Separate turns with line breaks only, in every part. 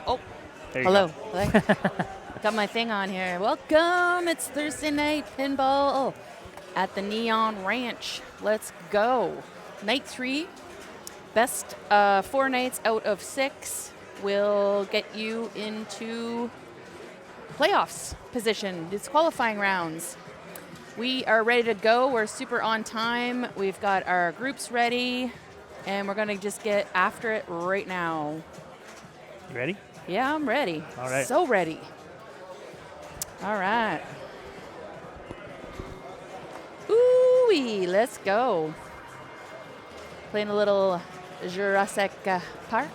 Oh,
There you
hello.
go.
Got my thing on here. Welcome. It's Thursday night pinball at the Neon Ranch. Let's go. Night 3. Best 4 nights out of 6 will get you into playoffs position. It's qualifying rounds. We are ready to go. We're super on time. We've got our groups ready, and we're going to just get after it right now.
You ready?
Yeah, I'm ready.
All right.
So ready. All right. Ooh-wee, let's go. Playing a little Jurassic Park.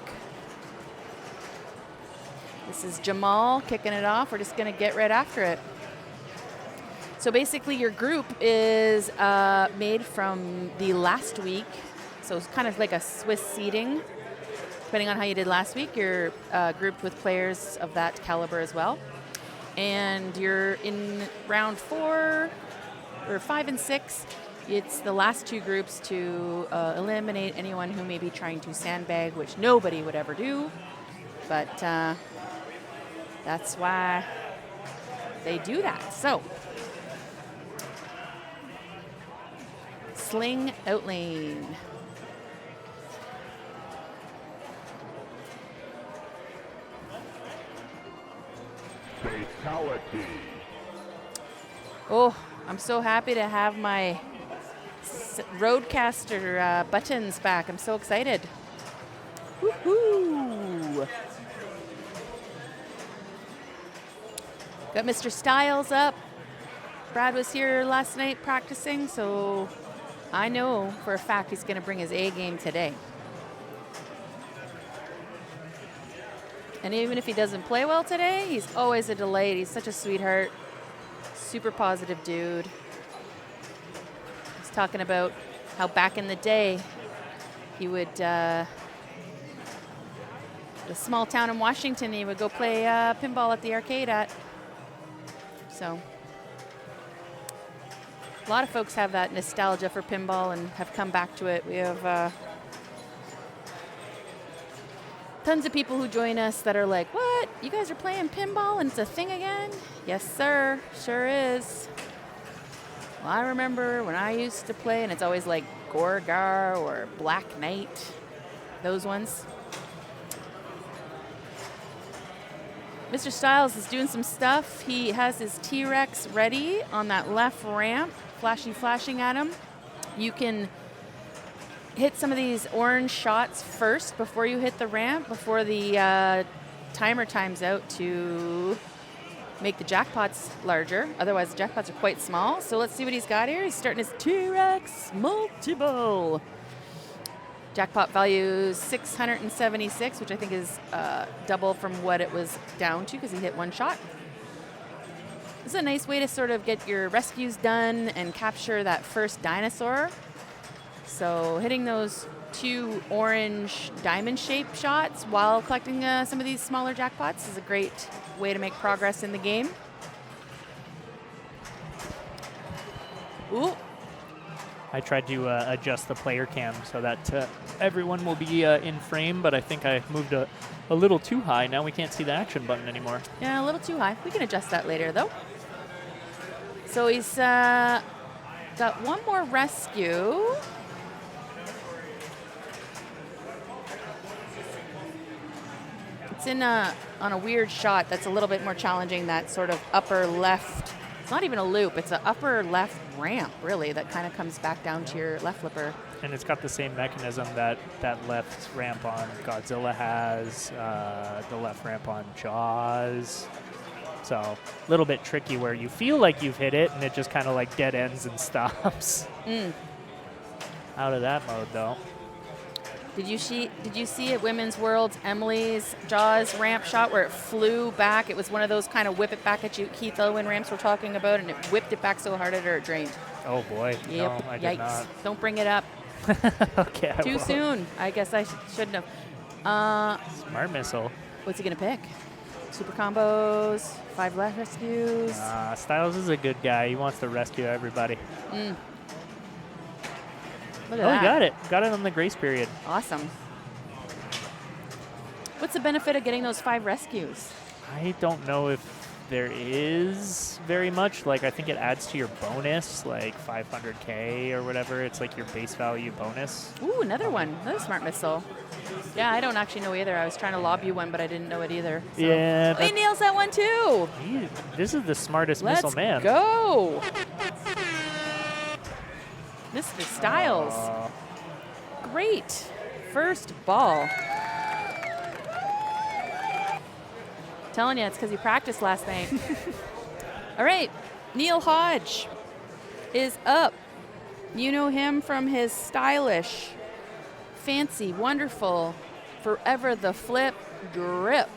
This is Jamal kicking it off. We're just going to get right after it. So basically your group is made from the last week. So it's kind of like a Swiss seeding. Depending on how you did last week, you're grouped with players of that caliber as well. And you're in round 4 or 5 and 6. It's the last 2 groups to eliminate anyone who may be trying to sandbag, which nobody would ever do. But that's why they do that. So, sling out lane.
Fatality.
Oh, I'm so happy to have my Roadcaster buttons back. I'm so excited. Woohoo! Got Mr. Styles up. Brad was here last night practicing, so I know for a fact he's going to bring his A game today. And even if he doesn't play well today, he's always a delight. He's such a sweetheart. Super positive dude. He's talking about how back in the day, he would, the small town in Washington, he would go play pinball at the arcade at. So, a lot of folks have that nostalgia for pinball and have come back to it. We have tons of people who join us that are like, what? You guys are playing pinball and it's a thing again? Yes, sir. Sure is. Well, I remember when I used to play, and it's always like Gorgar or Black Knight, those ones. Mr. Styles is doing some stuff. He has his T-Rex ready on that left ramp, flashing at him. You can hit some of these orange shots first before you hit the ramp, before the timer times out to make the jackpots larger. Otherwise, the jackpots are quite small. So let's see what he's got here. He's starting his T-Rex multiple. Jackpot value 676, which I think is double from what it was down to because he hit one shot. This is a nice way to sort of get your rescues done and capture that first dinosaur. So hitting those 2 orange diamond-shaped shots while collecting some of these smaller jackpots is a great way to make progress in the game. Ooh.
I tried to adjust the player cam so that everyone will be in frame, but I think I moved a little too high. Now we can't see the action button anymore.
Yeah, a little too high. We can adjust that later, though. So he's got one more rescue. It's in on a weird shot that's a little bit more challenging, that sort of upper left. It's not even a loop. It's an upper left ramp, really, that kind of comes back down to your left flipper.
And it's got the same mechanism that left ramp on Godzilla has, the left ramp on Jaws. So a little bit tricky where you feel like you've hit it and it just kind of like dead ends and stops. Out of that mode, though.
Did you see at Women's Worlds Emily's Jaws ramp shot where it flew back? It was one of those kind of whip it back at you Keith Elwin ramps we're talking about, and it whipped it back so hard it drained.
Oh boy,
Yep.
no, I
Yikes.
did not.
Don't bring it up.
Okay, I
Too
won't.
soon. I guess I shouldn't have.
Smart missile.
What's he going to pick? Super combos, 5 left rescues.
Styles is a good guy. He wants to rescue everybody.
Look at that.
He got it. Got it on the grace period.
Awesome. What's the benefit of getting those 5 rescues?
I don't know if there is very much. Like, I think it adds to your bonus, like 500K or whatever. It's like your base value bonus.
Ooh, another one. Another smart missile. Yeah, I don't actually know either. I was trying to lob you one, but I didn't know it either. So.
Yeah.
Oh, he nails that one too.
This is the smartest missile man.
Let's go. Mr. Styles. Great. First ball. Telling you, it's because he practiced last night. All right, Neil Hodge is up. You know him from his stylish, fancy, wonderful, forever the flip grip.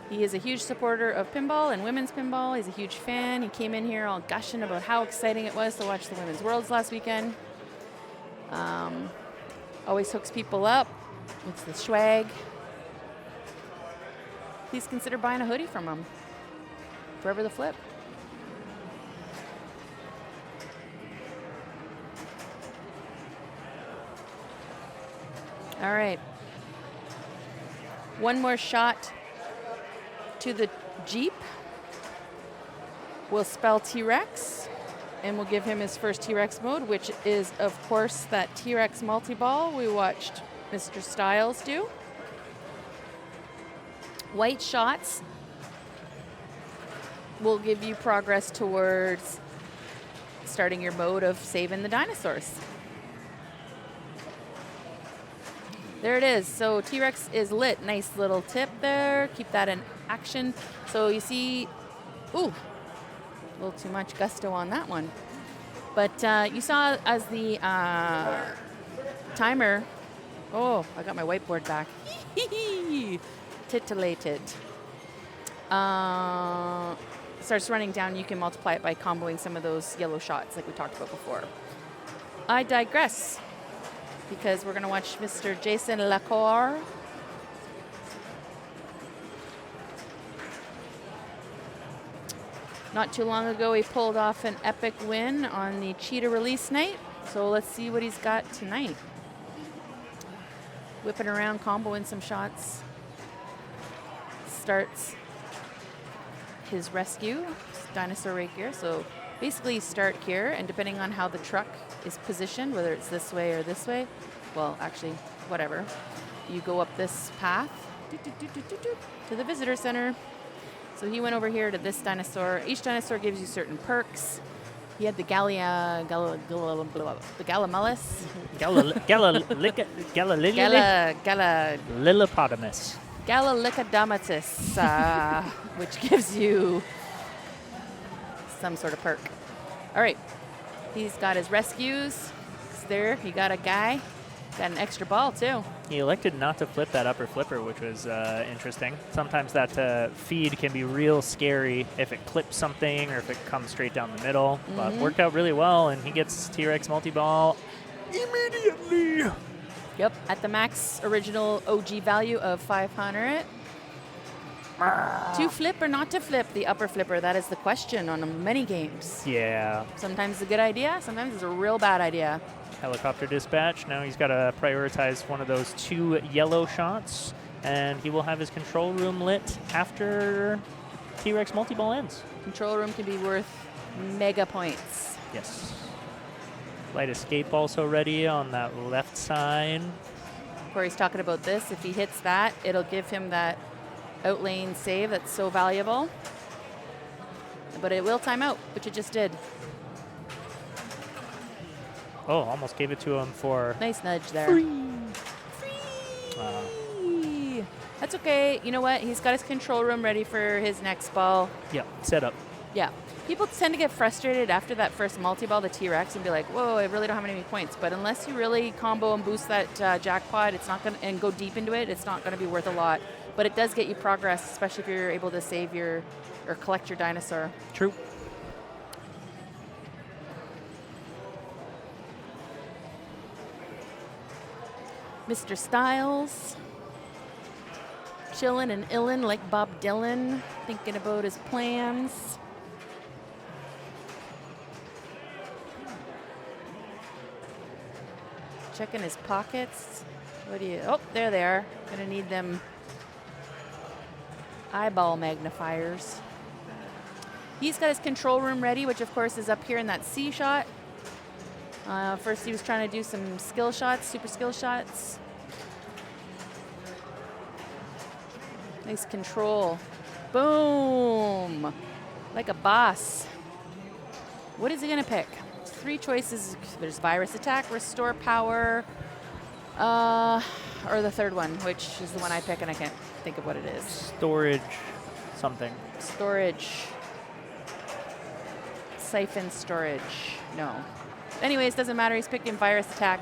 He is a huge supporter of pinball and women's pinball. He's a huge fan. He came in here all gushing about how exciting it was to watch the Women's Worlds last weekend. Always hooks people up with the swag. Please consider buying a hoodie from him. Forever the flip. All right. One more shot to the Jeep. We'll spell T-Rex, and we'll give him his first T-Rex mode, which is, of course, that T-Rex multi-ball we watched Mr. Styles do. White shots will give you progress towards starting your mode of saving the dinosaurs. There it is. So T-Rex is lit. Nice little tip there. Keep that in action. So you see, ooh, a little too much gusto on that one. But you saw as the timer, oh, I got my whiteboard back. Titillated. Starts running down, you can multiply it by comboing some of those yellow shots like we talked about before. I digress, because we're going to watch Mr. Jason Lacour. Not too long ago, he pulled off an epic win on the Cheetah release night. So let's see what he's got tonight. Whipping around, comboing some shots. Starts his rescue, dinosaur right here. So basically start here, and depending on how the truck is positioned, whether it's this way or this way, well, actually, whatever, you go up this path to the visitor center. So he went over here to this dinosaur. Each dinosaur gives you certain perks. He had the
Lillipotamus.
Gallilicodamatus, which gives you some sort of perk. All right, he's got his rescues. There, he got a guy. Got an extra ball, too.
He elected not to flip that upper flipper, which was interesting. Sometimes that feed can be real scary if it clips something or if it comes straight down the middle. But worked out really well, and he gets T-Rex multi-ball immediately.
Yep, at the max original OG value of 500. To flip or not to flip the upper flipper? That is the question on many games.
Yeah.
Sometimes it's a good idea, sometimes it's a real bad idea.
Helicopter dispatch. Now he's got to prioritize one of those 2 yellow shots, and he will have his control room lit after T-Rex multi-ball ends.
Control room can be worth mega points.
Yes. Light escape also ready on that left side.
Corey's talking about this. If he hits that, it'll give him that outlane save that's so valuable. But it will time out, which it just did.
Oh, almost gave it to him for...
Nice nudge there.
Free.
That's okay. You know what? He's got his control room ready for his next ball.
Yeah, set up.
Yeah. People tend to get frustrated after that first multi-ball, the T-Rex, and be like, whoa, I really don't have any points. But unless you really combo and boost that jackpot, it's not going to, and go deep into it, it's not going to be worth a lot. But it does get you progress, especially if you're able to save your, or collect your dinosaur.
True.
Mr. Styles, chillin' and illin' like Bob Dylan, thinking about his plans. Checking his pockets, What do you? Oh, there they are. Gonna need them eyeball magnifiers. He's got his control room ready, which of course is up here in that C shot. First he was trying to do some skill shots, super skill shots. Nice control. Boom! Like a boss. What is he gonna pick? 3 choices. There's virus attack, restore power, or the third one, which is the one I pick and I can't think of what it is.
Storage something.
Storage. Siphon storage. No. Anyways, doesn't matter. He's picking virus attack.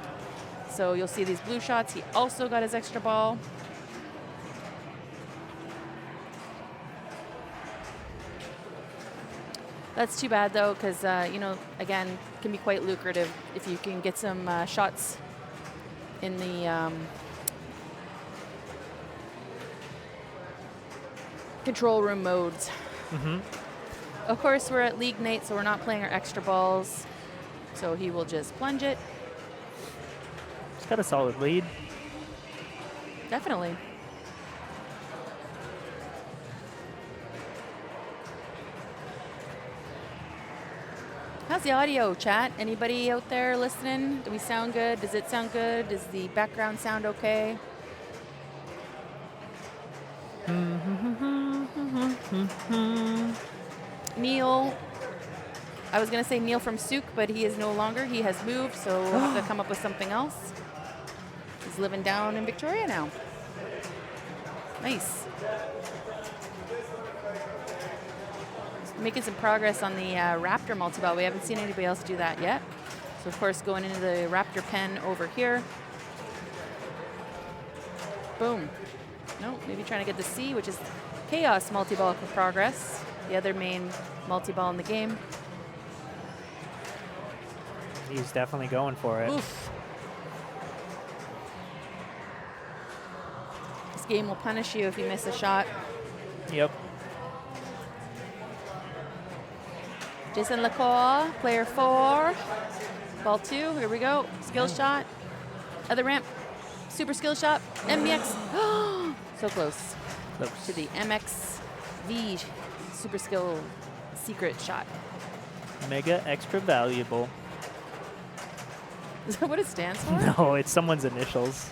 So you'll see these blue shots. He also got his extra ball. That's too bad, though, because, you know, again, it can be quite lucrative if you can get some shots in the control room modes.
Mm-hmm.
Of course, we're at league night, so we're not playing our extra balls. So he will just plunge it.
He's got a solid lead.
Definitely. How's the audio, chat? Anybody out there listening? Do we sound good? Does it sound good? Does the background sound okay? Neil, I was going to say Neil from Souk, but he is no longer. He has moved, so we'll have to come up with something else. He's living down in Victoria now. Nice. Making some progress on the Raptor multi-ball. We haven't seen anybody else do that yet. So, of course, going into the Raptor pen over here. Boom. No, maybe trying to get the C, which is Chaos multi-ball for progress. The other main multi-ball in the game.
He's definitely going for it.
Oof. This game will punish you if you miss a shot.
Yep.
Jason Lacour, player 4. Ball 2, here we go. Skill shot. Other ramp. Super skill shot. MX. So close. To the MXV super skill secret shot.
Mega extra valuable.
Is that what it stands for?
No, it's someone's initials.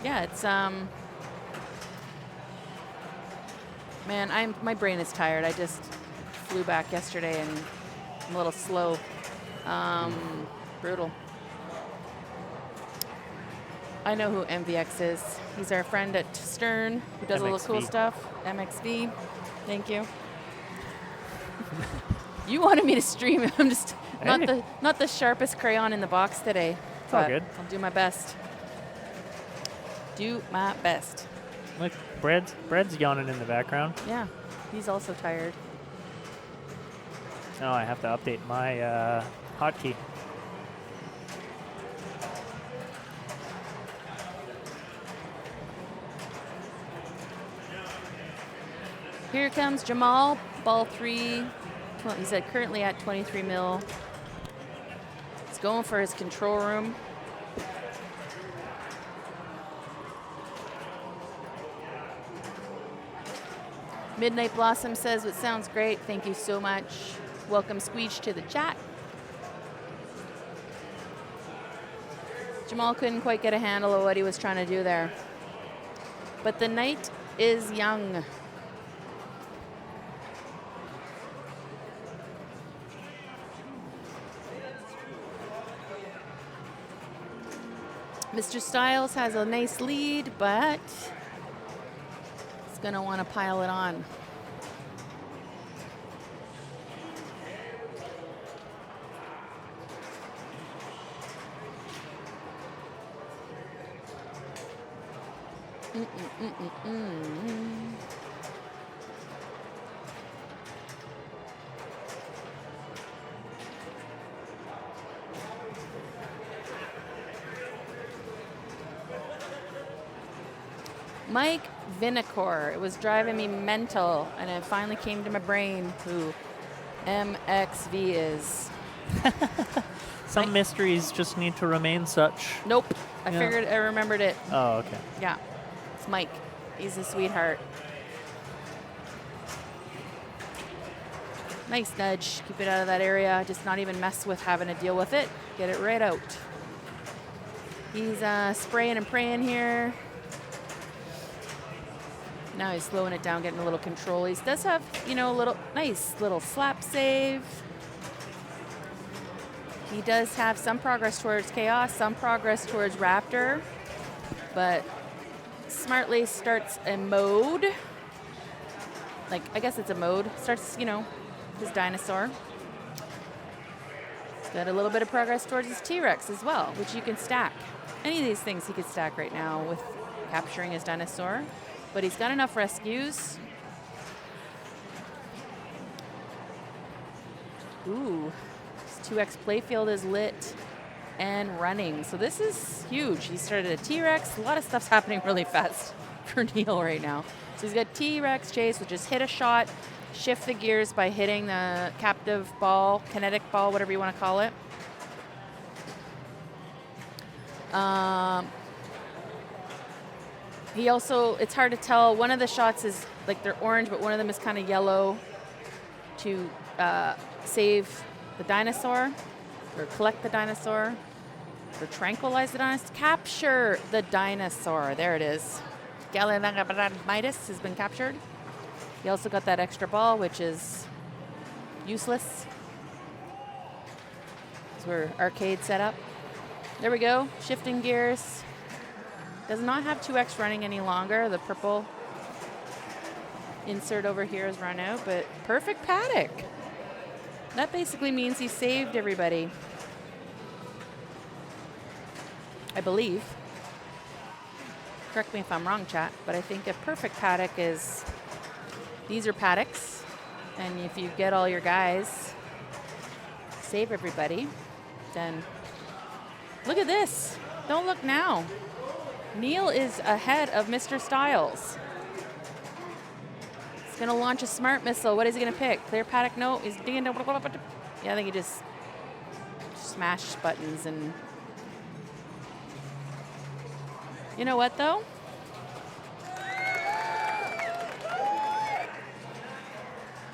Yeah, it's man, my brain is tired. I just flew back yesterday and I'm a little slow. Brutal. I know who MVX is. He's our friend at Stern who does all the cool stuff. MXV. Thank you. You wanted me to stream it. I'm just not the sharpest crayon in the box today.
It's all good.
I'll do my best. Do my best.
Look, Brad's yawning in the background.
Yeah, he's also tired.
Oh, I have to update my hotkey.
Here comes Jamal, ball 3. He's currently at 23 mil. He's going for his control room. Midnight Blossom says, "It sounds great. Thank you so much. Welcome Squeech to the chat." Jamal couldn't quite get a handle of what he was trying to do there. But the night is young. Mr. Styles has a nice lead, but he's going to want to pile it on. Mike Vinacore. It was driving me mental, and it finally came to my brain who MXV is.
Some mysteries just need to remain such.
Nope. I
Yeah.
figured I remembered it.
Oh, okay.
Yeah. It's Mike. He's a sweetheart. Nice nudge. Keep it out of that area. Just not even mess with having to deal with it. Get it right out. He's spraying and praying here. Now he's slowing it down, getting a little control. He does have, a little nice little slap save. He does have some progress towards Chaos, some progress towards Raptor, but smartly starts a mode. Like, I guess it's a mode. Starts, his dinosaur. He's got a little bit of progress towards his T-Rex as well, which you can stack. Any of these things he could stack right now with capturing his dinosaur. But he's got enough rescues. Ooh, his 2X playfield is lit and running. So this is huge. He started a T-Rex. A lot of stuff's happening really fast for Neil right now. So he's got T-Rex chase, which is hit a shot, shift the gears by hitting the captive ball, kinetic ball, whatever you want to call it. He also, it's hard to tell, one of the shots is like they're orange, but one of them is kind of yellow to save the dinosaur, or collect the dinosaur, or tranquilize the dinosaur, capture the dinosaur. There it is. Midas has been captured. He also got that extra ball, which is useless. It's where arcade set up. There we go, shifting gears. Does not have 2X running any longer. The purple insert over here has run out, but perfect paddock. That basically means he saved everybody. I believe. Correct me if I'm wrong, chat, but I think a perfect paddock is, these are paddocks, and if you get all your guys, save everybody, then look at this. Don't look now. Neil is ahead of Mr. Styles. He's going to launch a smart missile. What is he going to pick? Clear paddock? No. He's digging. Yeah, I think he just smashed buttons. And you know what, though?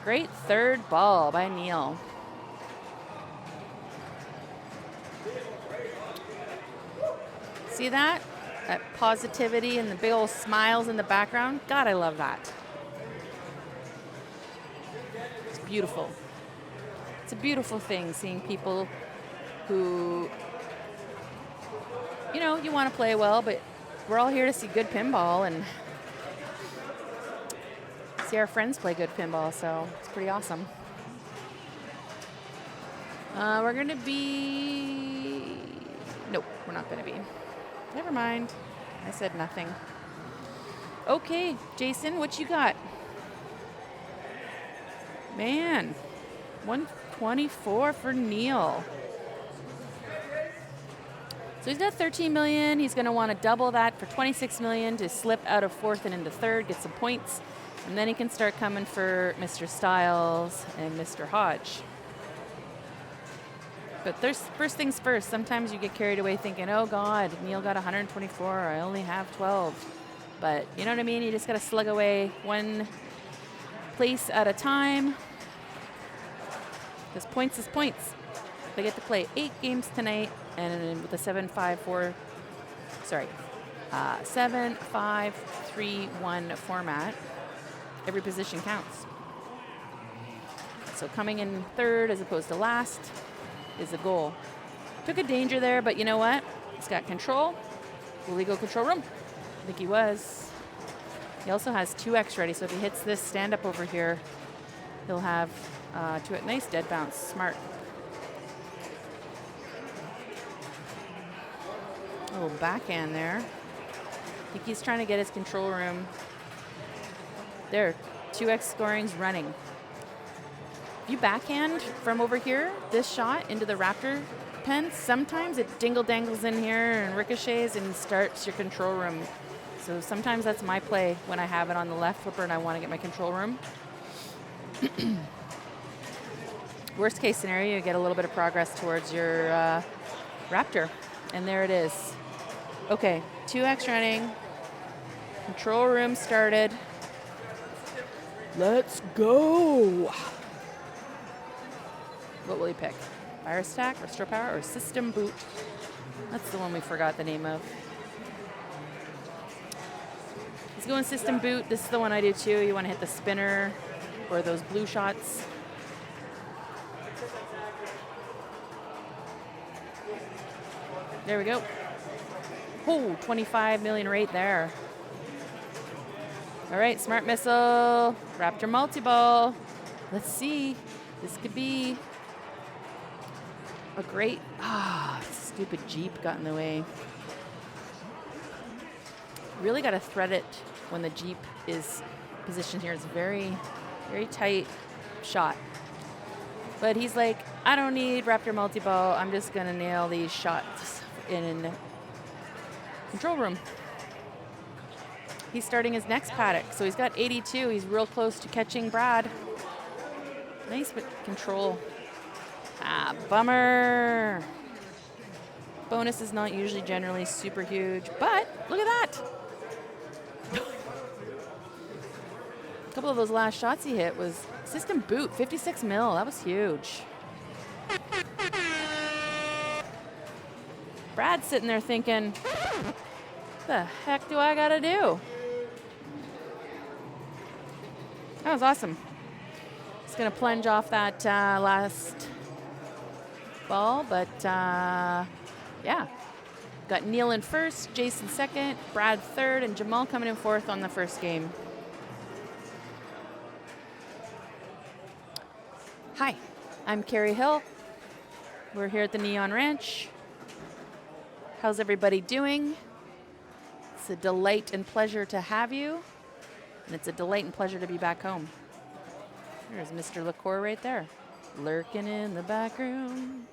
Great third ball by Neil. See that? That positivity and the big old smiles in the background. God, I love that. It's beautiful. It's a beautiful thing seeing people who, you want to play well, but we're all here to see good pinball and see our friends play good pinball, so it's pretty awesome. We're going to be... Nope, we're not going to be. Never mind. I said nothing. Okay, Jason, what you got? Man, 124 for Neil. So he's got 13 million. He's going to want to double that for 26 million to slip out of fourth and into third, get some points, and then he can start coming for Mr. Styles and Mr. Hodge. But there's first things first. Sometimes you get carried away thinking, oh, God, Neil got 124. I only have 12. But you know what I mean? You just got to slug away one place at a time. Because points is points. They get to play 8 games tonight. And with a 7-5-3-1 format, every position counts. So coming in third as opposed to last is the goal. Took a danger there, but you know what? He's got control. Will he go control room? I think he was. He also has 2X ready, so if he hits this stand up over here, he'll have 2X. Nice dead bounce. Smart. A little backhand there. I think he's trying to get his control room. There, 2X scoring's running. If you backhand from over here, this shot into the Raptor pen, sometimes it dingle-dangles in here and ricochets and starts your control room. So sometimes that's my play when I have it on the left flipper and I want to get my control room. worst case scenario, you get a little bit of progress towards your Raptor. And there it is. Okay, 2x running. Control room started. Let's go. What will he pick? Fire stack, restore power, or system boot? That's the one we forgot the name of. He's going system boot. This is the one I do too. You want to hit the spinner or those blue shots. There we go. Oh, 25 million rate there. All right, smart missile, Raptor multi-ball. Let's see. This could be a great, stupid Jeep got in the way. Really got to thread it when the Jeep is positioned here. It's a very, very tight shot. But he's like, I don't need Raptor multi-ball. I'm just going to nail these shots in control room. He's starting his next paddock. So he's got 82. He's real close to catching Brad. Nice control. Bummer. Bonus is not usually generally super huge, but look at that. A couple of those last shots he hit was system boot, 56 mil. That was huge. Brad's sitting there thinking, what the heck do I gotta do? That was awesome. Just gonna plunge off that last ball, but yeah. Got Neil in first, Jason second, Brad third, and Jamal coming in fourth on the first game. Hi, I'm Carrie Hill. We're here at the Neon Ranch. How's everybody doing? It's a delight and pleasure to have you, and it's a delight and pleasure to be back home. There's Mr. LaCour right there, lurking in the back room.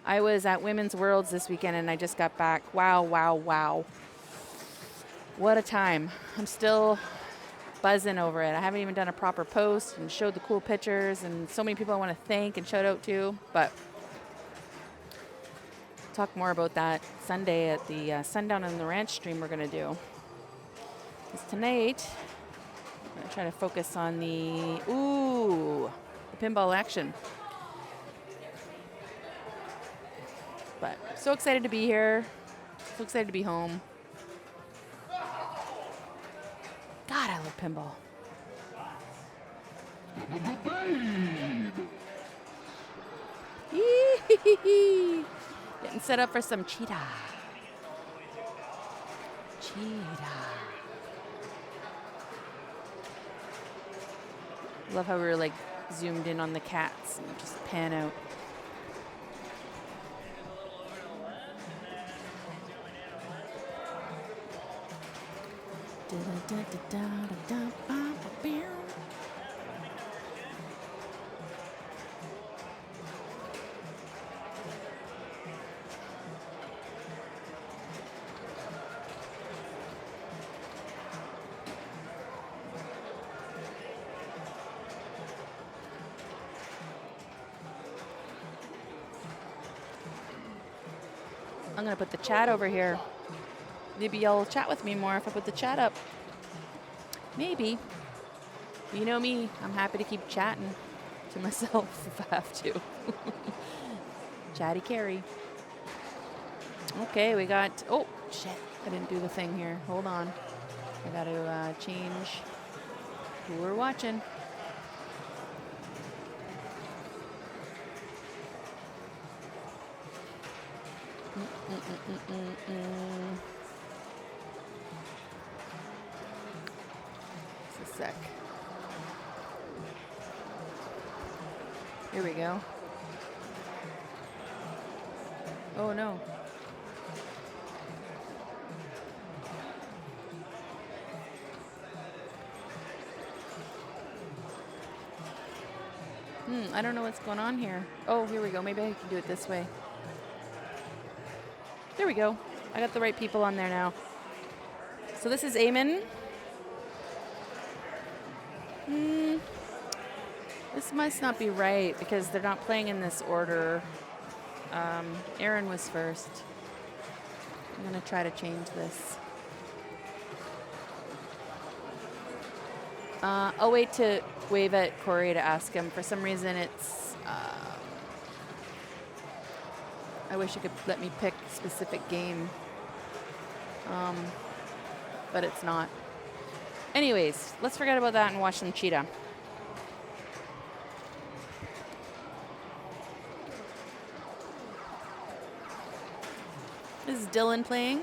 I was at Women's Worlds this weekend, and I just got back. Wow, wow, wow. What a time. I'm still buzzing over it. I haven't even done a proper post and showed the cool pictures, and so many people I want to thank and shout out to, but talk more about that Sunday at the Sundown on the Ranch stream we're going to do. Because tonight, I'm going to try to focus on the pinball action. But so excited to be here. So excited to be home. God, I love pinball. Getting set up for some cheetah. Love how we were like zoomed in on the cats and just pan out. I'm gonna put the chat over here. Maybe y'all chat with me more if I put the chat up. Maybe. But you know me, I'm happy to keep chatting to myself if I have to. Chatty Carrie. Okay, we got, oh, shit. I didn't do the thing here. Hold on. I got to change who we're watching. Just a sec. Here we go. Oh no. I don't know what's going on here. Oh, here we go. Maybe I can do it this way. There we go. I got the right people on there now. So this is Eamon. This must not be right because they're not playing in this order. Aaron was first. I'm going to try to change this. I'll wait to wave at Corey to ask him. For some reason, it's... I wish it could let me pick a specific game. But it's not. Anyways, let's forget about that and watch some cheetah. This is Dylan playing.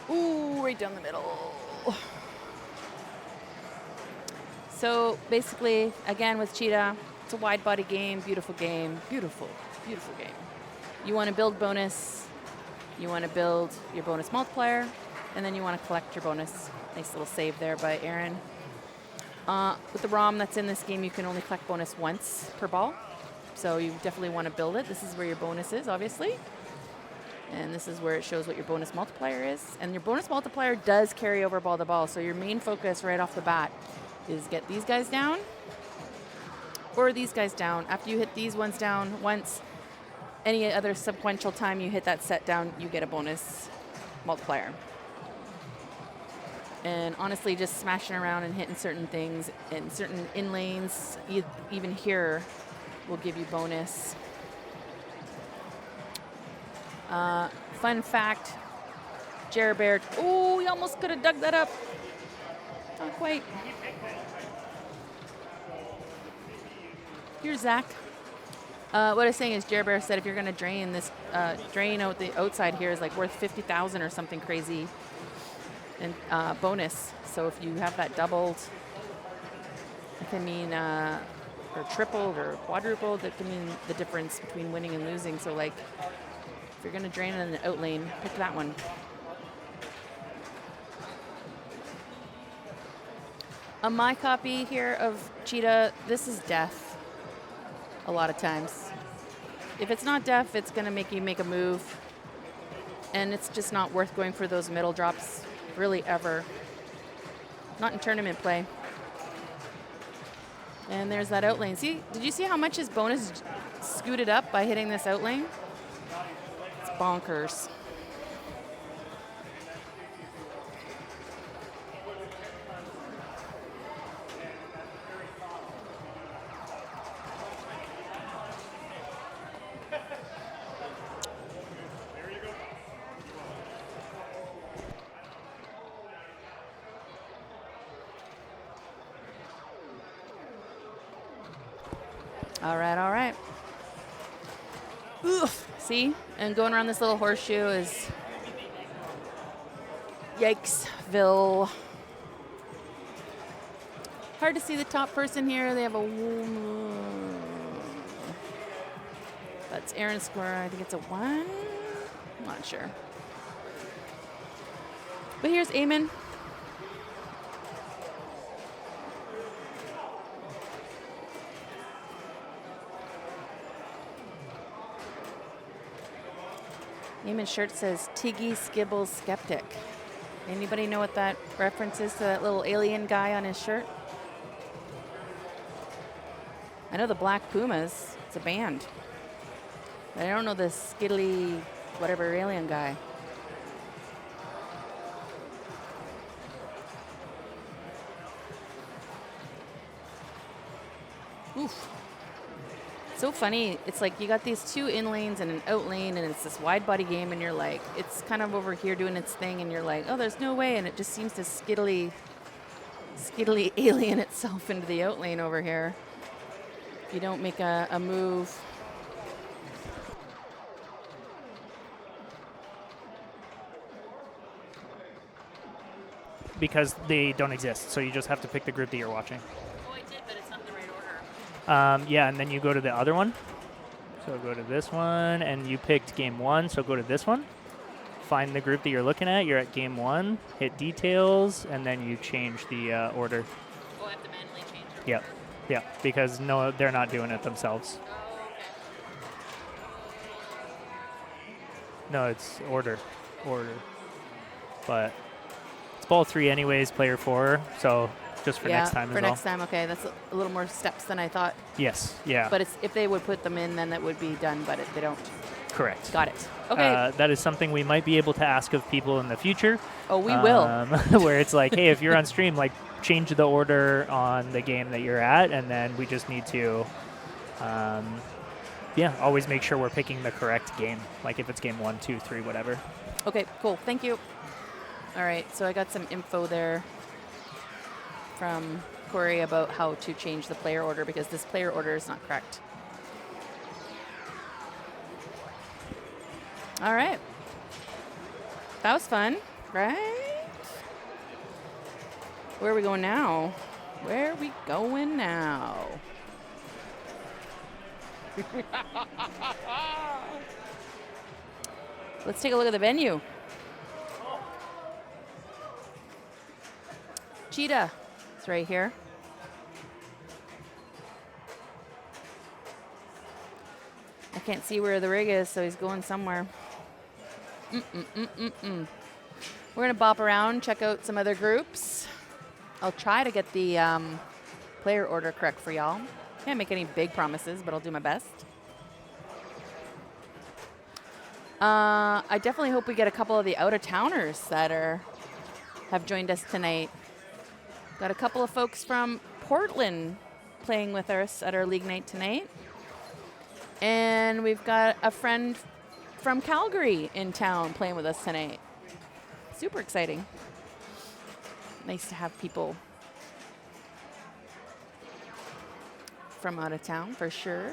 Ooh, right down the middle. So basically, again with cheetah, it's a wide body game, beautiful game, beautiful, beautiful game. You want to build bonus, you want to build your bonus multiplier, and then you want to collect your bonus. Nice little save there by Aaron. With the ROM that's in this game, you can only collect bonus once per ball. So you definitely want to build it. This is where your bonus is, obviously. And this is where it shows what your bonus multiplier is. And your bonus multiplier does carry over ball to ball. So your main focus right off the bat is get these guys down or these guys down. After you hit these ones down once, any other sequential time you hit that set down, you get a bonus multiplier. And honestly, just smashing around and hitting certain things in certain in lanes, even here, will give you bonus. Fun fact, Jer Bear, oh, you almost could have dug that up. Not quite. Here's Zach. What I was saying is Jer Bear said if you're going to drain this, drain out the outside here is like worth 50,000 or something crazy in bonus. So if you have that doubled, it can mean, or tripled or quadrupled, that can mean the difference between winning and losing. So like, if you're going to drain in the out lane, pick that one. On my copy here of cheetah, this is death a lot of times. If it's not death, it's going to make you make a move. And it's just not worth going for those middle drops, really, ever. Not in tournament play. And there's that out lane. See, did you see how much his bonus scooted up by hitting this out lane? It's bonkers. All right, all right. Oof. See? And going around this little horseshoe is Yikesville. Hard to see the top person here. They have a... That's Aaron's score. I think it's a 1. I'm not sure. But here's Eamon. Eamon's shirt says Tiggy Skibbles Skeptic. Anybody know what that reference is to that little alien guy on his shirt? I know the Black Pumas. It's a band. But I don't know the skiddly whatever alien guy. Oof. So funny. It's like you got these 2 in lanes and an out lane, and it's this wide body game, and you're like, it's kind of over here doing its thing, and you're like, oh, there's no way, and it just seems to skiddly alien itself into the out lane over here. If you don't make a move.
Because they don't exist, so you just have to pick the group that you're watching.
Oh, I did, but it's not in the right order.
Yeah, and then you go to the other one. So go to this one, and you picked game 1, so go to this one. Find the group that you're looking at. You're at game 1. Hit details, and then you change the order.
Oh, I have to manually change it.
Yep. Yep, because no, they're not doing it themselves.
Oh, okay.
No, it's order. But it's ball 3 anyways, player 4, so just for
yeah,
next time
for
as
next
well.
time. Okay, that's a little more steps than I thought.
Yes, yeah.
But if they would put them in, then that would be done. But they don't.
Correct.
Got it. Okay.
That is something we might be able to ask of people in the future.
Oh, we will.
Where it's like, hey, if you're on stream, like change the order on the game that you're at, and then we just need to, always make sure we're picking the correct game. Like if it's game 1, 2, 3, whatever.
Okay, cool. Thank you. All right, so I got some info there from Corey about how to change the player order because this player order is not correct. All right. That was fun, right? Where are we going now? Where are we going now? Let's take a look at the venue. Cheetah is right here. I can't see where the rig is, so he's going somewhere. We're going to bop around, check out some other groups. I'll try to get the player order correct for y'all. Can't make any big promises, but I'll do my best. I definitely hope we get a couple of the out-of-towners that have joined us tonight. Got a couple of folks from Portland playing with us at our league night tonight. And we've got a friend from Calgary in town playing with us tonight. Super exciting. Nice to have people from out of town for sure.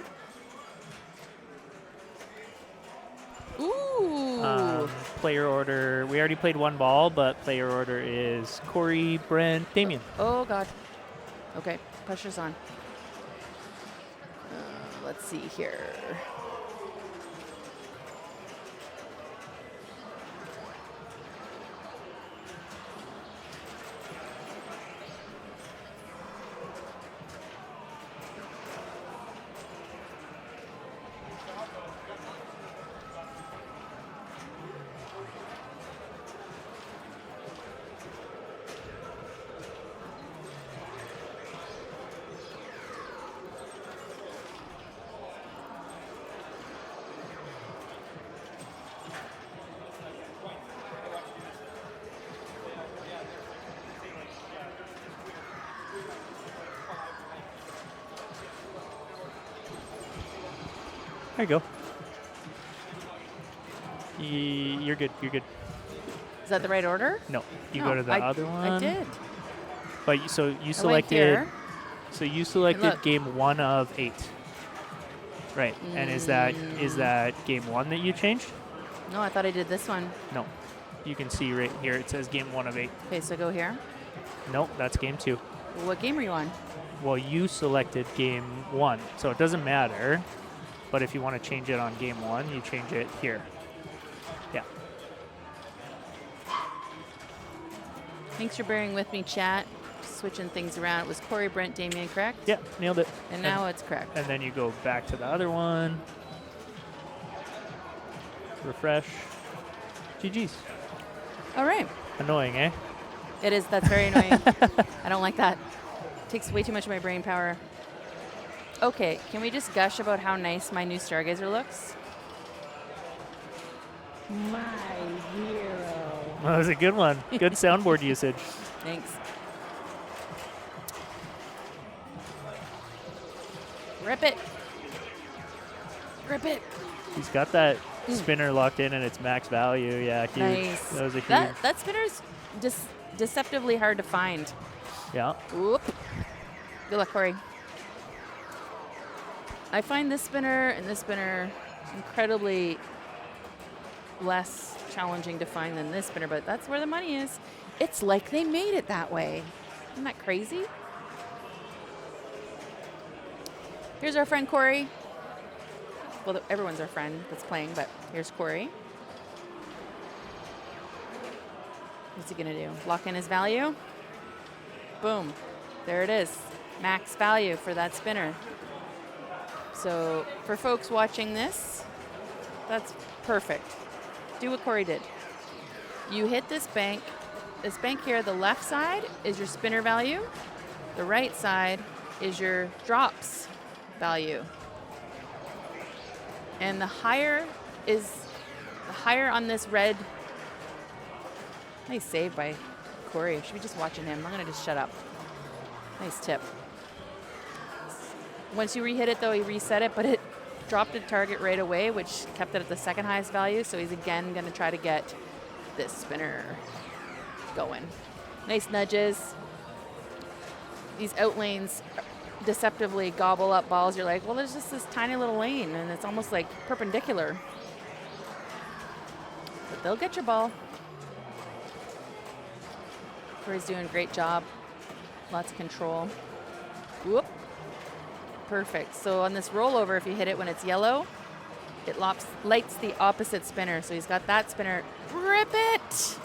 Ooh.
Player order. We already played one ball, but player order is Corey, Brent, Damien.
Oh, God. Okay, pressure's on. Let's see here.
There you go. You're good. You're good.
Is that the right order?
No, you
No,
go to the other one.
I did.
But so you
I went
selected.
here.
So you selected game 1 of 8. Right. And is that game 1 that you changed?
No, I thought I did this one.
No. You can see right here it says game 1 of 8.
Okay, so go here.
Nope, that's game 2.
Well, what game are you on?
Well, you selected game 1, so it doesn't matter. But if you want to change it on game 1, you change it here. Yeah.
Thanks for bearing with me, chat. Switching things around. It was Corey, Brent, Damien, correct?
Yeah, nailed it.
And now it's correct.
And then you go back to the other one. Refresh. GG's.
All right.
Annoying, eh?
It is. That's very annoying. I don't like that. Takes way too much of my brain power. Okay, can we just gush about how nice my new Stargazer looks? My hero.
That was a good one. Good soundboard usage.
Thanks. Rip it. Rip it.
He's got that spinner locked in and it's max value. Yeah, huge.
Nice.
That was a huge.
That spinner's just deceptively hard to find.
Yeah.
Whoop. Good luck, Corey. I find this spinner and this spinner incredibly less challenging to find than this spinner, but that's where the money is. It's like they made it that way. Isn't that crazy? Here's our friend Corey. Well, everyone's our friend that's playing, but here's Corey. What's he gonna do? Lock in his value? Boom. There it is. Max value for that spinner. So for folks watching this, that's perfect. Do what Corey did. You hit this bank. This bank here, the left side is your spinner value. The right side is your drops value. And the higher on this red. Nice save by Corey. I should be just watching him. I'm going to just shut up. Nice tip. Once you re-hit it, though, he reset it, but it dropped the target right away, which kept it at the second highest value. So he's again going to try to get this spinner going. Nice nudges. These out lanes deceptively gobble up balls. You're like, well, there's just this tiny little lane, and it's almost like perpendicular. But they'll get your ball. Corey's doing a great job. Lots of control. Whoop. Perfect. So on this rollover, if you hit it when it's yellow, it lights the opposite spinner. So he's got that spinner. Rip it!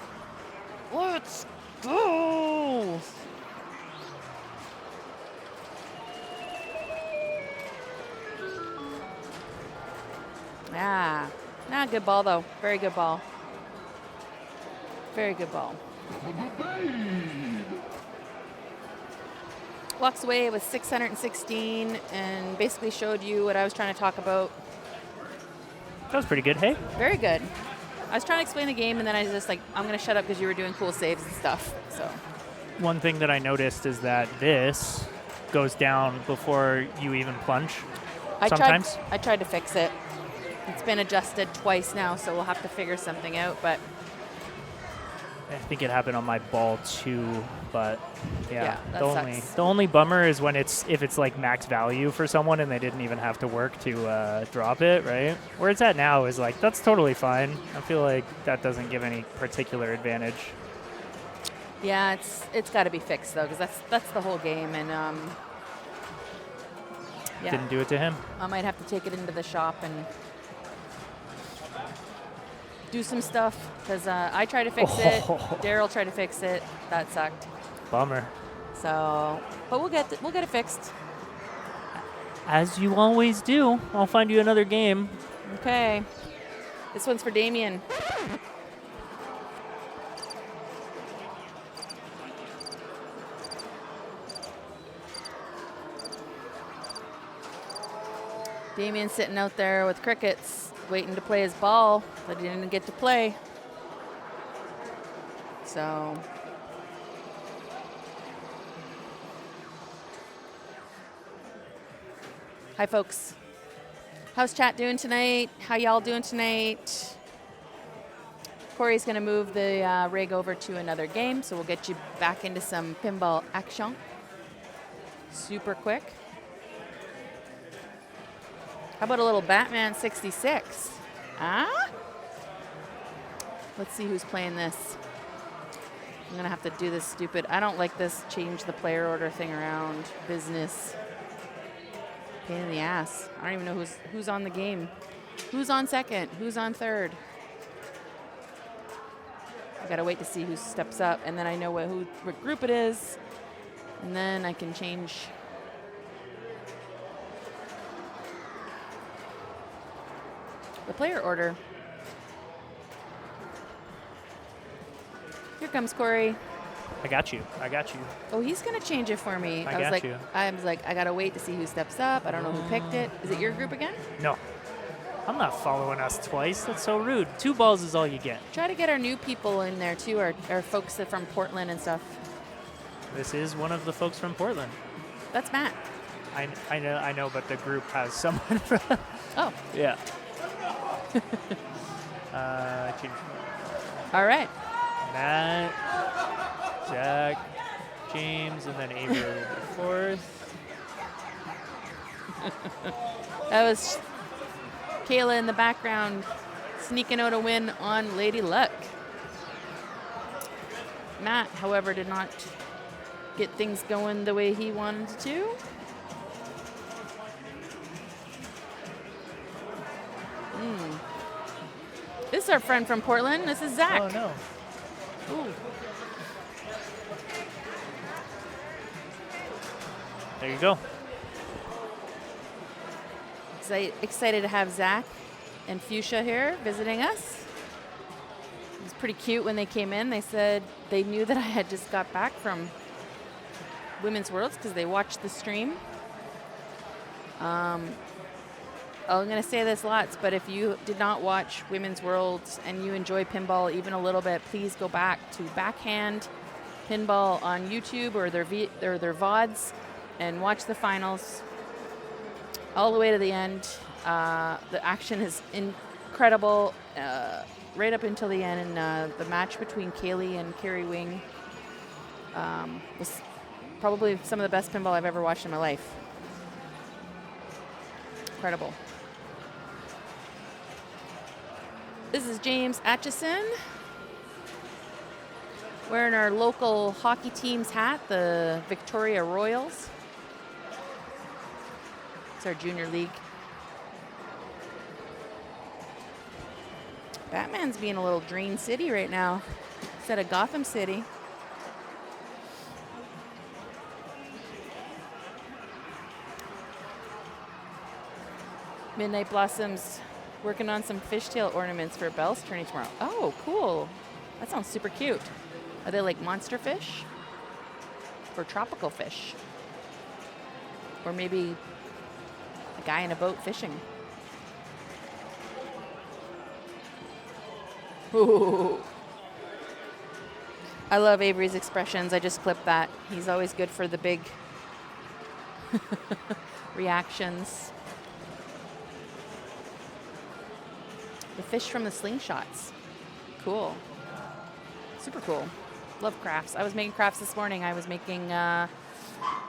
Let's go! Good ball, though. Very good ball. Very good ball. Walks away with 616 and basically showed you what I was trying to talk about.
That was pretty good, hey?
Very good. I was trying to explain the game, and then I was just like, I'm going to shut up because you were doing cool saves and stuff. So
one thing that I noticed is that this goes down before you even plunge sometimes.
I tried to fix it. It's been adjusted twice now, so we'll have to figure something out. But
I think it happened on my ball too, but yeah,
sucks.
The only bummer is when if it's like max value for someone and they didn't even have to work to drop it, right? Where it's at now is like, that's totally fine. I feel like that doesn't give any particular advantage.
Yeah, it's got to be fixed though, because that's the whole game, and yeah.
Didn't do it to him.
I might have to take it into the shop and do some stuff, because I tried to fix it. Daryl tried to fix it. That sucked.
Bummer.
So, but we'll get it fixed.
As you always do. I'll find you another game.
Okay. This one's for Damien. Damien's sitting out there with crickets, waiting to play his ball, but he didn't get to play. So hi, folks. How's chat doing tonight? How y'all doing tonight? Corey's going to move the rig over to another game, so we'll get you back into some pinball action super quick. How about a little Batman 66? Huh? Let's see who's playing this. I'm going to have to do this stupid, I don't like this change the player order thing around business. Pain in the ass. I don't even know who's on the game. Who's on second? Who's on third? I got to wait to see who steps up, and then I know what group it is, and then I can change. The player order. Here comes Corey.
I got you.
Oh, he's going to change it for me. I was like, I got to wait to see who steps up. I don't know who picked it. Is it your group again?
No. I'm not following us twice. That's so rude. 2 balls is all you get.
Try to get our new people in there, too, our folks that are from Portland and stuff.
This is one of the folks from Portland.
That's Matt.
I know, but the group has someone from...
Oh.
Yeah.
All right.
Matt, Zach, James, and then Avery will be 4th.
That was Kayla in the background sneaking out a win on Lady Luck. Matt, however, did not get things going the way he wanted to. This is our friend from Portland. This is Zach.
Oh, no.
Ooh.
There you go.
Excited to have Zach and Fuchsia here visiting us. It was pretty cute when they came in. They said they knew that I had just got back from Women's Worlds because they watched the stream. I'm going to say this lots, but if you did not watch Women's Worlds and you enjoy pinball even a little bit, please go back to Backhand Pinball on YouTube or their VODs and watch the finals all the way to the end. The action is incredible right up until the end. And the match between Kaylee and Carrie Wing was probably some of the best pinball I've ever watched in my life. Incredible. This is James Atchison wearing our local hockey team's hat, the Victoria Royals. It's our junior league. Batman's being a little Dream City right now instead of Gotham City. Midnight Blossoms working on some fishtail ornaments for Belle's tourney tomorrow. Oh, cool. That sounds super cute. Are they like monster fish? Or tropical fish? Or maybe a guy in a boat fishing? Ooh. I love Avery's expressions. I just clipped that. He's always good for the big reactions. The fish from the slingshots. Cool. Super cool. Love crafts. I was making crafts this morning. I was making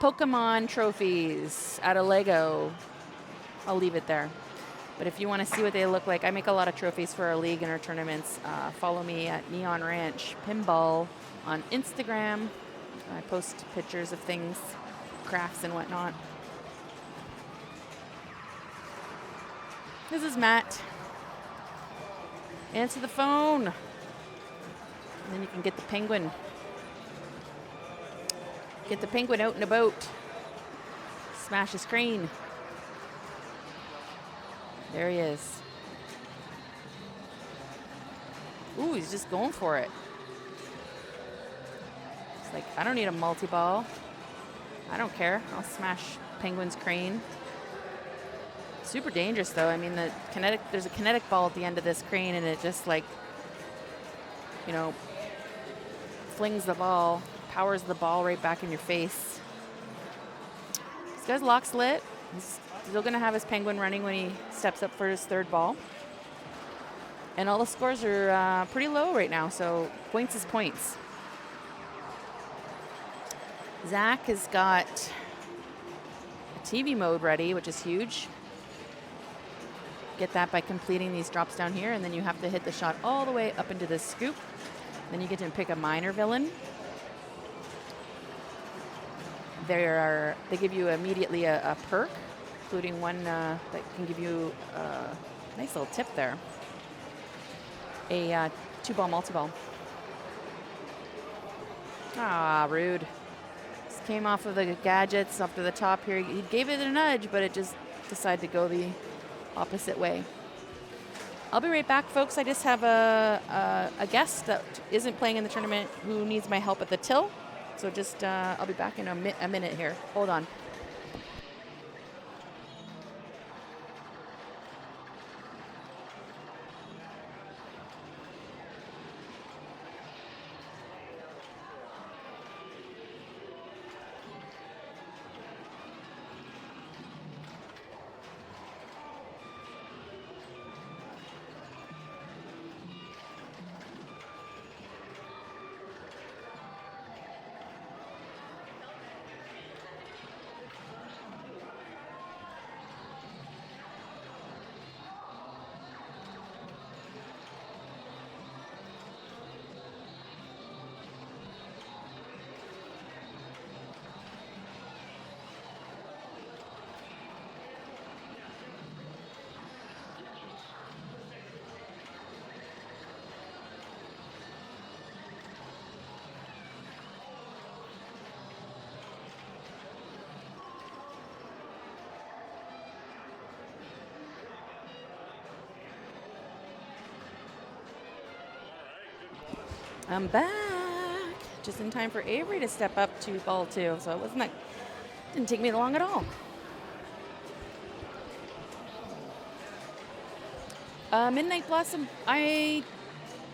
Pokemon trophies out of Lego. I'll leave it there. But if you want to see what they look like, I make a lot of trophies for our league and our tournaments. Follow me at Neon Ranch Pinball on Instagram. I post pictures of things, crafts and whatnot. This is Matt. Answer the phone. And then you can get the penguin. Get the penguin out in a boat. Smash his crane. There he is. Ooh, he's just going for it. It's like, I don't need a multi-ball. I don't care. I'll smash penguin's crane. Super dangerous, though. I mean, there's a kinetic ball at the end of this crane, and it just, like, you know, flings the ball, powers the ball right back in your face. This guy's lock's lit. He's still going to have his penguin running when he steps up for his third ball. And all the scores are pretty low right now, so points is points. Zach has got a TV mode ready, which is huge. Get that by completing these drops down here, and then you have to hit the shot all the way up into this scoop. Then you get to pick a minor villain. They give you immediately a perk, including one that can give you a nice little tip there. A 2-ball multi-ball. Ah, rude. Just came off of the gadgets up to the top here. He gave it a nudge, but it just decided to go the opposite way. I'll be right back, folks. I just have a guest that isn't playing in the tournament who needs my help at the till. So just, I'll be back in a minute here. Hold on. I'm back. just in time for Avery to step up to ball 2. So it wasn't that, didn't take me long at all. Midnight Blossom, I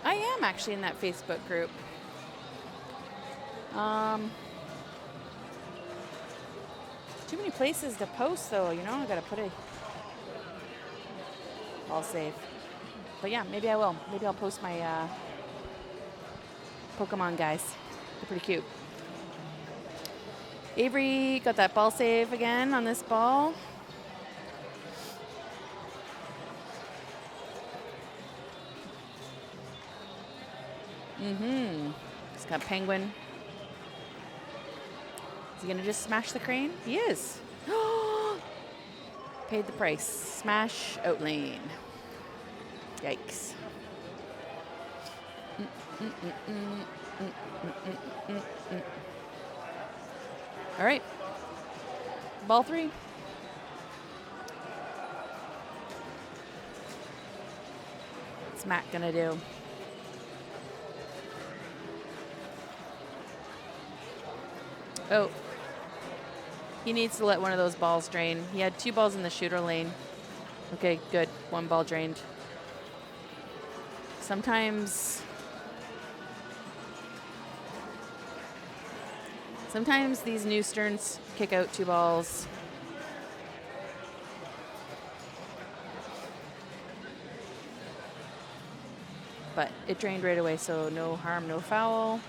am actually in that Facebook group. Too many places to post though, you know, I gotta put a ball save. But yeah, maybe I will. Maybe I'll post my Pokemon guys. They're pretty cute. Avery got that ball save again on this ball. He's got Penguin. Is he gonna just smash the crane? He is. Paid the price. Smash out lane. Yikes. All right. Ball 3. What's Matt gonna do? Oh. He needs to let one of those balls drain. He had 2 balls in the shooter lane. Okay, good. 1 ball drained. Sometimes these new Sterns kick out 2 balls. But it drained right away, so no harm, no foul.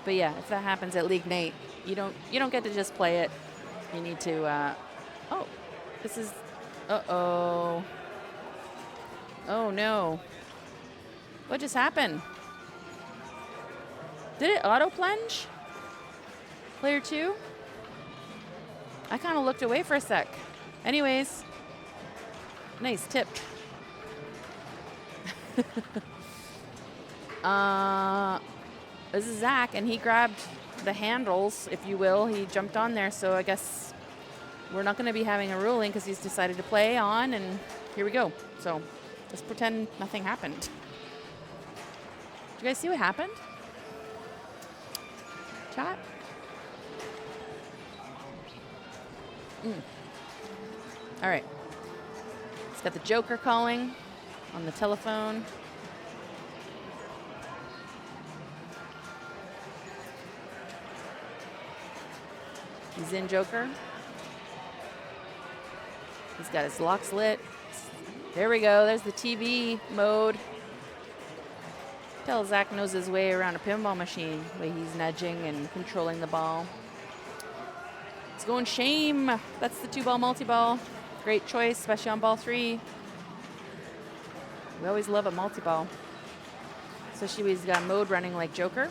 But yeah, if that happens at League Night, you don't get to just play it. You need to. Oh, this is. Uh-oh. Oh no. What just happened? Did it auto plunge? Player 2? I kind of looked away for a sec. Anyways, nice tip. This is Zach, and he grabbed the handles, if you will. He jumped on there, so I guess we're not going to be having a ruling because he's decided to play on, and here we go. So let's pretend nothing happened. Did you guys see what happened? Chat? All right. It's got the Joker calling on the telephone. He's in Joker. He's got his locks lit. There we go. There's the TV mode. Tell Zach knows his way around a pinball machine, the way he's nudging and controlling the ball. It's going Shame. That's the 2-ball multi-ball. Great choice, especially on ball 3. We always love a multi-ball. Especially when he's got mode running like Joker.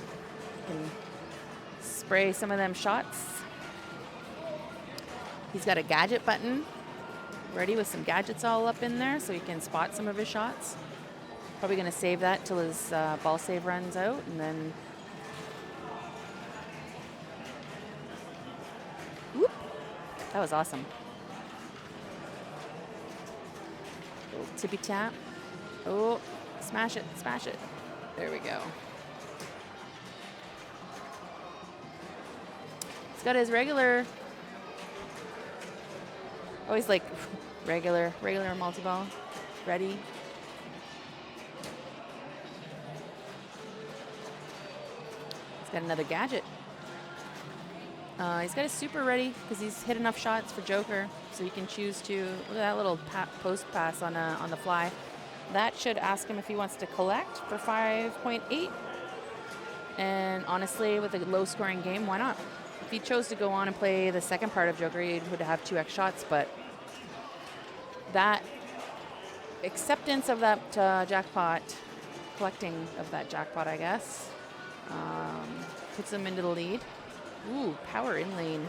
Can spray some of them shots. He's got a gadget button ready with some gadgets all up in there so he can spot some of his shots. Probably going to save that till his ball save runs out, and then whoop. That was awesome. Little tippy tap. Oh, smash it, smash it. There we go. He's got his regular, always like regular multi-ball ready. He's got another gadget. He's got a super ready because he's hit enough shots for Joker, so he can choose to, look at that little post pass on the fly. That should ask him if he wants to collect for 5.8. And honestly, with a low-scoring game, why not? If he chose to go on and play the second part of Joker, he would have 2x shots, but that acceptance of that jackpot, collecting of that jackpot, I guess, puts him into the lead. Ooh, power in lane.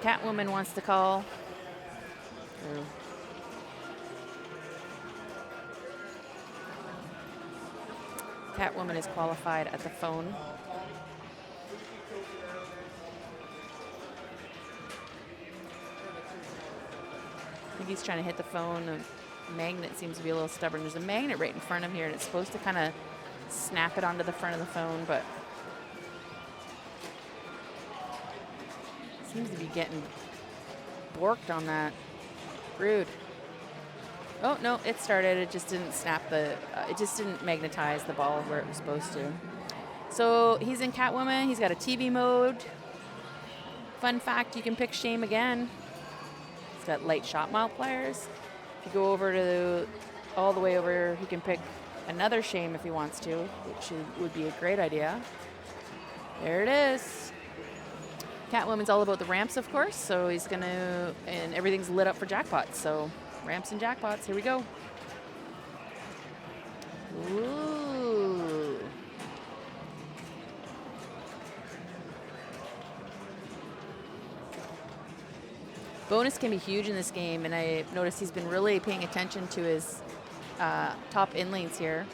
Catwoman wants to call. Ooh. Catwoman is qualified at the phone. I think he's trying to hit the phone. magnet seems to be a little stubborn. There's a magnet right in front of here, and it's supposed to kind of snap it onto the front of the phone, but seems to be getting borked on that. Rude. Oh, no, it started. It just didn't snap the, it just didn't magnetize the ball where it was supposed to. So he's in Catwoman. He's got a TV mode. Fun fact, you can pick shame again. He's got light shot multipliers. If you go over to all the way over, he can pick another shame if he wants to, which would be a great idea. There it is. Catwoman's all about the ramps, of course, so he's going to, and everything's lit up for jackpots, so ramps and jackpots, here we go. Ooh. Bonus can be huge in this game, and I noticed he's been really paying attention to his top in lanes here.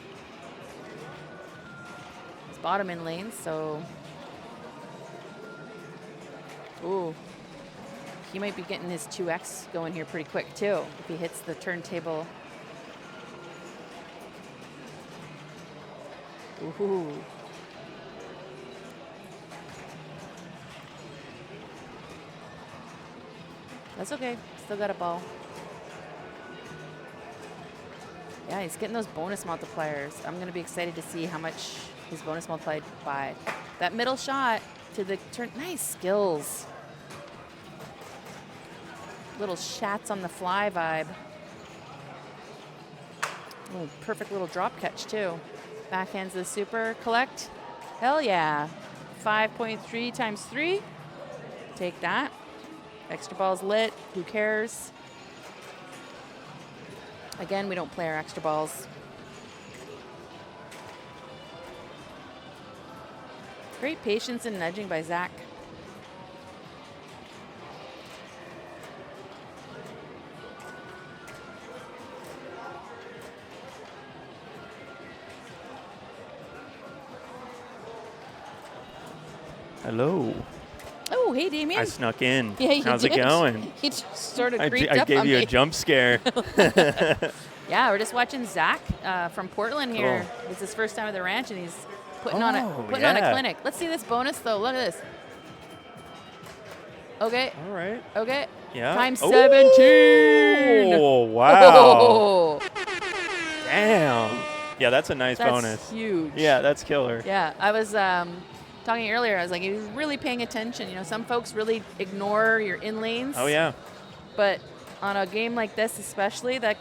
His bottom in lanes, so. Ooh. He might be getting his 2x going here pretty quick, too, if he hits the turntable. Ooh. That's okay. Still got a ball. Yeah, he's getting those bonus multipliers. I'm going to be excited to see how much his bonus multiplied by. That middle shot to the turn. Nice skills. Little shots on the fly vibe. Oh, perfect little drop catch, too. Backhands the super. Collect. Hell yeah. 5.3 times 3. Take that. Extra ball's lit. Who cares? Again, we don't play our extra balls. Great patience and nudging by Zach.
Hello.
Oh, hey, Damien.
I snuck in.
Yeah, you
How's
did.
it going?
He just sort of
I
creeped up
gave
on
you
me.
a jump scare.
Yeah, we're just watching Zach from Portland here.
Cool.
It's his first time at the ranch, and he's putting on a
yeah.
clinic. Let's see this bonus, though. Look at this. Okay.
All right.
Okay.
Yeah.
Times 17.
Oh, wow.
Oh,
Damn. Yeah, that's a nice
that's
bonus.
huge.
Yeah, that's killer.
Yeah, I was talking earlier. I was like, he was really paying attention. You know, some folks really ignore your in lanes.
Oh, yeah.
But on a game like this, especially, that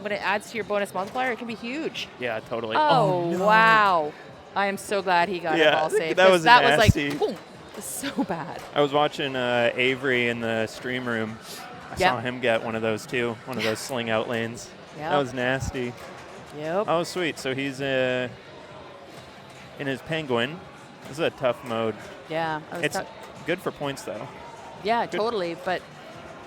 when it adds to your bonus multiplier, it can be huge.
Yeah, totally.
Oh,
no.
wow. I am so glad he got a ball save.
That was nasty.
Was like, boom. It's so bad.
I was watching Avery in the stream room. I saw him get one of those, too, one of those sling out lanes.
Yep.
That was nasty.
Yep.
Oh, sweet. So he's in his Penguin. This is a tough mode.
Yeah.
It's good for points, though.
Yeah,
good.
Totally. But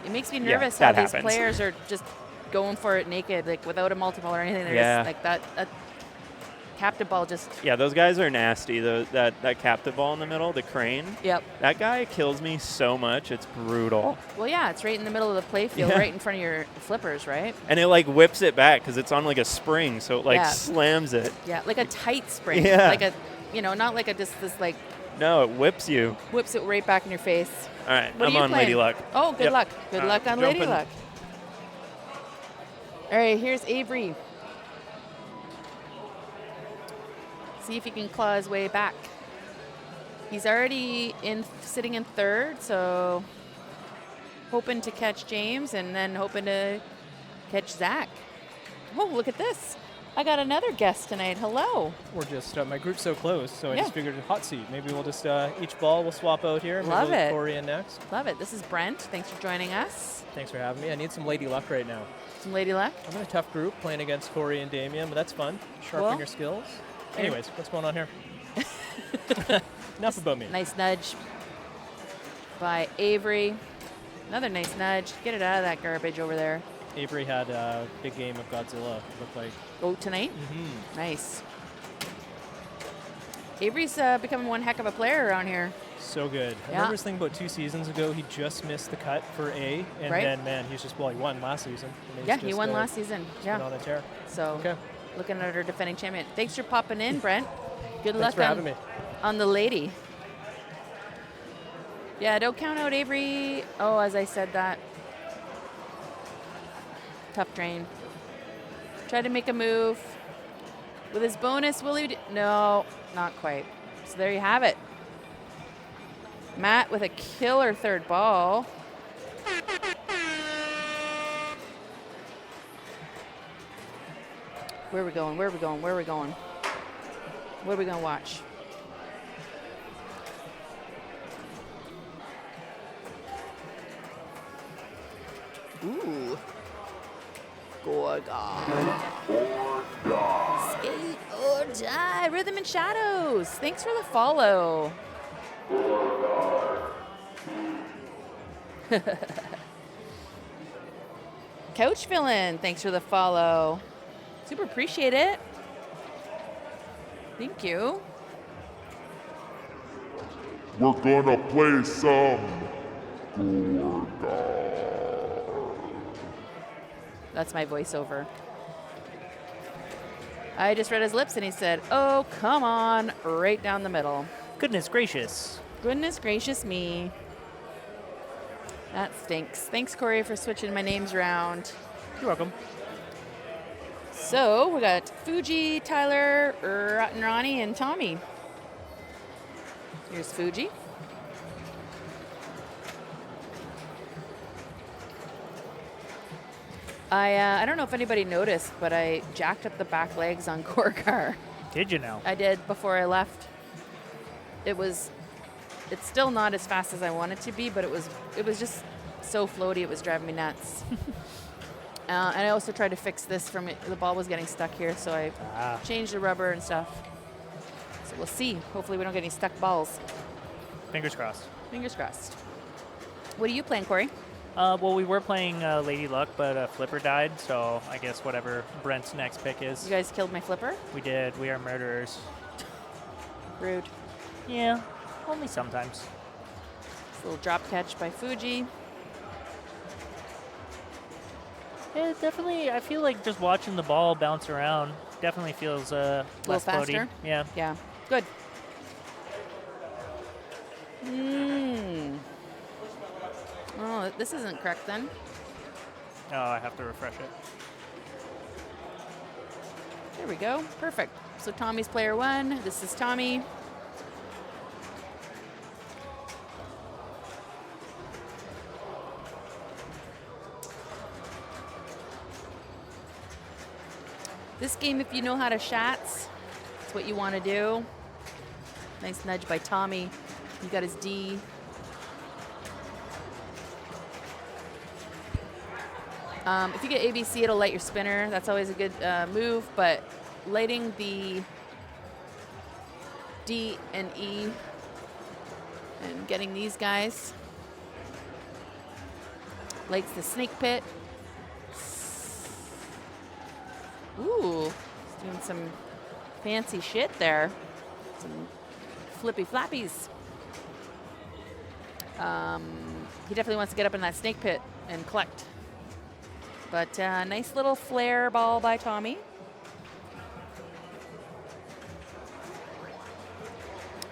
it makes me
Yeah,
nervous how
that
these
happens.
players are just going for it naked, like without a multiple or anything. They're
Yeah.
just like that captive ball just.
Yeah, those guys are nasty. That captive ball in the middle, the crane.
Yep.
That guy kills me so much. It's brutal.
Well, yeah, it's right in the middle of the play field, right in front of your flippers, right?
And it like whips it back because it's on like a spring, so it like
Yeah.
slams it.
Yeah, like a tight spring.
Yeah.
Like a, not like a just this like
No, it whips you.
whips it right back in your face.
All right,
What
I'm
are you
on
playing?
Lady Luck.
Oh, good
Yep.
luck. Good luck on Lady
jumping.
Luck. All right, here's Avery. See if he can claw his way back. He's already sitting in third, so hoping to catch James and then hoping to catch Zach. Oh, look at this. I got another guest tonight. Hello.
We're just, my group's so close, so I
Yeah.
just figured a hot seat. Maybe we'll just, each ball we'll swap out here. Maybe
Love
we'll
it.
get Corey in next.
Love it. This is Brent. Thanks for joining us.
Thanks for having me. I need some Lady Luck right now.
Some Lady Luck.
I'm in a tough group playing against Corey and Damien, but that's fun. Sharpen
Cool.
your skills.
Yeah.
Anyways, what's going on here? Enough about me.
Nice nudge by Avery. Another nice nudge. Get it out of that garbage over there.
Avery had a big game of Godzilla, looked like.
Oh, tonight?
Mm-hmm.
Nice. Avery's becoming one heck of a player around here.
So good. I
Yeah.
remember this thing about 2 seasons ago. He just missed the cut for A, and
Right.
then, man, he's just, well, he won last season. And
Yeah,
he's
he
just,
won last season.
been
Yeah.
on a tear.
So
Okay.
looking at our defending champion. Thanks for popping in, Brent. Good
Thanks
luck
for having me.
on the lady. Yeah, don't count out Avery. Oh, as I said that. Tough drain. Tried to make a move. With his bonus, will he? No, not quite. So there you have it. Matt with a killer third ball. Where are we going? Where are we going? Where are we going? What are we going to watch? Ooh. Gorgon. Skate or die. Rhythm and Shadows. Thanks for the follow. Couch Villain. Thanks for the follow. Super appreciate it. Thank you.
We're gonna play some Gorgon.
That's my voiceover. I just read his lips and he said, "Oh, come on," right down the middle.
Goodness gracious.
Goodness gracious me. That stinks. Thanks, Corey, for switching my names around.
You're welcome.
So we got Fuji, Tyler, Rotten Ronnie, and Tommy. Here's Fuji. I don't know if anybody noticed, but I jacked up the back legs on Gorgar.
Did you now?
I did before I left. It's still not as fast as I want it to be, but it was just so floaty, it was driving me nuts. And I also tried to fix this the ball was getting stuck here, so I changed the rubber and stuff. So we'll see. Hopefully we don't get any stuck balls.
Fingers crossed.
Fingers crossed. What are you playing, Corey?
Well, we were playing Lady Luck, but Flipper died, so I guess whatever Brent's next pick is.
You guys killed my flipper?
We did. We are murderers.
Rude.
Yeah, only sometimes.
This little drop catch by Fuji.
Yeah, definitely. I feel like just watching the ball bounce around definitely feels less
faster?
floaty. Yeah.
Yeah, good. Oh, this isn't correct then.
Oh, I have to refresh it.
There we go. Perfect. So Tommy's player one. This is Tommy. This game, if you know how to shats, it's what you want to do. Nice nudge by Tommy. He got his D. If you get ABC, it'll light your spinner. That's always a good move, but lighting the D and E and getting these guys lights the snake pit. Ooh, he's doing some fancy shit there. Some flippy flappies. He definitely wants to get up in that snake pit and collect. But nice little flare ball by Tommy.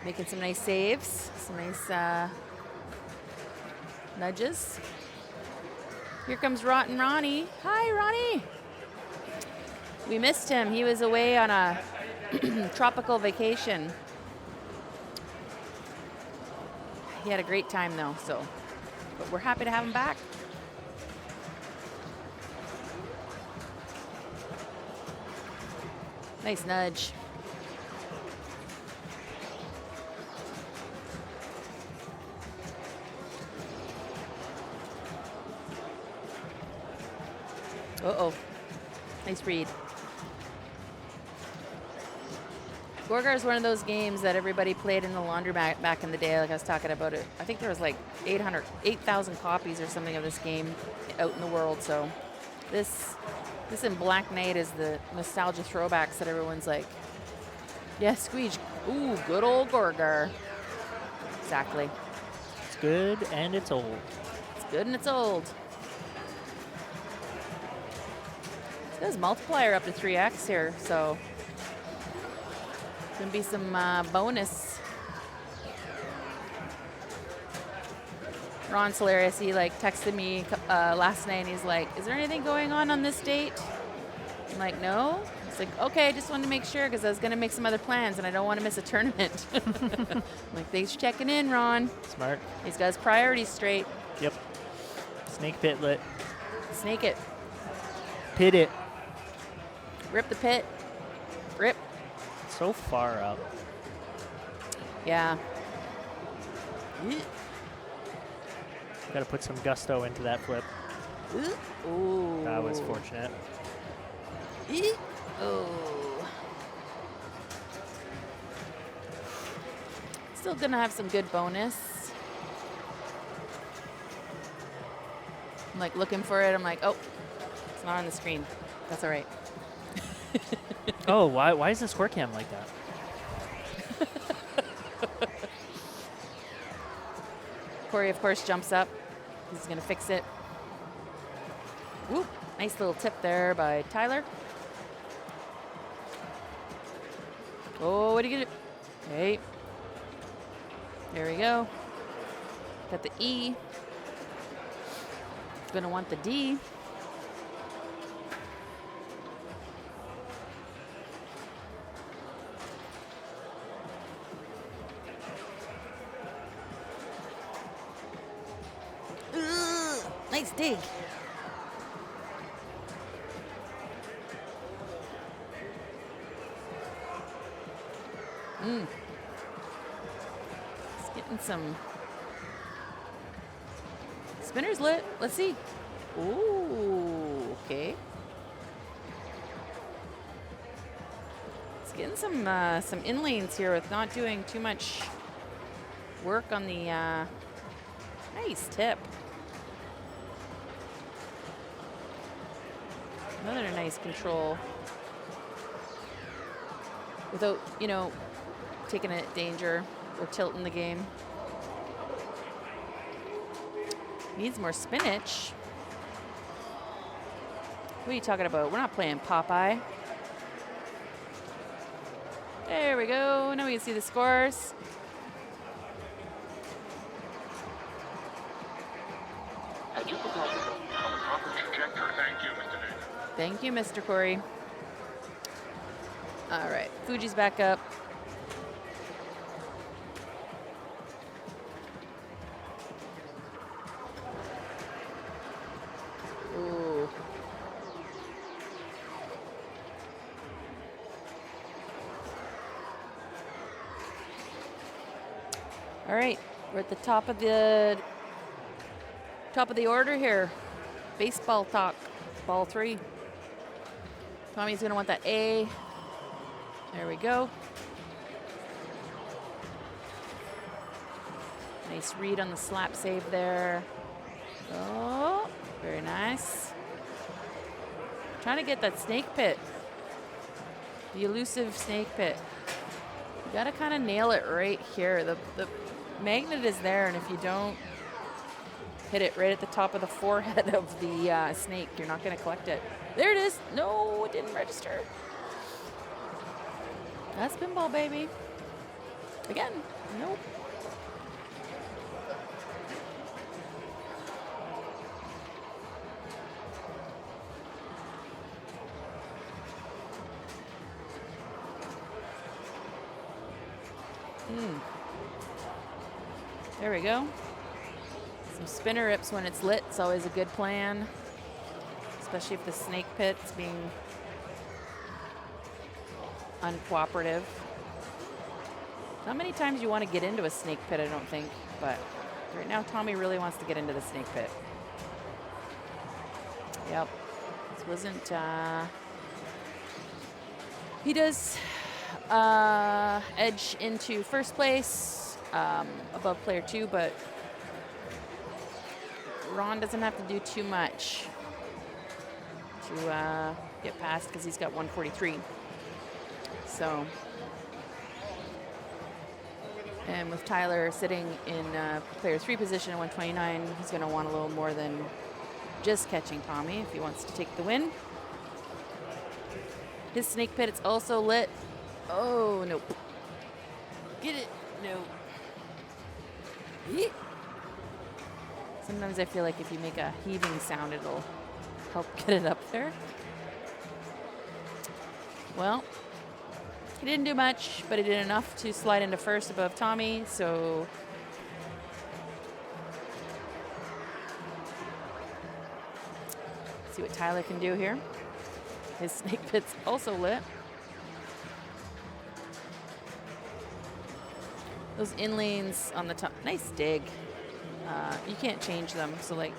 Making some nice saves, some nice nudges. Here comes Rotten Ronnie. Hi, Ronnie. We missed him. He was away on a tropical vacation. He had a great time though, but we're happy to have him back. Nice nudge. Uh-oh. Nice read. Gorgar is one of those games that everybody played in the laundromat back in the day, like I was talking about it. I think there was like 8,000 copies or something of this game out in the world, so this and Black Knight is the nostalgia throwbacks that everyone's like, yeah, Squeege. Ooh, good old Gorgar. Exactly.
It's good and it's old.
It's good and it's old. It says multiplier up to 3x here, so gonna be some bonus. Ron's hilarious. He like texted me last night and he's like, "Is there anything going on this date?" I'm like, "No." He's like, "Okay, just wanted to make sure because I was gonna make some other plans and I don't want to miss a tournament." I'm like, "Thanks for checking in, Ron."
Smart.
He's got his priorities straight.
Yep. Snake pit lit.
Snake it.
Pit it.
Rip the pit. Rip.
So far up.
Yeah.
Got to put some gusto into that flip.
Ooh.
That was fortunate.
Oh. Still gonna have some good bonus. I'm like looking for it. I'm like, oh, it's not on the screen. That's all right.
Oh, why is the score cam like that?
Corey, of course, jumps up. He's gonna fix it. Whoop. Nice little tip there by Tyler. Oh, what do you get? Okay. There we go. Got the E. Gonna want the D. Ugh, nice dig. It's getting some spinners lit. Let's see. Ooh, okay. It's getting some in lanes here with not doing too much work on the nice tip. Another nice control without, you know, taking a danger or tilting the game. Needs more spinach. What are you talking about? We're not playing Popeye. There we go. Now we can see the scores.
Had you forgotten on the proper trajectory? Thank you, Mr. Nick.
Thank you, Mr. Corey. All right, Fuji's back up. Ooh. All right, we're at the top of the order here. Baseball talk, ball 3. Tommy's gonna want that A. There we go. Nice read on the slap save there. Oh, very nice. Trying to get that snake pit. The elusive snake pit. You gotta kind of nail it right here. The magnet is there, and if you don't hit it right at the top of the forehead of the snake, you're not gonna collect it. There it is. No, it didn't register. That's pinball, baby. Again, nope. There we go. Some spinner rips when it's lit. It's always a good plan, especially if the snake pit's being uncooperative. Not many times you want to get into a snake pit, I don't think, but right now Tommy really wants to get into the snake pit. Yep. This wasn't, he does edge into first place above player 2, but Ron doesn't have to do too much to get past because he's got 143. So And with Tyler sitting in player 3 position at 129, he's going to want a little more than just catching Tommy if he wants to take the win. His snake pit, it's also lit. Oh, nope. Get it. No. Yeet. Sometimes I feel like if you make a heaving sound, it'll help get it up there. Well, he didn't do much, but he did enough to slide into first above Tommy, so see what Tyler can do here. His snake pit's also lit. Those in-lanes on the top, nice dig. You can't change them, so like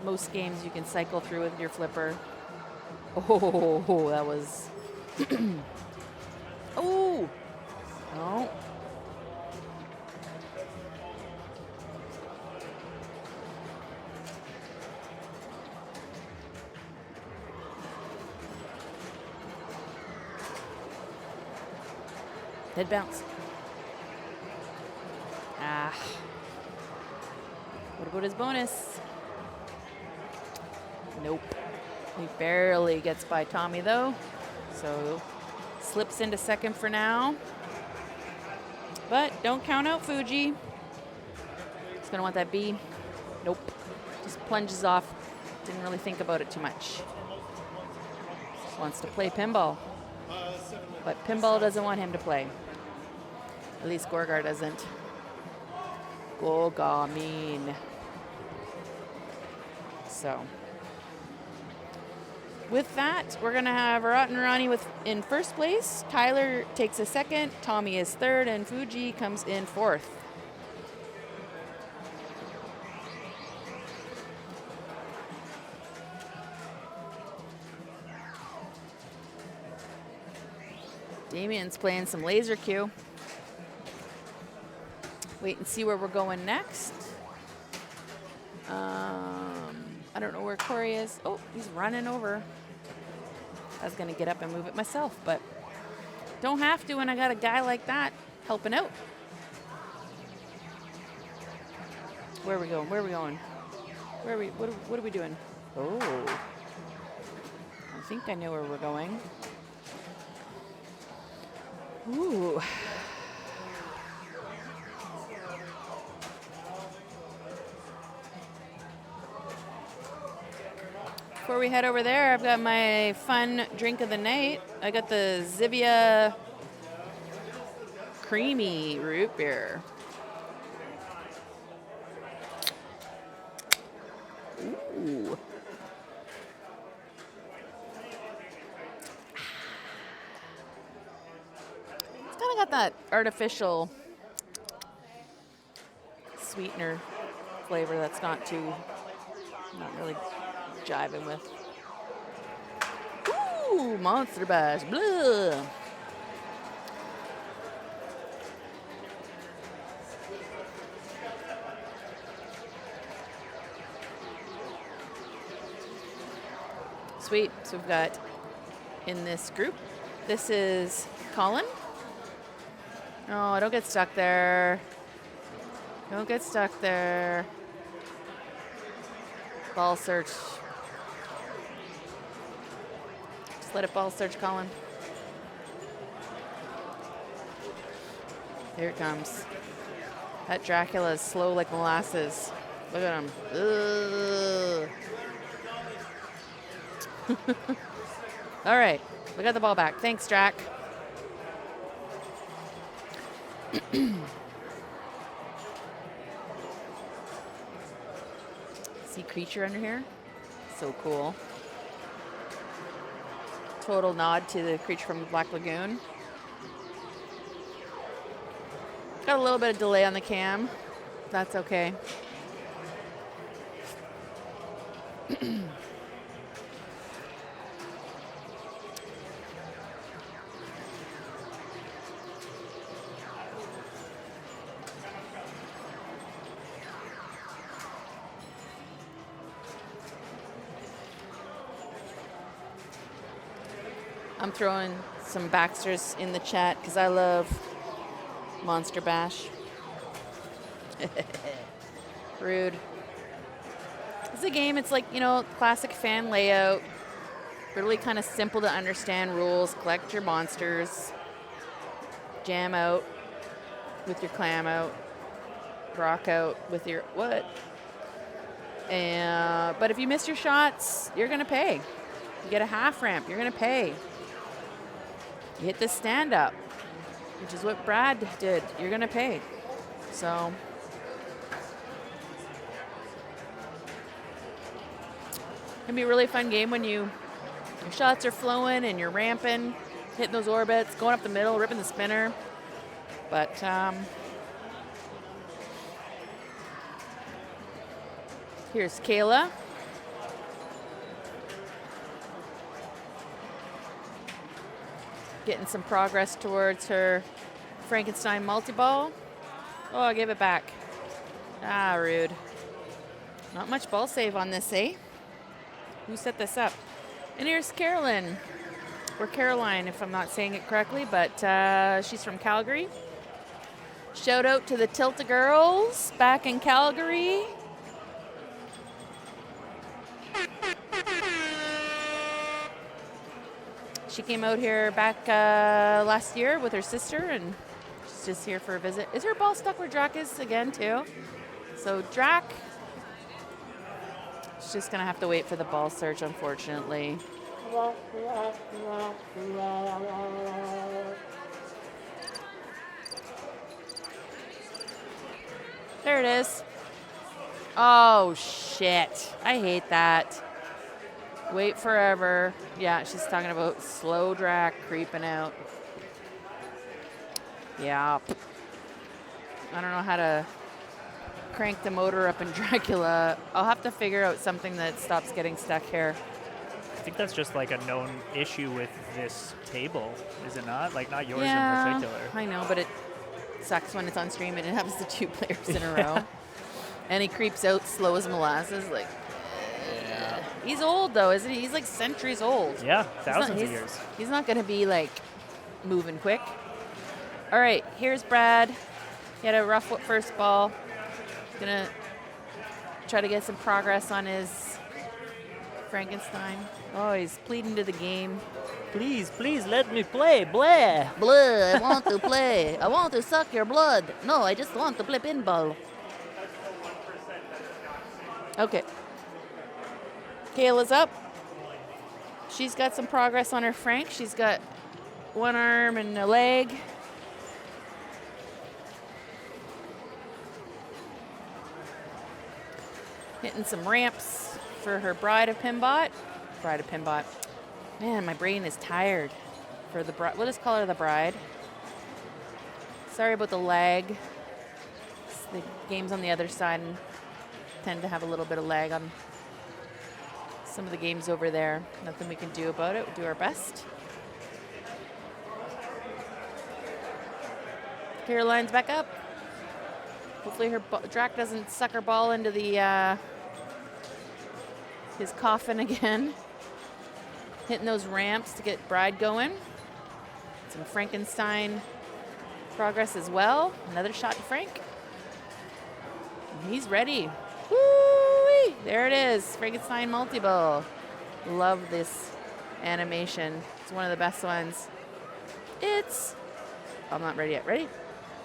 most games you can cycle through with your flipper. Oh, that was... Oh! No. Head bounce. Ah. What about his bonus? Nope. He barely gets by Tommy, though. So slips into second for now. But don't count out Fuji. He's going to want that B. Nope. Just plunges off. Didn't really think about it too much. Just wants to play pinball. But pinball doesn't want him to play. At least Gorgar doesn't. Gogamin. So, with that, we're going to have Arat and Ronnie in first place. Tyler takes a second. Tommy is third. And Fuji comes in fourth. Damien's playing some laser cue. Wait and see where we're going next. I don't know where Corey is. Oh, he's running over. I was going to get up and move it myself, but don't have to when I got a guy like that helping out. Where are we going? Where are we going? Where are we? What are we doing? Oh. I think I know where we're going. Ooh. Before we head over there, I've got my fun drink of the night. I got the Zivia creamy root beer. Ooh. It's kind of got that artificial sweetener flavor that's not really jiving with. Ooh, Monster Bash. Blah. Sweet. So we've got in this group, this is Colin. Oh, don't get stuck there. Don't get stuck there. Ball search. Just let it ball search, Colin. Here it comes. That Dracula is slow like molasses. Look at him. Ugh. All right, we got the ball back. Thanks, Drac. See creature under here? So cool. Total nod to the creature from the Black Lagoon. Got a little bit of delay on the cam. That's okay. I'm throwing some Baxters in the chat because I love Monster Bash. Rude. It's a game. It's like, classic fan layout. Really kind of simple to understand rules. Collect your monsters. Jam out with your clam out. Rock out with your what? But if you miss your shots, you're going to pay. You get a half ramp, you're going to pay. You hit the stand up, which is what Brad did. You're going to pay. So it can be a really fun game when your shots are flowing and you're ramping, hitting those orbits, going up the middle, ripping the spinner. But here's Kayla. Getting some progress towards her Frankenstein multi-ball. Oh, I gave it back. Ah, rude. Not much ball save on this, eh? Who set this up? And here's Carolyn, or Caroline, if I'm not saying it correctly, but she's from Calgary. Shout out to the Tilta girls back in Calgary. She came out here back last year with her sister, and she's just here for a visit. Is her ball stuck where Drac is again, too? So Drac, she's just going to have to wait for the ball search, unfortunately. There it is. Oh, shit. I hate that. Wait forever. Yeah, she's talking about slow Drac creeping out. Yeah. I don't know how to crank the motor up in Dracula. I'll have to figure out something that stops getting stuck here.
I think that's just like a known issue with this table, is it not? Like, not yours in particular.
I know, but it sucks when it's on stream and it happens to 2 players in a row. And he creeps out slow as molasses. Like, he's old, though, isn't he? He's like centuries old.
Yeah, thousands of years.
He's not going to be, like, moving quick. All right, here's Brad. He had a rough first ball. He's going to try to get some progress on his Frankenstein. Oh, he's pleading to the game.
Please, please let me play. Blah.
Blood, I want to play. I want to suck your blood. No, I just want to play pinball. Okay. Kayla's up. She's got some progress on her Frank. She's got one arm and a leg. Hitting some ramps for her Bride of Pinbot. Bride of Pinbot. Man, my brain is tired for the bride. We'll just call her the Bride. Sorry about the lag. The game's on the other side and tend to have a little bit of lag on some of the games over there. Nothing we can do about it. We'll do our best. Caroline's back up. Hopefully her Drac doesn't suck her ball into the his coffin again. Hitting those ramps to get Bride going. Some Frankenstein progress as well. Another shot to Frank. And he's ready. Woo-wee! There it is, Frankenstein multi-ball. Love this animation. It's one of the best ones. I'm not ready yet. Ready?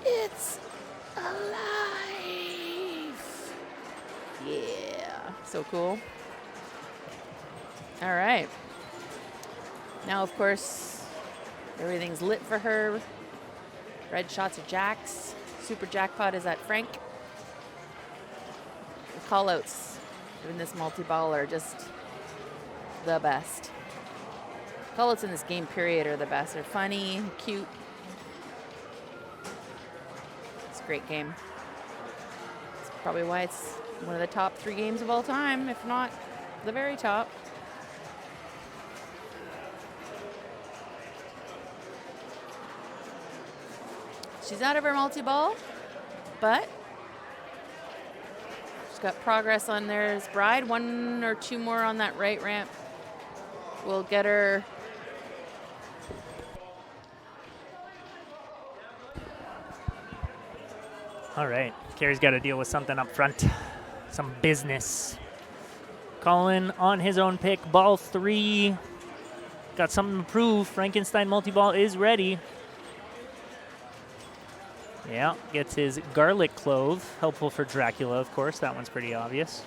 It's alive. Yeah, so cool. All right. Now, of course, everything's lit for her. Red shots are jacks. Super jackpot is at Frank. The call-outs in this multi-ball are just the best. Call-outs in this game, period, are the best. They're funny, cute. It's a great game. It's probably why it's one of the top 3 games of all time, if not the very top. She's out of her multi-ball, but she's got progress on there's Bride. 1 or 2 more on that right ramp will get her.
All right. Carey's got to deal with something up front. Some business. Colin on his own pick. Ball 3. Got something to prove. Frankenstein multi-ball is ready. Yeah, gets his garlic clove. Helpful for Dracula, of course. That one's pretty obvious.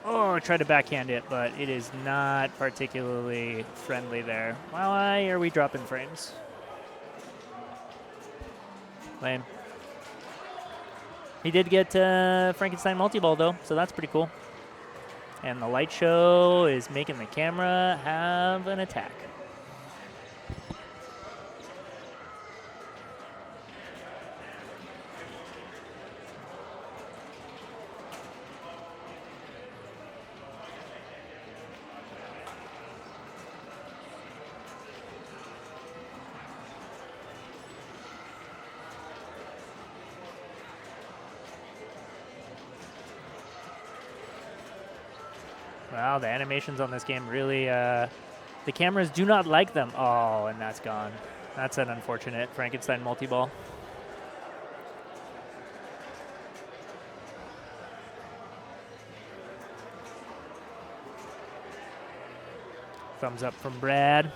Oh, tried to backhand it, but it is not particularly friendly there. Why are we dropping frames? Lame. He did get Frankenstein multi-ball, though, so that's pretty cool. And the light show is making the camera have an attack. Wow, the animations on this game really, the cameras do not like them. Oh, and that's gone. That's an unfortunate Frankenstein multi-ball. Thumbs up from Brad.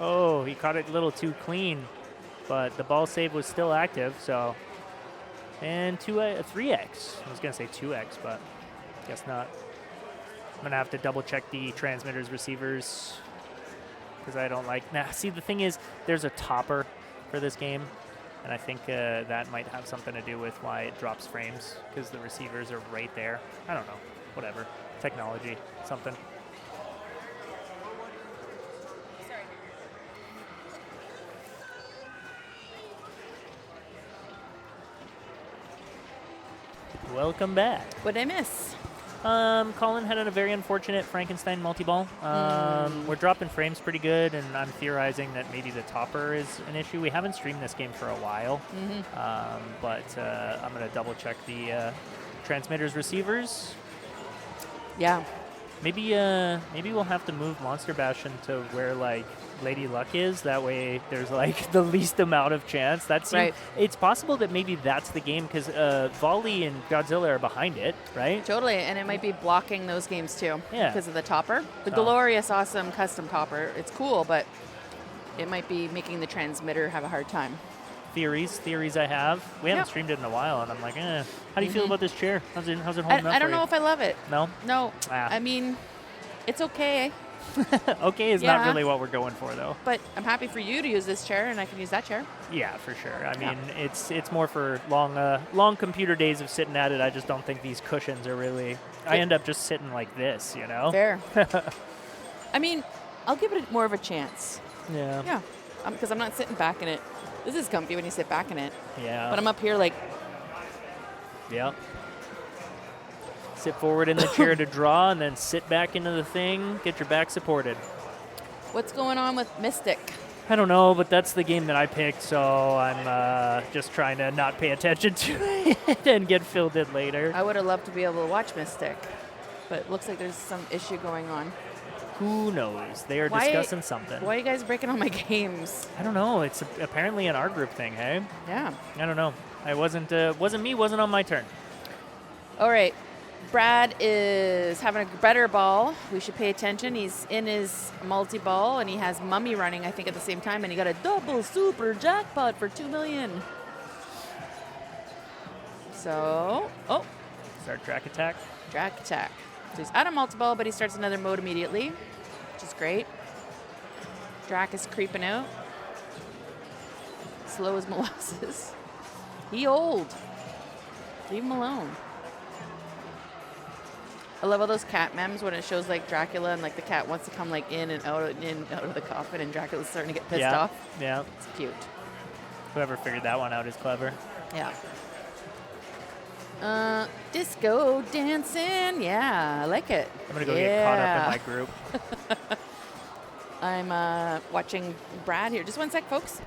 Oh, he caught it a little too clean, but the ball save was still active, so. And 3x. I was going to say 2x, but guess not. I'm going to have to double check the transmitters, receivers, because I don't like. Nah, see, the thing is, there's a topper for this game, and I think that might have something to do with why it drops frames, because the receivers are right there. I don't know. Whatever. Technology, something. Welcome back.
What'd I miss?
Colin had a very unfortunate Frankenstein multi-ball. We're dropping frames pretty good, and I'm theorizing that maybe the topper is an issue. We haven't streamed this game for a while, but I'm going to double check the transmitters, receivers.
Yeah.
Maybe we'll have to move Monster Bastion to where like Lady Luck is. That way, there's like the least amount of chance. That's right. It's possible that maybe that's the game because Volley and Godzilla are behind it, right?
Totally, and it might be blocking those games too.
Yeah.
Because of the topper, the glorious, awesome custom topper. It's cool, but it might be making the transmitter have a hard time.
Theories I have. We haven't streamed it in a while, and I'm like, how do you feel about this chair? How's it holding up?
I don't know if I love it.
No?
No. I mean, it's okay.
Okay is not really what we're going for, though.
But I'm happy for you to use this chair, and I can use that chair.
Yeah, for sure. I mean, it's more for long computer days of sitting at it. I just don't think these cushions are really. I end up just sitting like this, you know.
Fair. I mean, I'll give it more of a chance.
Yeah.
Yeah. Because I'm not sitting back in it. This is comfy when you sit back in it.
Yeah.
But I'm up here like.
Yeah. Sit forward in the chair to draw, and then sit back into the thing. Get your back supported.
What's going on with Mystic?
I don't know, but that's the game that I picked, so I'm just trying to not pay attention to it and get filled in later.
I would have loved to be able to watch Mystic, but it looks like there's some issue going on.
Who knows? They are discussing something.
Why are you guys breaking all my games?
I don't know. It's apparently an R group thing, hey?
Yeah.
I don't know. I wasn't on my turn.
All right. Brad is having a better ball. We should pay attention. He's in his multi-ball, and he has Mummy running, I think, at the same time, and he got a double super jackpot for $2 million. So,
Start track attack.
Track attack. So he's out of multi-ball, but he starts another mode immediately, which is great. Drac is creeping out. Slow as molasses. He old. Leave him alone. I love all those cat memes when it shows like Dracula and like the cat wants to come like in and out of the coffin, and Dracula's starting to get pissed off.
Yeah.
It's cute.
Whoever figured that one out is clever.
Yeah. Disco dancing. Yeah, I like it.
I'm gonna go get caught up in my group.
I'm watching Brad here. Just one sec, folks.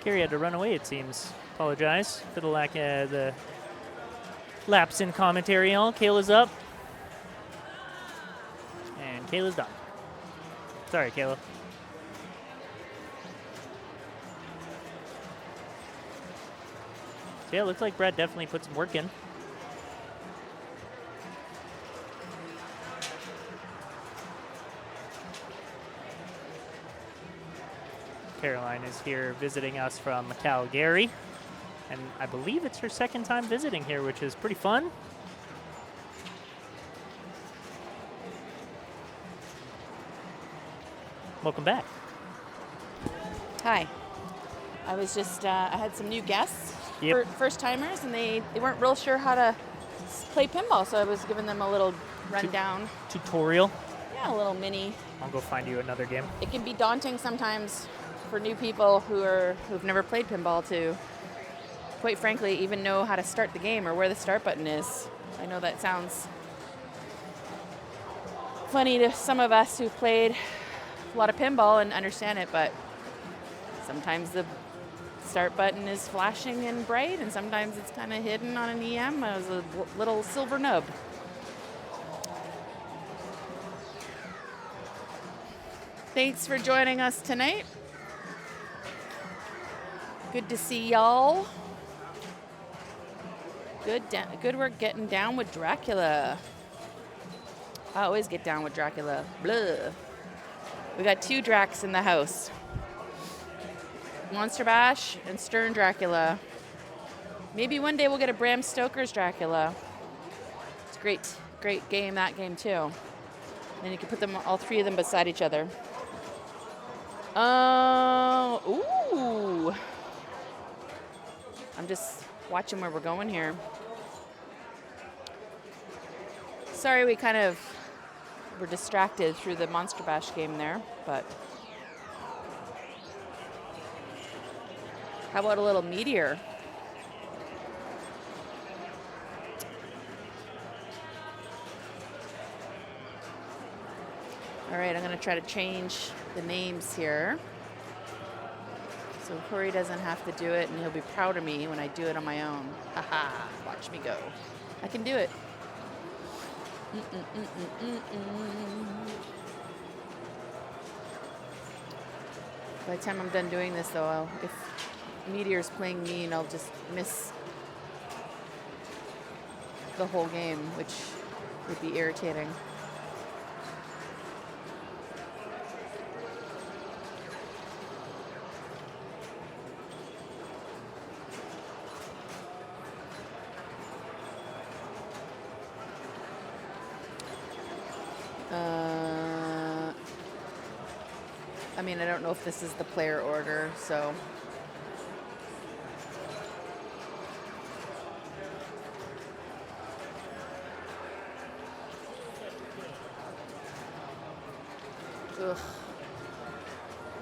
Carrie had to run away, it seems. Apologize for the lack of the lapse in commentary. All Kayla's up. And Kayla's done. Sorry, Kayla. So yeah, it looks like Brad definitely put some work in. Caroline is here visiting us from Calgary. And I believe it's her second time visiting here, which is pretty fun. Welcome back.
Hi. I was just, I had some new guests,
Yep.
first timers, and they weren't real sure how to play pinball, so I was giving them a little rundown.
Tutorial.
Yeah, a little mini.
I'll go find you another game.
It can be daunting sometimes for new people who've never played pinball to, quite frankly, even know how to start the game or where the start button is. I know that sounds funny to some of us who've played a lot of pinball and understand it, but sometimes the start button is flashing and bright, and sometimes it's kind of hidden on an EM as a little silver nub. Thanks for joining us tonight. Good to see y'all. Good work getting down with Dracula. I always get down with Dracula. Blah. We got 2 Dracs in the house. Monster Bash and Stern Dracula. Maybe one day we'll get a Bram Stoker's Dracula. It's a great game, that game too. And you can put them, all 3 of them beside each other. Ooh. I'm just watching where we're going here. Sorry we kind of were distracted through the Monster Bash game there, but how about a little Meteor? All right, I'm gonna try to change the names here, so Corey doesn't have to do it, and he'll be proud of me when I do it on my own. Haha, watch me go. I can do it. By the time I'm done doing this, though, if Meteor's playing mean, I'll just miss the whole game, which would be irritating. I mean, I don't know if this is the player order, so. Ugh.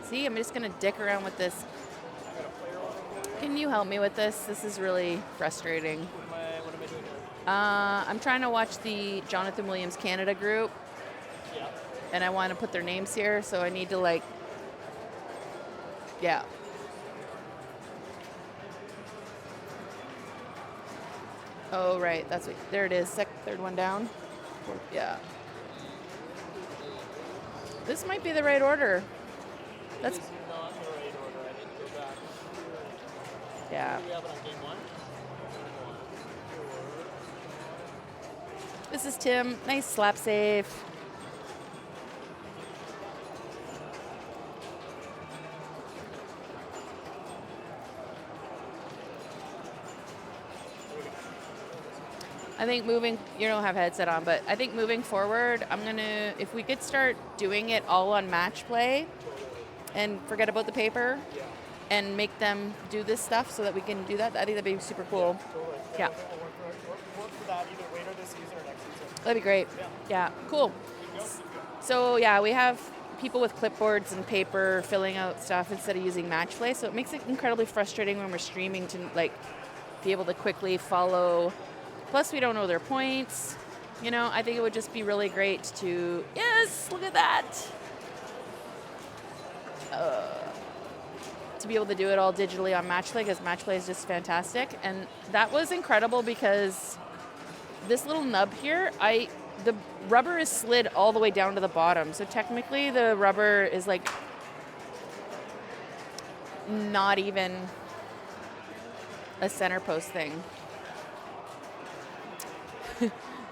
See, I'm just gonna dick around with this. Can you help me with this? This is really frustrating.
What am I doing here?
I'm trying to watch the Jonathan Williams Canada group,
Yeah.
and I want to put their names here, so I need to like, yeah. Oh, right, that's what, there it is, third one down. Yeah. This might be the right order. That's,
It's not the right order. I need to go back.
yeah.
Do we have it on game 1?
This is Tim, nice slap save. I think moving, you don't have headset on, but I think moving forward, I'm gonna, if we could start doing it all on match play and forget about the paper and make them do this stuff so that we can do that, I think that'd be super cool.
Totally.
Yeah.
We'll work for that either later this season or next season.
That'd be great. Yeah, cool. So yeah, we have people with clipboards and paper filling out stuff instead of using match play, so it makes it incredibly frustrating when we're streaming to like be able to quickly follow. Plus, we don't know their points. You know, I think it would just be really great to, yes, look at that. to be able to do it all digitally on Matchplay, because Matchplay is just fantastic. And that was incredible because this little nub here, the rubber is slid all the way down to the bottom. So technically the rubber is like not even a center post thing.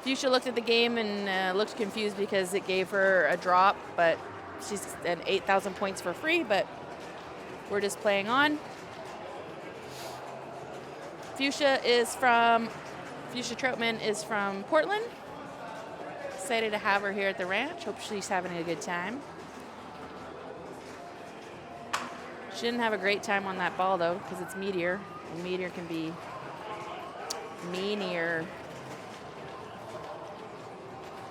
Fuchsia looked at the game and looked confused because it gave her a drop, but she's at 8,000 points for free, but we're just playing on. Fuchsia Troutman is from Portland. Excited to have her here at the ranch. Hope she's having a good time. She didn't have a great time on that ball, though, because it's Meteor, and Meteor can be meanier.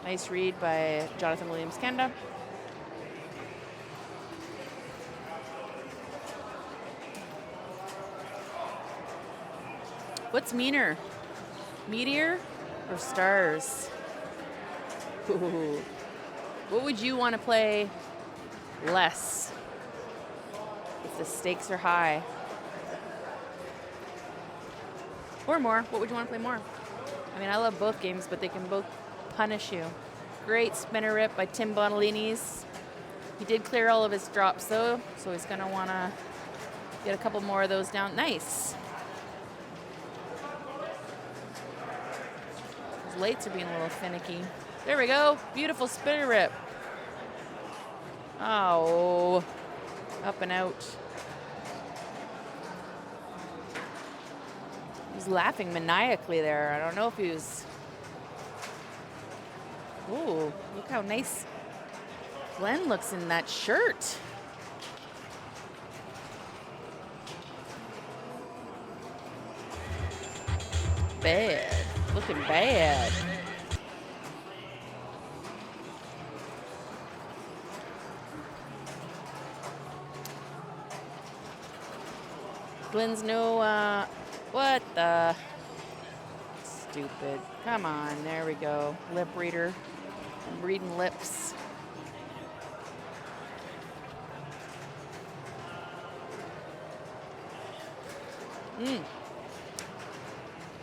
Nice read by Jonathan Williams Canada. What's meaner? Meteor or stars? Ooh. What would you want to play less if the stakes are high? Or more? What would you want to play more? I mean, I love both games, but they can both punish you. Great spinner rip by Tim Bonalini's. He did clear all of his drops, though, so he's going to want to get a couple more of those down. Nice. His lates are being a little finicky. There we go. Beautiful spinner rip. Oh, up and out. He was laughing maniacally there. I don't know if he was... Ooh, look how nice Glenn looks in that shirt. Bad. Looking bad. Glenn's no, what the? Stupid. Come on, there we go. Lip reader. I'm reading lips.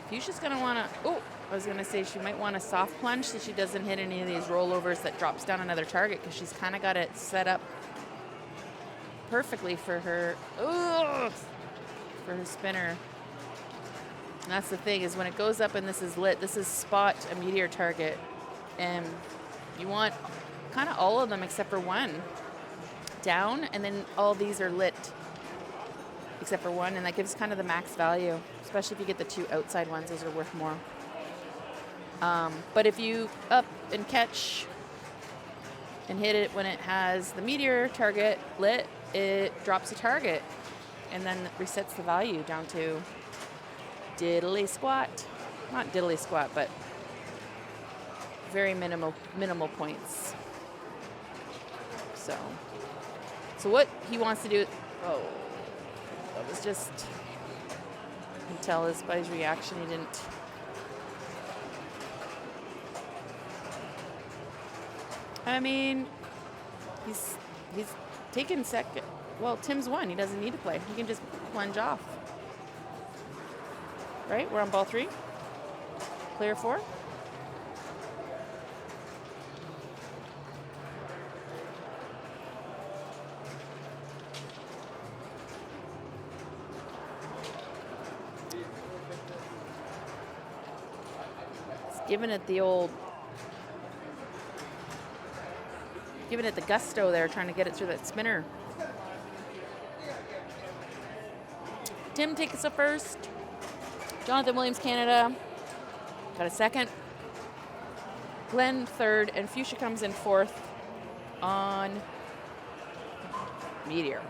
Fuchsia's gonna wanna, I was gonna say she might want a soft plunge so she doesn't hit any of these rollovers that drops down another target, because she's kind of got it set up perfectly for her, for her spinner. And that's the thing, is when it goes up and this is lit, this is spot a Meteor target. And you want kind of all of them except for one down, and then all these are lit except for one, and that gives kind of the max value, especially if you get the two outside ones. Those are worth more. But if you up and catch and hit it when it has the Meteor target lit, it drops a target and then resets the value down to diddly squat. Not diddly squat, but very minimal points. So what he wants to do, that was just, you can tell by his reaction, he didn't. I mean, he's taken second. Well, Tim's won. He doesn't need to play. He can just plunge off. Right? We're on ball 3. Clear 4. Giving it the gusto there, trying to get it through that spinner. Tim takes a first. Jonathan Williams Canada got a second. Glenn third, and Fuchsia comes in fourth on Meteor.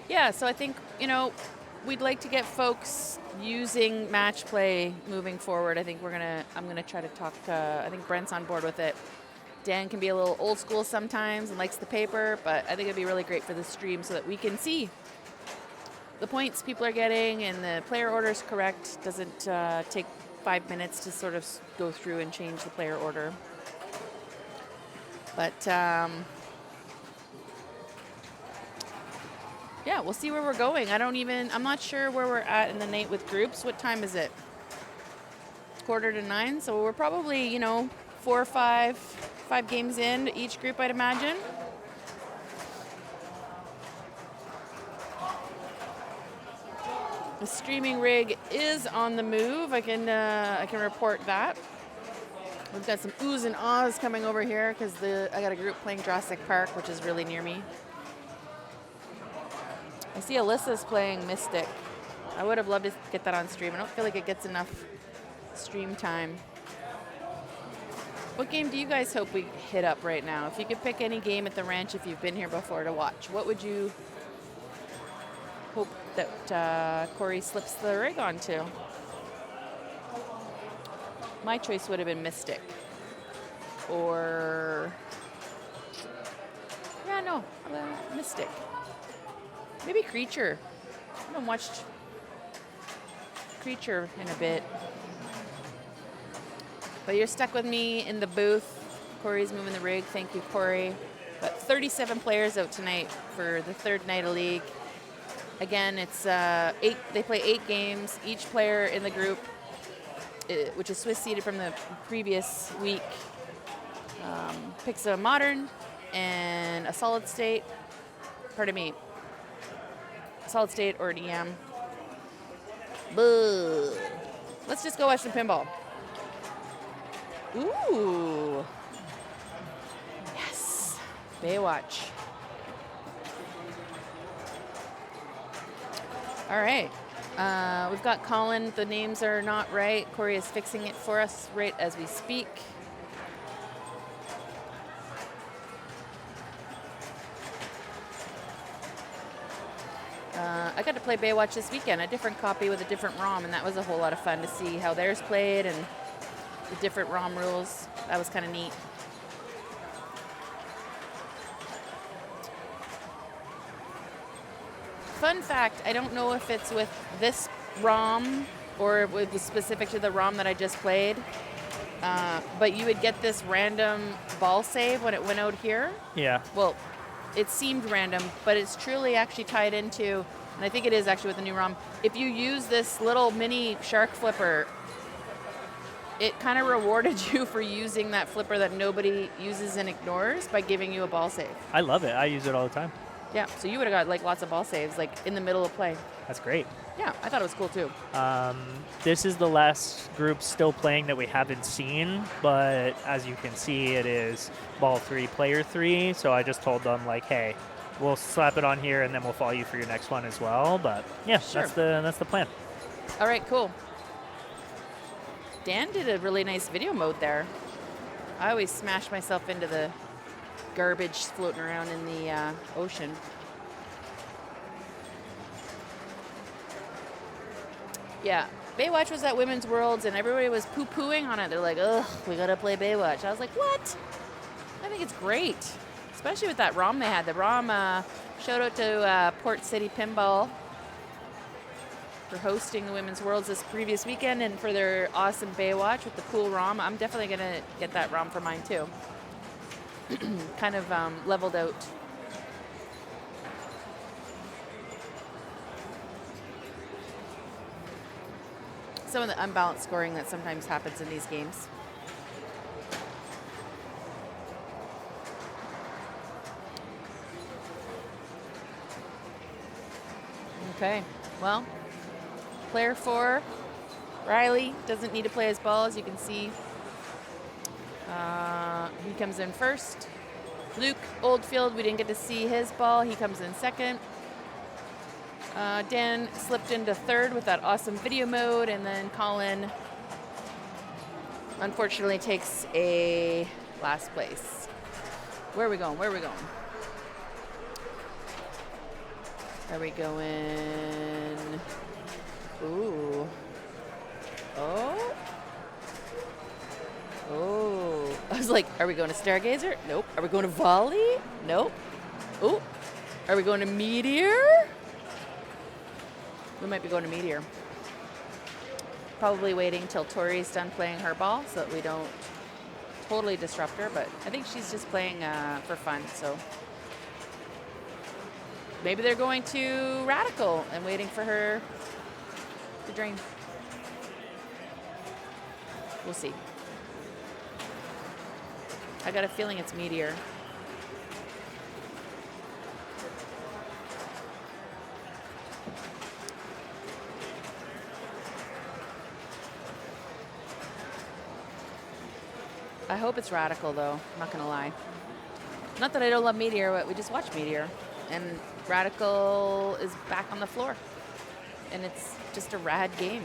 Yeah, so I think, we'd like to get folks using Matchplay moving forward. I think I'm gonna try to talk, I think Brent's on board with it. Dan can be a little old school sometimes and likes the paper, but I think it'd be really great for the stream so that we can see the points people are getting and the player order is correct. Doesn't take 5 minutes to sort of go through and change the player order. But yeah, we'll see where we're going. I'm not sure where we're at in the night with groups. What time is it? 8:45, so we're probably, 4 or 5 games in to each group, I'd imagine. The streaming rig is on the move. I can report that. We've got some oohs and ahs coming over here because I got a group playing Jurassic Park, which is really near me. I see Alyssa's playing Mystic. I would have loved to get that on stream. I don't feel like it gets enough stream time. What game do you guys hope we hit up right now? If you could pick any game at the ranch, if you've been here before, to watch, what would you hope that Corey slips the rig onto? My choice would have been Mystic. Or, Mystic. Maybe Creature. I haven't watched Creature in a bit. But you're stuck with me in the booth. Corey's moving the rig. Thank you, Corey. But 37 players out tonight for the third night of league. Again, it's 8. They play 8 games. Each player in the group, which is Swiss seeded from the previous week, picks a modern and a solid state. Pardon me. Solid state or an EM. Boo. Let's just go watch some pinball. Ooh. Yes. Baywatch. All right. We've got Colin. The names are not right. Corey is fixing it for us right as we speak. I got to play Baywatch this weekend, a different copy with a different ROM, and that was a whole lot of fun to see how theirs played and the different ROM rules. That was kind of neat. Fun fact, I don't know if it's with this ROM or it was specific to the ROM that I just played, but you would get this random ball save when it went out here.
Yeah.
Well, it seemed random, but it's truly actually tied into, and I think it is actually with the new ROM, if you use this little mini shark flipper, it kind of rewarded you for using that flipper that nobody uses and ignores by giving you a ball save.
I love it. I use it all the time.
Yeah, so you would have got like lots of ball saves like in the middle of play.
That's great.
Yeah, I thought it was cool too.
This is the last group still playing that we haven't seen, but as you can see, it is ball 3, player 3. So I just told them like, hey, we'll slap it on here and then we'll follow you for your next one as well. But yeah,
Sure.
that's the plan.
All right, cool. Dan did a really nice video mode there. I always smash myself into the garbage floating around in the ocean. Yeah, Baywatch was at Women's Worlds and everybody was poo-pooing on it. They're like, ugh, we gotta play Baywatch. I was like, what? I think it's great, especially with that ROM they had. The ROM, shout out to Port City Pinball for hosting the Women's Worlds this previous weekend and for their awesome Baywatch with the cool ROM. I'm definitely gonna get that ROM for mine too. Kind of leveled out. Some of the unbalanced scoring that sometimes happens in these games. Okay, well, player 4, Riley, doesn't need to play his ball, as you can see. He comes in first. Luke Oldfield, we didn't get to see his ball. He comes in second. Dan slipped into third with that awesome video mode, and then Colin unfortunately takes a last place. Where are we going? Where are we going? Are we going? Ooh. Oh. Oh. I was like, are we going to Stargazer? Nope. Are we going to Volley? Nope. Oh. Are we going to Meteor? We might be going to Meteor. Probably waiting till Tori's done playing her ball so that we don't totally disrupt her, but I think she's just playing for fun. So maybe they're going to Radical and waiting for her to drain. We'll see. I got a feeling it's Meteor. I hope it's Radical, though. I'm not going to lie. Not that I don't love Meteor, but we just watched Meteor. And Radical is back on the floor. And it's just a rad game.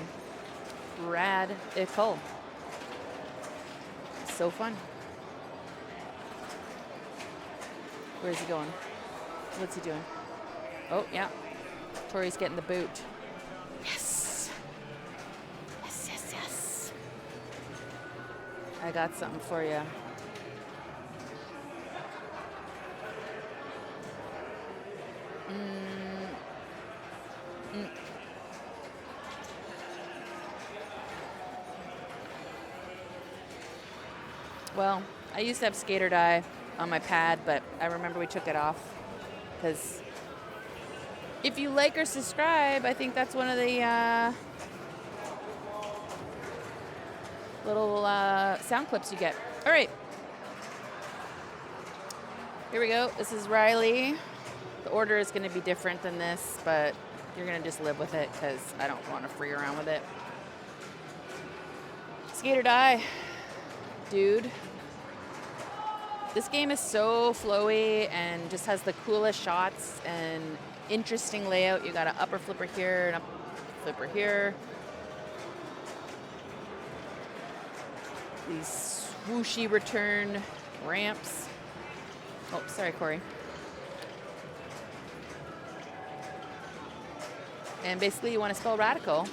Radical. So fun. Where's he going? What's he doing? Oh, yeah. Tori's getting the boot. Yes. Yes, yes, yes. I got something for you. Well, I used to have Skater Die on my pad, but I remember we took it off because if you like or subscribe, I think that's one of the little sound clips you get. All right. Here we go. This is Riley. The order is going to be different than this, but you're going to just live with it because I don't want to free around with it. Skater Die. Dude. This game is so flowy and just has the coolest shots and interesting layout. You got an upper flipper here and up flipper here. These swooshy return ramps. Oh, sorry, Corey. And basically you want to spell Radical.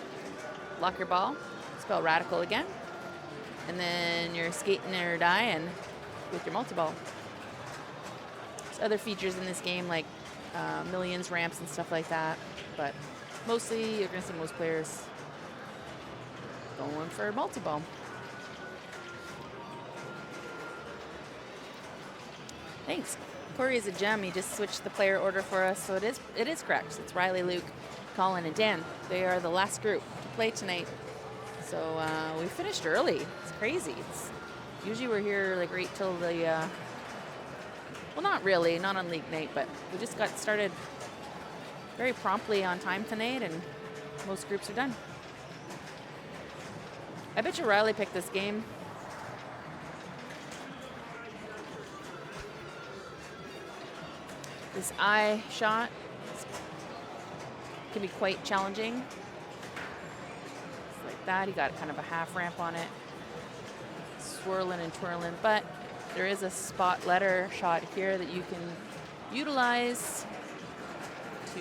Lock your ball, spell Radical again. And then you're skating or dying with your multi-ball. There's other features in this game like millions ramps and stuff like that, but mostly you're going to see most players going for multi-ball. Thanks. Corey is a gem. He just switched the player order for us, so it is correct. It's Riley, Luke, Colin, and Dan. They are the last group to play tonight. So we finished early. It's crazy. Usually we're here like right till the, well, not really, not on league night, but we just got started very promptly on time tonight, and most groups are done. I bet you Riley picked this game. This eye shot can be quite challenging. It's like that. He got kind of a half ramp on it. Swirling and twirling, but there is a spot letter shot here that you can utilize to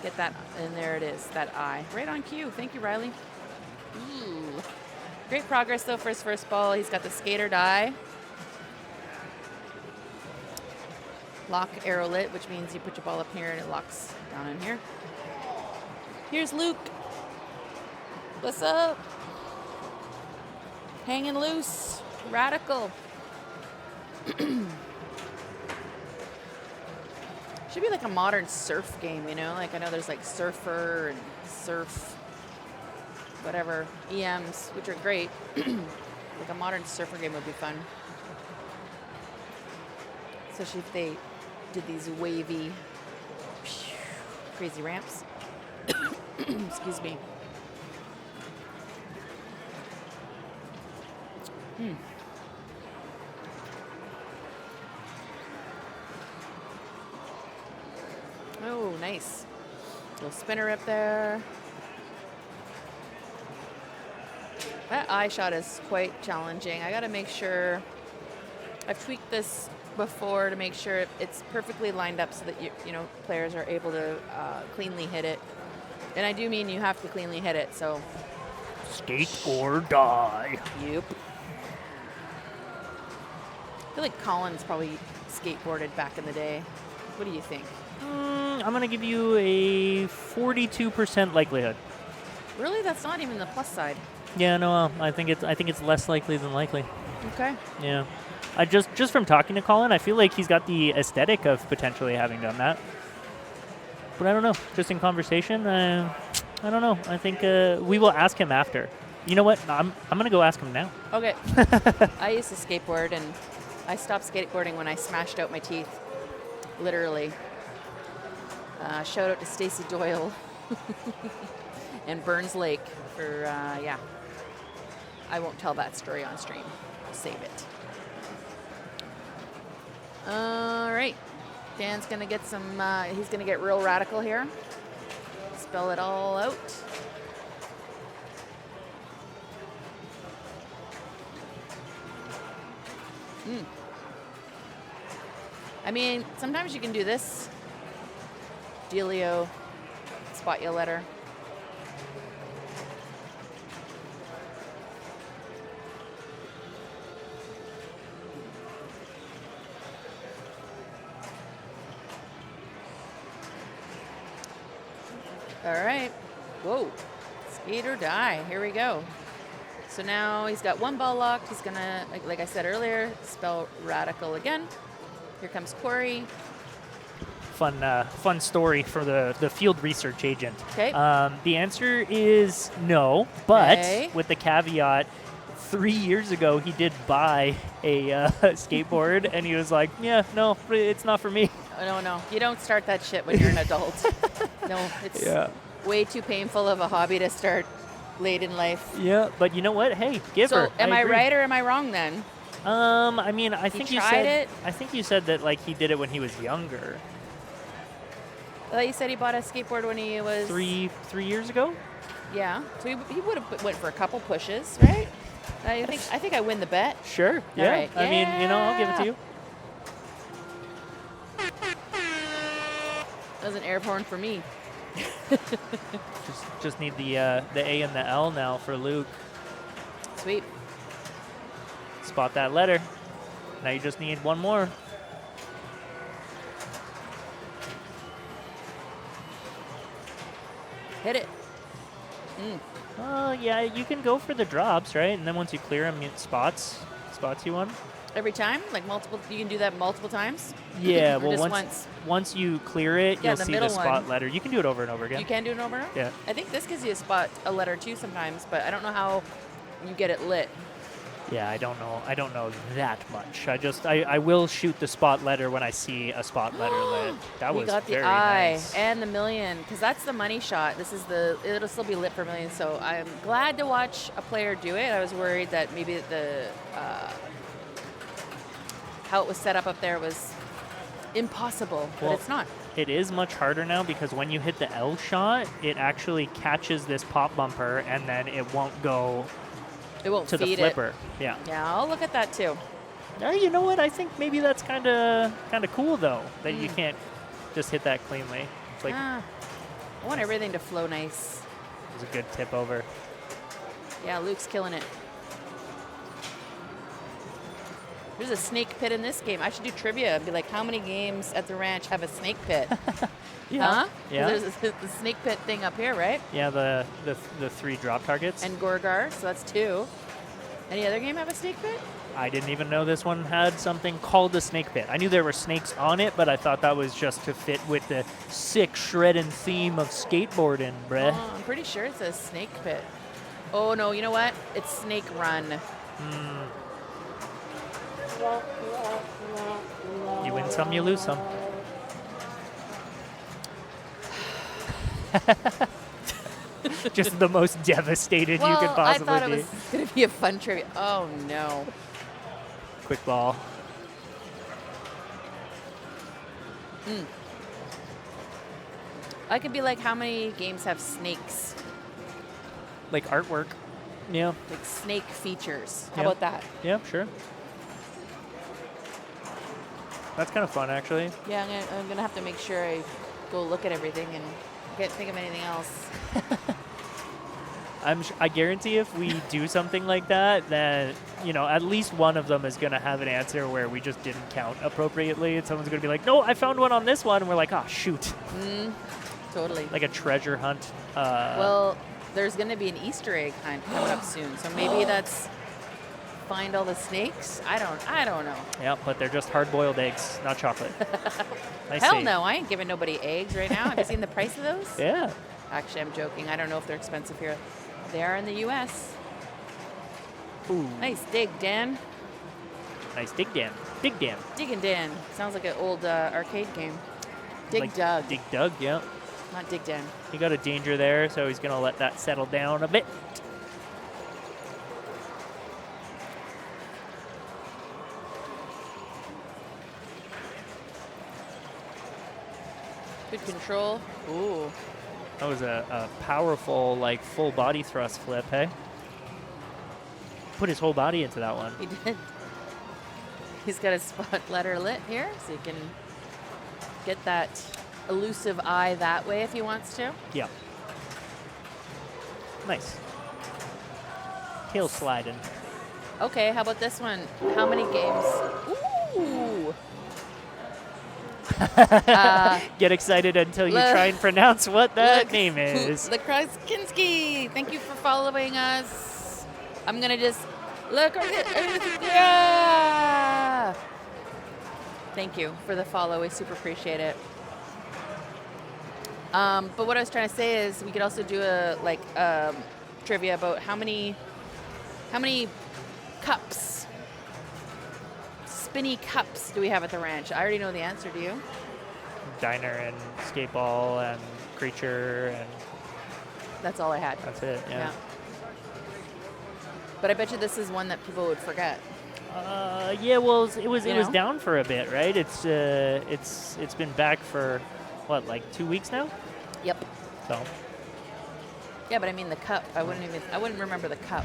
get that, and there it is, that eye. Right on cue. Thank you, Riley. Ooh. Great progress, though, for his first ball. He's got the Skater Die. Lock arrow lit, which means you put your ball up here and it locks down in here. Here's Luke. What's up? Hanging loose. Radical. Should be like a modern surf game, you know? Like I know there's like Surfer and Surf, whatever, EMs, which are great. Like a modern surfer game would be fun. Especially if they did these wavy, crazy ramps. Excuse me. Oh, nice. Little spinner up there. That eye shot is quite challenging. I got to make sure, I've tweaked this before to make sure it's perfectly lined up so that you know players are able to cleanly hit it. And I do mean you have to cleanly hit it, so.
Skate or die.
Yep. I feel like Colin's probably skateboarded back in the day. What do you think?
I'm going to give you a 42% likelihood.
Really? That's not even the plus side.
Yeah, no, I think it's less likely than likely.
Okay.
Yeah. I just from talking to Colin, I feel like he's got the aesthetic of potentially having done that. But I don't know. Just in conversation, I don't know. I think we will ask him after. You know what? I'm going to go ask him now.
Okay. I used to skateboard, and I stopped skateboarding when I smashed out my teeth. Literally. Shout out to Stacey Doyle and Burns Lake for, yeah. I won't tell that story on stream. Save it. All right. Dan's going to get some, he's going to get real radical here. Spell it all out. I mean, sometimes you can do this. Dealio, spot your letter. All right. Whoa. Skate or die. Here we go. So now he's got one ball locked. He's going to, like I said earlier, spell radical again. Here comes Corey.
Fun story for the field research agent.
Okay.
The answer is no, but
Okay.
with the caveat, 3 years ago he did buy a skateboard, and he was like, "Yeah, no, it's not for me."
Oh, no. You don't start that shit when you're an adult. No, it's way too painful of a hobby to start late in life.
Yeah, but you know what? Hey, give her.
So am I
agree.
right or am I wrong then?
I mean, I think you
tried
said
it?
I think you said that like he did it when he was younger.
I thought you said he bought a skateboard when he was...
3 years ago.
Yeah. So he would have went for a couple pushes, right? I think I win the bet.
Sure. Yeah.
right.
I mean, I'll give it to you.
That was an air horn for me.
Just need the A and the L now for Luke.
Sweet.
Spot that letter. Now you just need one more.
Hit it.
Yeah, you can go for the drops, right? And then once you clear them, it spots you one.
Every time? Like multiple? You can do that multiple times?
Yeah,
Or
well,
just
once you clear it,
Yeah,
you'll
the
see the
middle
spot
one.
letter. You can do it over and over again.
You can do it over?
Yeah.
I think this gives you a letter too sometimes, but I don't know how you get it lit.
Yeah, I don't know that much. I will shoot the spot letter when I see a spot letter lit. That
We
was
got the
very
eye
nice.
and the million, because that's the money shot. It'll still be lit for millions. So I'm glad to watch a player do it. I was worried that maybe how it was set up there was impossible, but
Well,
it's not.
It is much harder now because when you hit the L shot, it actually catches this pop bumper and then it won't go
It won't
to the
feed
flipper. Yeah.
it. Yeah, I'll look at that too.
You know what? I think maybe that's kind of cool though that you can't just hit that cleanly. It's like
I want everything to flow nice.
it's a good tip over.
Yeah, Luke's killing it. There's a snake pit in this game. I should do trivia and be like, how many games at the ranch have a snake pit? Huh?
Yeah.
There's the snake pit thing up here, right?
Yeah, the 3 drop targets.
And Gorgar, so that's 2. Any other game have a snake pit?
I didn't even know this one had something called the snake pit. I knew there were snakes on it, but I thought that was just to fit with the sick shredding theme of skateboarding, bruh.
Oh, I'm pretty sure it says snake pit. Oh, no, you know what? It's Snake Run.
You win some, you lose some. Just the most devastated you could possibly
I thought
be.
it was going to be a fun trivia. Oh, no.
Quick ball.
I could be like, how many games have snakes?
Like artwork. Yeah.
Like snake features. How
Yep.
about that?
Yeah, sure. That's kind of fun, actually.
Yeah, I'm gonna have to make sure I go look at everything and can't think of anything else.
I guarantee if we do something like that, then at least one of them is gonna have an answer where we just didn't count appropriately, and someone's gonna be like, "No, I found one on this one," and we're like, "Oh, shoot!"
Totally.
Like a treasure hunt.
Well, there's gonna be an Easter egg hunt coming up soon, so maybe that's find all the snakes. I don't know.
Yeah, but they're just hard-boiled eggs, not chocolate. Nice
Hell
save.
no, I ain't giving nobody eggs right now. Have you seen the price of those?
Yeah.
Actually, I'm joking. I don't know if they're expensive here. They are in the U.S.
Ooh.
Nice dig, Dan.
Nice dig, Dan. Dig, Dan.
Diggin' Dan. Sounds like an old arcade game. Dig
Like
Dug.
Dig Dug, yeah.
Not Dig Dan.
He got a danger there, so he's going to let that settle down a bit.
Good control. Ooh.
That was a powerful, like, full body thrust flip, hey? Put his whole body into that one.
He did. He's got a spot letter lit here, so you can get that elusive eye that way if he wants to.
Yeah. Nice. Tail sliding.
Okay, how about this one? How many games? Ooh.
Get excited until you try and pronounce what that name is.
Lekraskinsky, thank you for following us. I'm gonna just look. Yeah. Thank you for the follow. We super appreciate it. But what I was trying to say is we could also do a trivia about how many cups, spinny cups, do we have at the ranch? I already know the answer. Do you?
Diner and skate ball and creature and
That's all I had.
that's it. Yeah.
But I bet you this is one that people would forget.
Yeah. Well, it was
You
it was
know?
down for a bit, right? It's been back for what, like 2 weeks now.
Yep.
So
Yeah, but I mean the cup. I wouldn't remember the cup.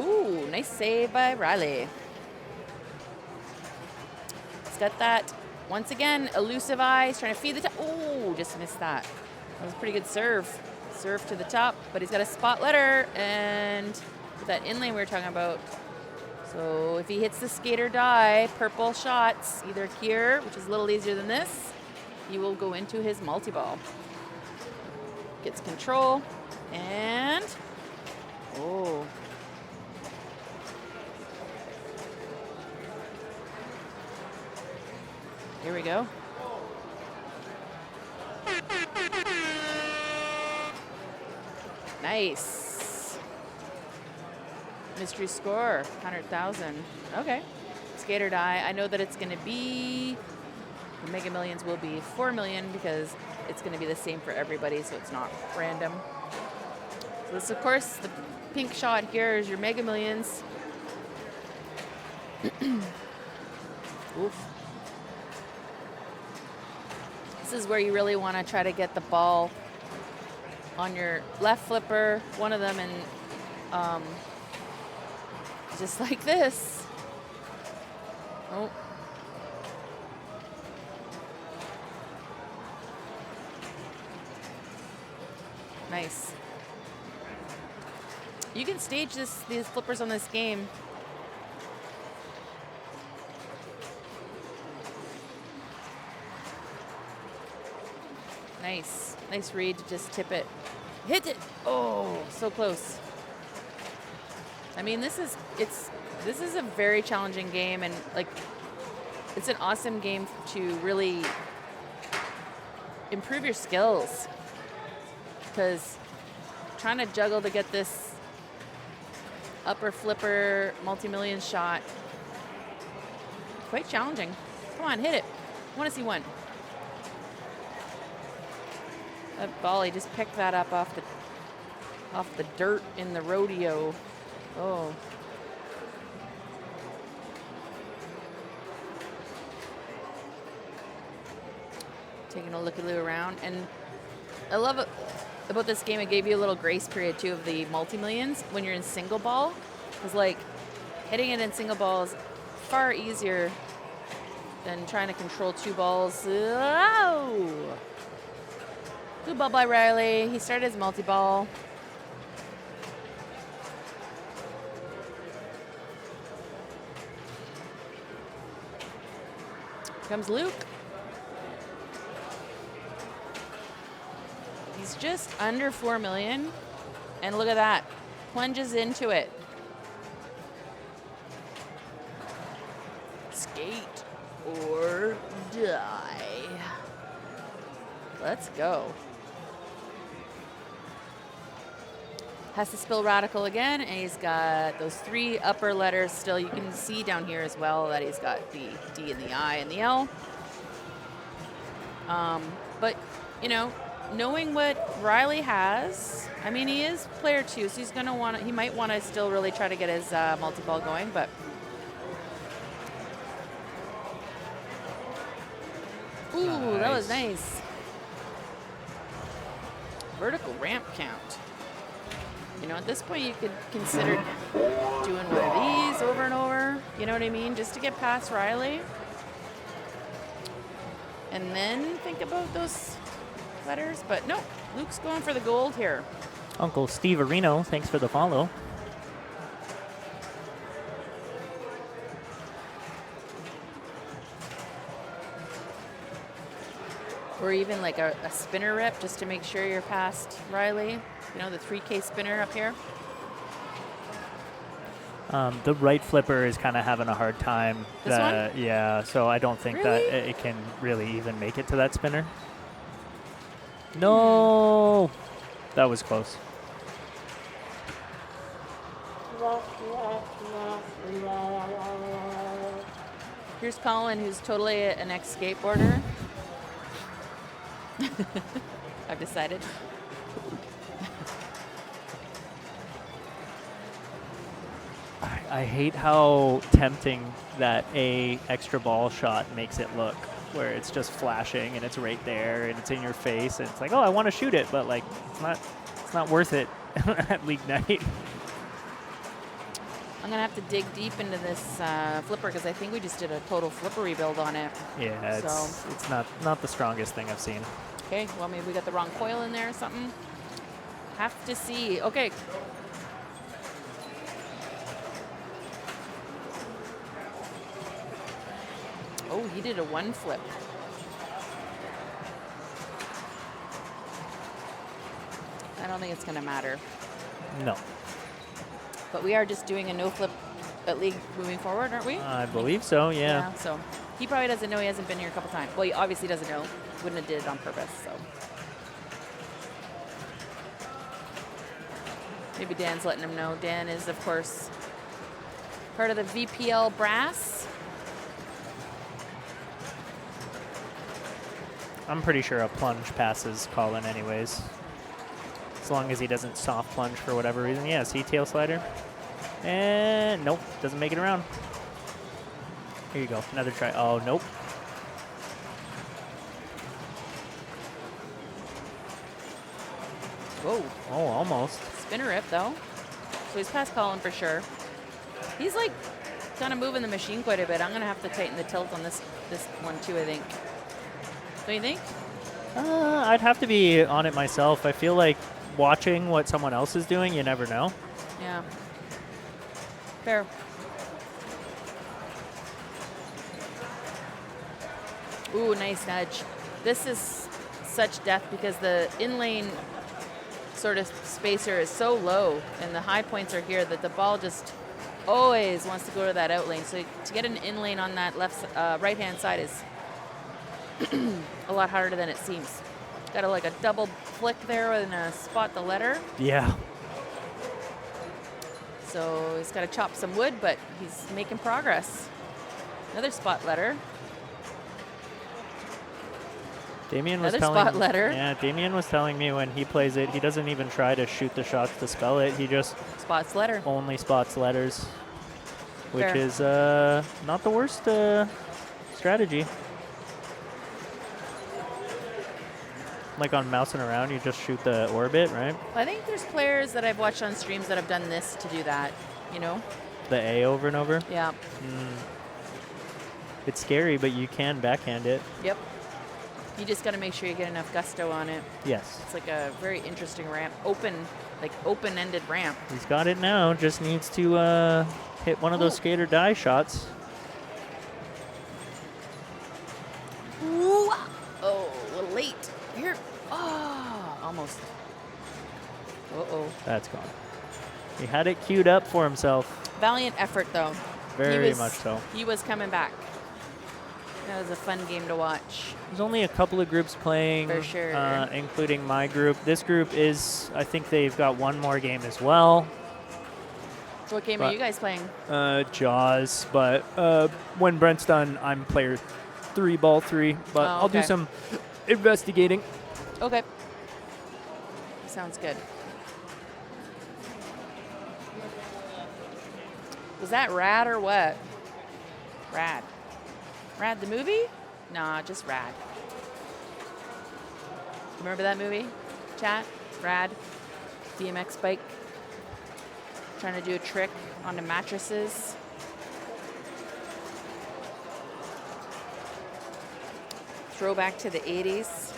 Ooh, nice save by Riley. He's got that, once again, elusive eye. He's trying to feed the top. Ooh, just missed that. That was a pretty good serve. Serve to the top, but he's got a spot letter and with that inlane we were talking about. So if he hits the skater die, purple shots, either here, which is a little easier than this, he will go into his multi-ball. Gets control, and, oh. Here we go. Nice. Mystery score, 100,000. Okay. Skater die. I know that it's going to be, the Mega Millions will be 4 million because it's going to be the same for everybody, so it's not random. So this, of course, the pink shot here is your Mega Millions. Oof. This is where you really want to try to get the ball on your left flipper, one of them, and just like this. Oh. Nice. You can stage these flippers on this game. Nice. Nice read to just tip it. Hit it. Oh, so close. I mean, this is a very challenging game, and like it's an awesome game to really improve your skills, because trying to juggle to get this upper flipper multi-million shot, quite challenging. Come on, hit it. I want to see one. That ball, he just picked that up off the dirt in the rodeo. Oh. Taking a look-a-loo around. And I love it about this game, it gave you a little grace period, too, of the multi-millions when you're in single ball. Because, like, hitting it in single ball is far easier than trying to control two balls. Oh! Good ball by Riley. He started his multi-ball. Here comes Luke. He's just under 4 million. And look at that. Plunges into it. Skate or die. Let's go. Has to spill radical again, and he's got those 3 upper letters still. You can see down here as well that he's got the D and the I and the L. But, you know, knowing what Riley has, I mean, he is player 2, so he's going to want to, he might want to still really try to get his multi-ball going, but. Ooh,
nice.
That was nice. Vertical ramp count. You know, at this point, you could consider doing one of these over and over. You know what I mean? Just to get past Riley. And then think about those letters. But no, Luke's going for the gold here.
Uncle Steve Areno, thanks for the follow.
Or even like a spinner rip just to make sure you're past Riley. You know, the 3K spinner up here.
The right flipper is kind of having a hard time.
This one?
Yeah, so I don't think
Really?
that it can really even make it to that spinner. No! That was close.
Here's Colin, who's totally an ex-skateboarder. I've decided.
I hate how tempting that a extra ball shot makes it look, where it's just flashing and it's right there and it's in your face and it's like, oh, I want to shoot it, but like it's not worth it at league night.
I'm gonna have to dig deep into this flipper because I think we just did a total flipper rebuild on it.
Yeah, it's not the strongest thing I've seen.
Okay, well maybe we got the wrong coil in there or something. Have to see. Okay. Oh, he did a 1 flip. I don't think it's gonna matter.
No.
But we are just doing a no flip at league moving forward, aren't we?
I believe so, yeah.
So he probably doesn't know. He hasn't been here a couple times. Well, he obviously doesn't know. Wouldn't have did it on purpose. So maybe Dan's letting him know. Dan is, of course, part of the VPL brass.
I'm pretty sure a plunge passes Colin anyways. As long as he doesn't soft plunge for whatever reason. Yeah, see tail slider. And nope, doesn't make it around. Here you go, another try. Oh, nope.
Whoa.
Oh, almost.
Spinner rip, though. So he's past Colin for sure. He's like kind of moving the machine quite a bit. I'm going to have to tighten the tilt on this one too, I think. Don't you think?
I'd have to be on it myself. I feel like watching what someone else is doing, you never know.
Yeah. Fair. Ooh, nice nudge. This is such death because the in-lane sort of spacer is so low and the high points are here that the ball just always wants to go to that out lane. So to get an in-lane on that right-hand side is a lot harder than it seems. Got like a double flick there and spot the letter.
Yeah.
So he's got to chop some wood, but he's making progress. Another spot letter.
Damien was
Another
telling
spot letter.
Yeah, Damien was telling me when he plays it, he doesn't even try to shoot the shots to spell it. He just
Spots letter.
only spots letters, which
Fair.
is not the worst strategy. Like on mousing around, you just shoot the orbit, right?
I think there's players that I've watched on streams that have done this to do that, you know?
The A over and over.
Yeah.
It's scary, but you can backhand it.
Yep. You just got to make sure you get enough gusto on it.
Yes.
It's like a very interesting ramp. Open-ended ramp.
He's got it now. Just needs to hit one of those skater die shots.
Ooh. Oh, a little late. Here. Oh, almost.
That's gone. He had it queued up for himself.
Valiant effort, though.
Very much so.
He was coming back. That was a fun game to watch.
There's only a couple of groups playing,
For sure.
Including my group. This group is, I think they've got one more game as well.
So what game are you guys playing?
Jaws, but when Brent's done, I'm player 3, ball 3, but I'll do some investigating.
Okay. Sounds good. Was that Rad or what? Rad. Rad the movie? Nah, just Rad. Remember that movie? Chat? Rad. DMX bike. Trying to do a trick on the mattresses. Throwback to the 80s.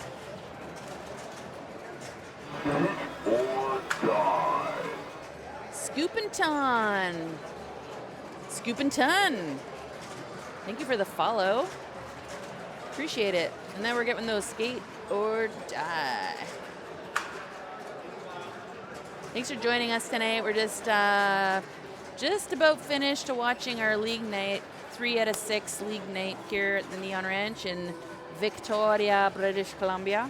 Scoop and Ton. Scoop and Ton. Thank you for the follow. Appreciate it. And then we're getting those skate or die. Thanks for joining us tonight. We're just about finished watching our league night, 3 out of 6 league night here at the Neon Ranch in Victoria, British Columbia.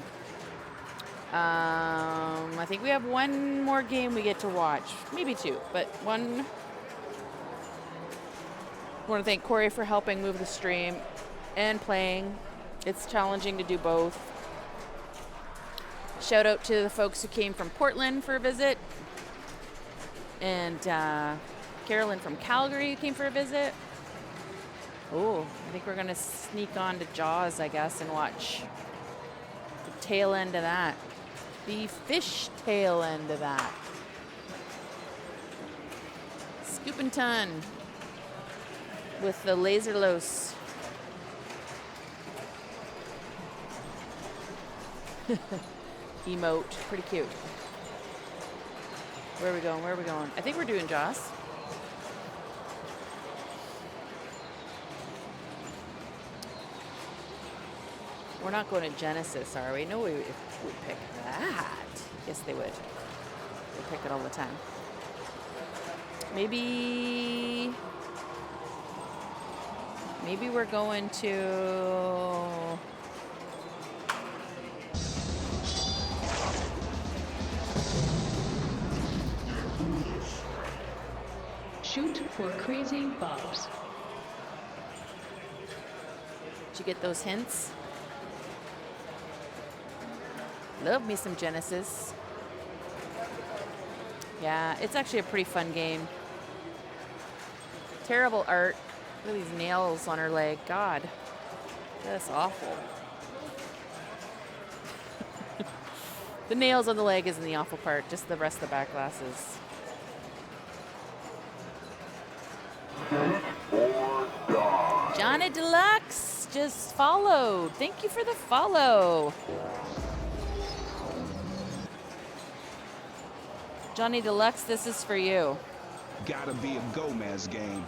I think we have one more game we get to watch, maybe 2, but one. I want to thank Corey for helping move the stream and playing. It's challenging to do both. Shout out to the folks who came from Portland for a visit. And Carolyn from Calgary who came for a visit. Oh, I think we're going to sneak on to Jaws, I guess, and watch the tail end of that. The fish tail end of that. Scoop and Ton with the laser los. Emote. Pretty cute. Where are we going? Where are we going? I think we're doing Jaws. We're not going to Genesis, are we? No, we would pick that. Yes, they would. They pick it all the time. Maybe we're going to...
Shoot for crazy bobs.
Did you get those hints? Love me some Genesis. Yeah, it's actually a pretty fun game. Terrible art. Look at these nails on her leg. God, that's awful. The nails on the leg isn't the awful part, just the rest of the back glasses. Johnny Deluxe just followed. Thank you for the follow. Johnny Deluxe, this is for you.
Gotta be a Gomez game.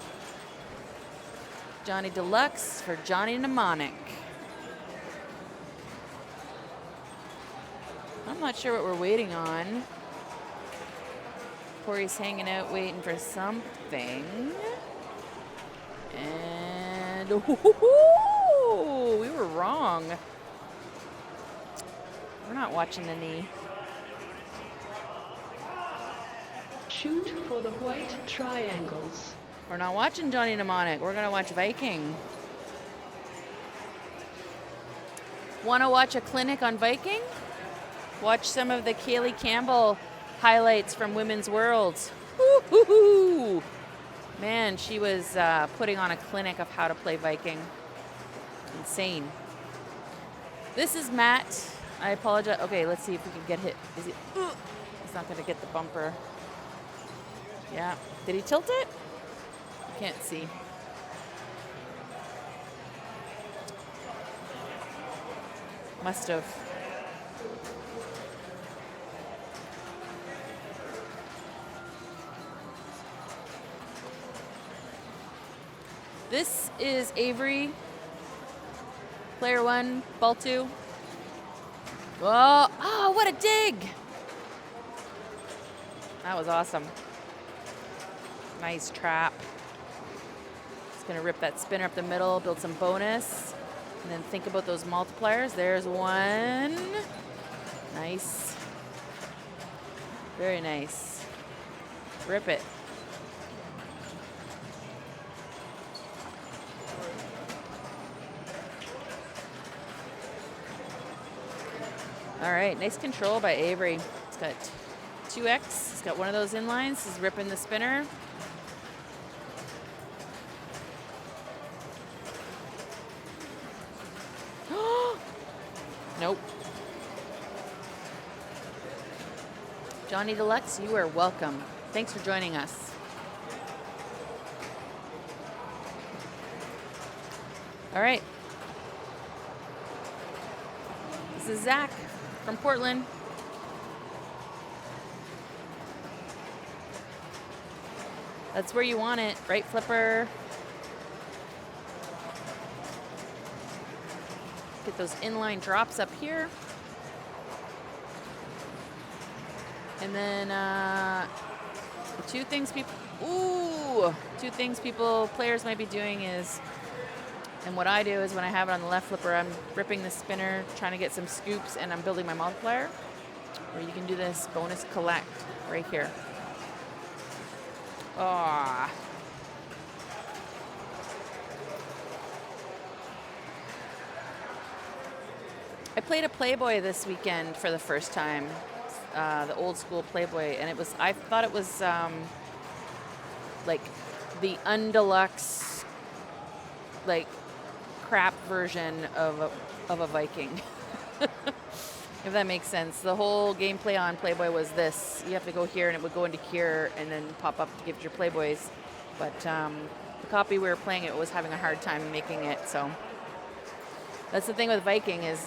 Johnny Deluxe for Johnny Mnemonic. I'm not sure what we're waiting on. Corey's hanging out waiting for something. And ooh, we were wrong. We're not watching the knee.
Shoot for the white triangles.
We're not watching Johnny Mnemonic. We're going to watch Viking. Want to watch a clinic on Viking? Watch some of the Kaylee Campbell highlights from Women's Worlds. Woo-hoo-hoo. Man, she was putting on a clinic of how to play Viking. Insane. This is Matt. I apologize. Okay, let's see if we can get hit. Is he? He's not going to get the bumper. Yeah. Did he tilt it? I can't see. Must have. This is Avery. Player 1, ball 2. Whoa. Oh, what a dig. That was awesome. Nice trap. Just gonna rip that spinner up the middle, build some bonus, and then think about those multipliers. There's one. Nice. Very nice. Rip it. All right, nice control by Avery. He's got 2X. He's got one of those inlines. He's ripping the spinner. Nope. Johnny Deluxe, you are welcome. Thanks for joining us. All right. This is Zach from Portland. That's where you want it, right flipper. Get those inline drops up here. And then two things players might be doing is, and what I do is when I have it on the left flipper, I'm ripping the spinner, trying to get some scoops, and I'm building my multiplier. Or you can do this bonus collect right here. Ah. I played a Playboy this weekend for the first time, the old school Playboy, and I thought it was like the undeluxe, like crap version of a Viking. If that makes sense. The whole gameplay on Playboy was this. You have to go here and it would go into cure and then pop up to give your Playboys. But the copy we were playing it was having a hard time making it, so. That's the thing with Viking is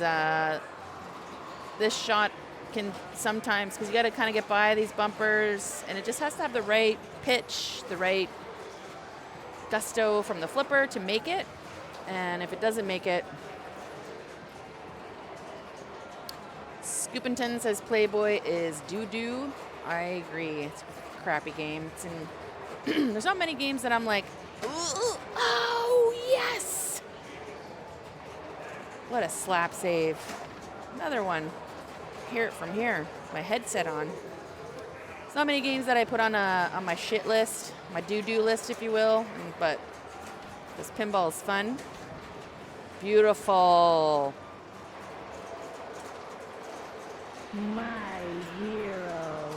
this shot can sometimes, because you got to kind of get by these bumpers, and it just has to have the right pitch, the right gusto from the flipper to make it. And if it doesn't make it, Scoopington says Playboy is doo-doo. I agree. It's a crappy game. It's in there's not many games that I'm like, ooh, oh, yes! What a slap save. Another one. Hear it from here. My headset on. There's not many games that I put on my shit list, my doo-doo list, if you will, but this pinball is fun. Beautiful. My hero.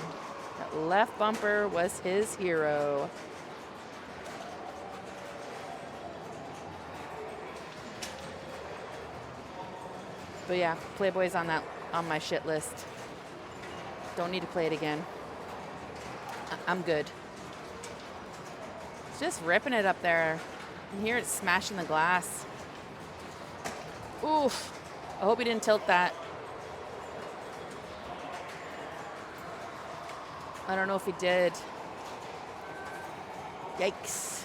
That left bumper was his hero. But yeah, Playboy's on my shit list. Don't need to play it again. I'm good. It's just ripping it up there. You can hear it smashing the glass. Oof. I hope he didn't tilt that. I don't know if he did. Yikes.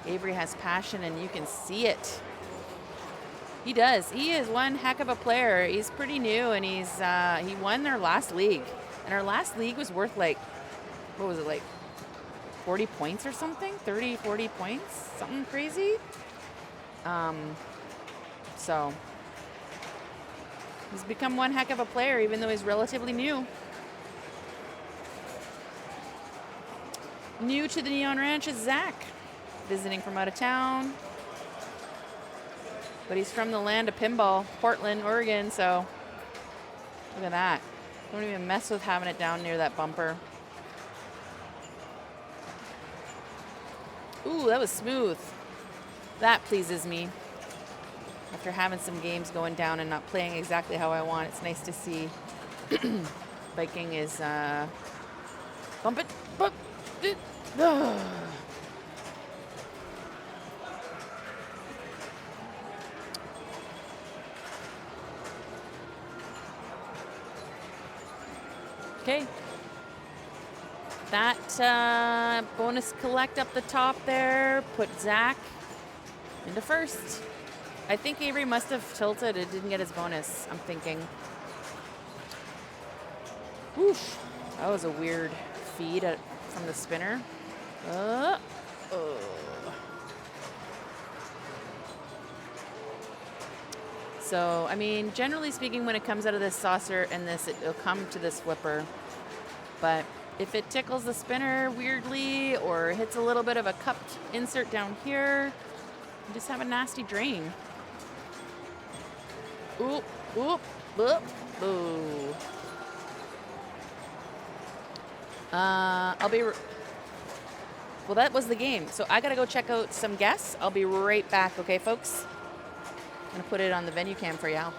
Avery has passion and you can see it. He does. He is one heck of a player. He's pretty new, and he won their last league. And our last league was worth like, what was it, like 40 points or something? 30, 40 points? Something crazy. So he's become one heck of a player, even though he's relatively new. New to the Neon Ranch is Zach, visiting from out of town. But he's from the land of pinball, Portland, Oregon, so look at that. Don't even mess with having it down near that bumper. Ooh, that was smooth. That pleases me. After having some games going down and not playing exactly how I want, it's nice to see Viking is bump it, bump it. Okay. That bonus collect up the top there put Zach into first. I think Avery must have tilted. It didn't get his bonus, I'm thinking. Oof. That was a weird feed from the spinner. So, I mean, generally speaking, when it comes out of this saucer and this, it'll come to this flipper. But if it tickles the spinner weirdly or hits a little bit of a cupped insert down here, you just have a nasty drain. Oop, oop, oop, boo. Well, that was the game. So I got to go check out some guests. I'll be right back, okay, folks? I'm going to put it on the venue cam for y'all.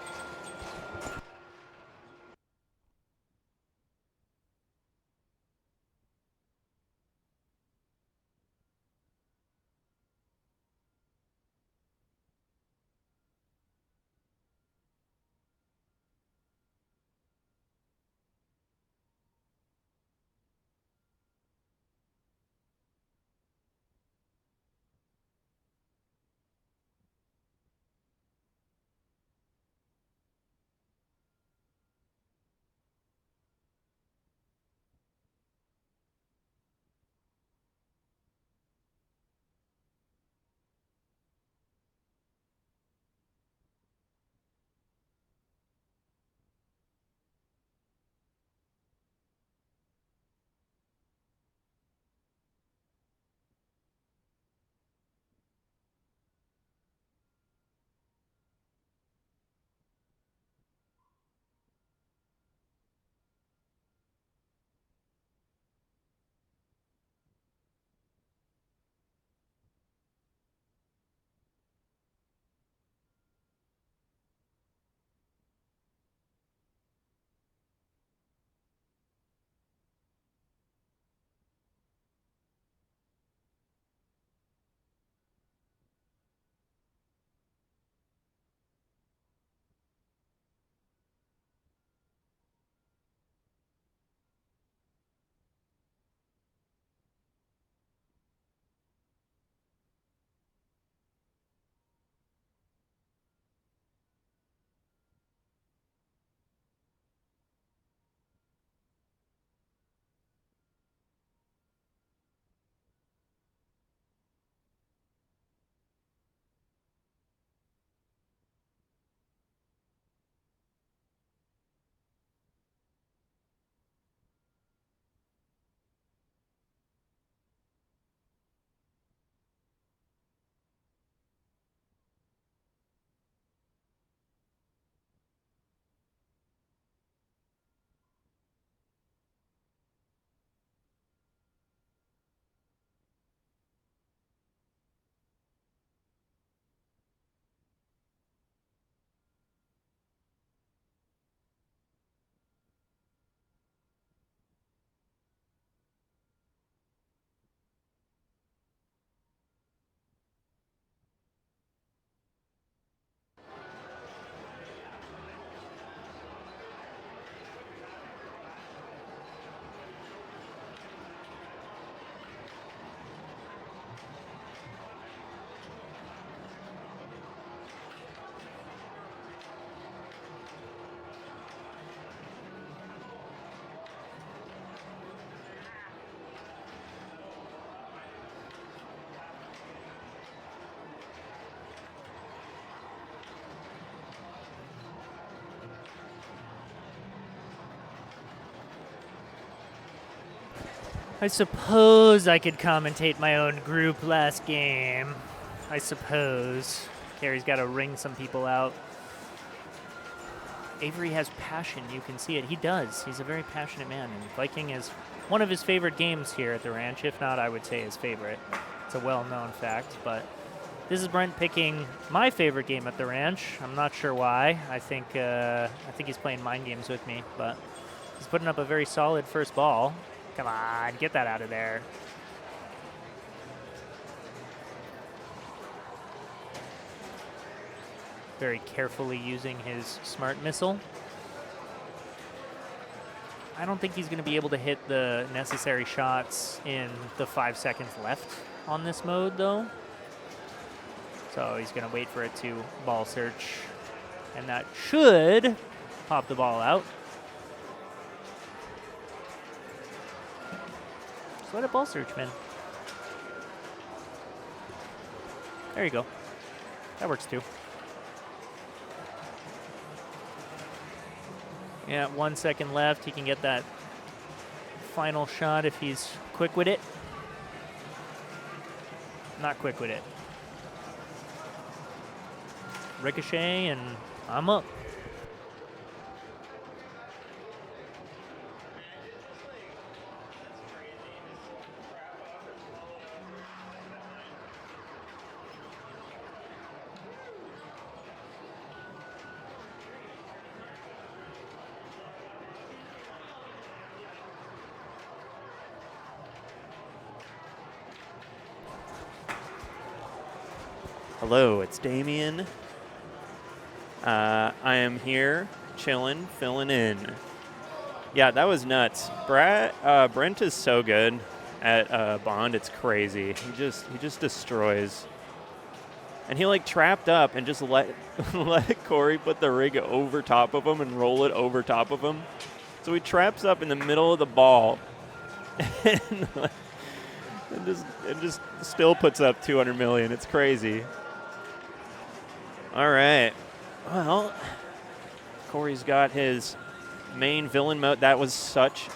I suppose I could commentate my own group last game. I suppose. Carrie's got to ring some people out. Avery has passion. You can see it. He does. He's a very passionate man. And Viking is one of his favorite games here at the ranch. If not, I would say his favorite. It's a well-known fact. But this is Brent picking my favorite game at the ranch. I'm not sure why. I think he's playing mind games with me. But he's putting up a very solid first ball. Come on, get that out of there. Very carefully using his smart missile. I don't think he's going to be able to hit the necessary shots in the 5 seconds left on this mode, though. So he's going to wait for it to ball search. And that should pop the ball out. Just let it ball search, man. There you go. That works too. Yeah, 1 second left. He can get that final shot if he's quick with it. Not quick with it. Ricochet, and I'm up.
Hello, it's Damien. I am here, chilling, filling in. Yeah, that was nuts. Brent is so good at Bond. It's crazy. He just destroys. And he like trapped up and just let Corey put the rig over top of him and roll it over top of him. So he traps up in the middle of the ball, and just still puts up 200 million. It's crazy. All right. Well, Corey's got his main villain mode. That was such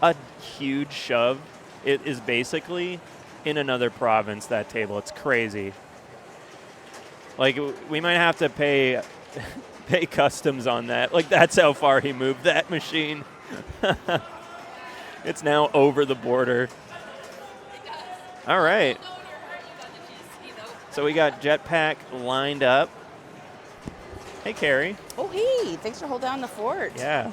a huge shove. It is basically in another province, that table. It's crazy. Like, we might have to pay customs on that. Like, that's how far he moved that machine. It's now over the border. All right. So we got Jetpack lined up. Hey, Carrie.
Oh, hey, thanks for holding down the fort.
Yeah.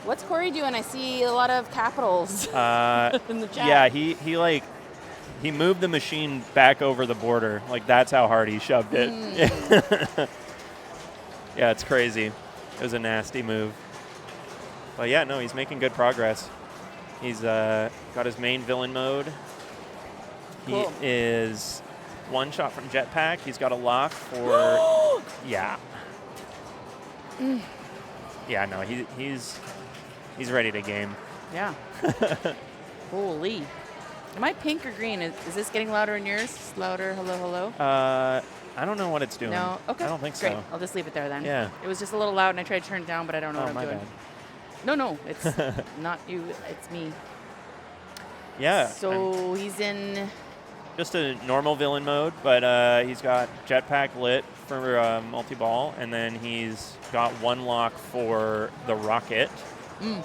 What's Corey doing? I see a lot of capitals in the chat.
Yeah, he moved the machine back over the border. Like, that's how hard he shoved it. Yeah, it's crazy. It was a nasty move. But yeah, no, he's making good progress. He's got his main villain mode.
Cool.
He is one shot from Jetpack. He's got a lock for yeah. Yeah, no, he's ready to game.
Yeah. Holy. Am I pink or green? Is this getting louder in yours? Louder, hello, hello?
I don't know what it's doing.
No? Okay.
I don't think
Great.
so.
I'll just leave it there then.
Yeah.
It was just a little loud and I tried to turn it down, but I don't know what I'm
my
doing.
bad.
No, it's not you, it's me.
Yeah.
So he's in...
Just a normal villain mode, but he's got Jetpack lit for multi-ball, and then he's got one lock for the rocket. And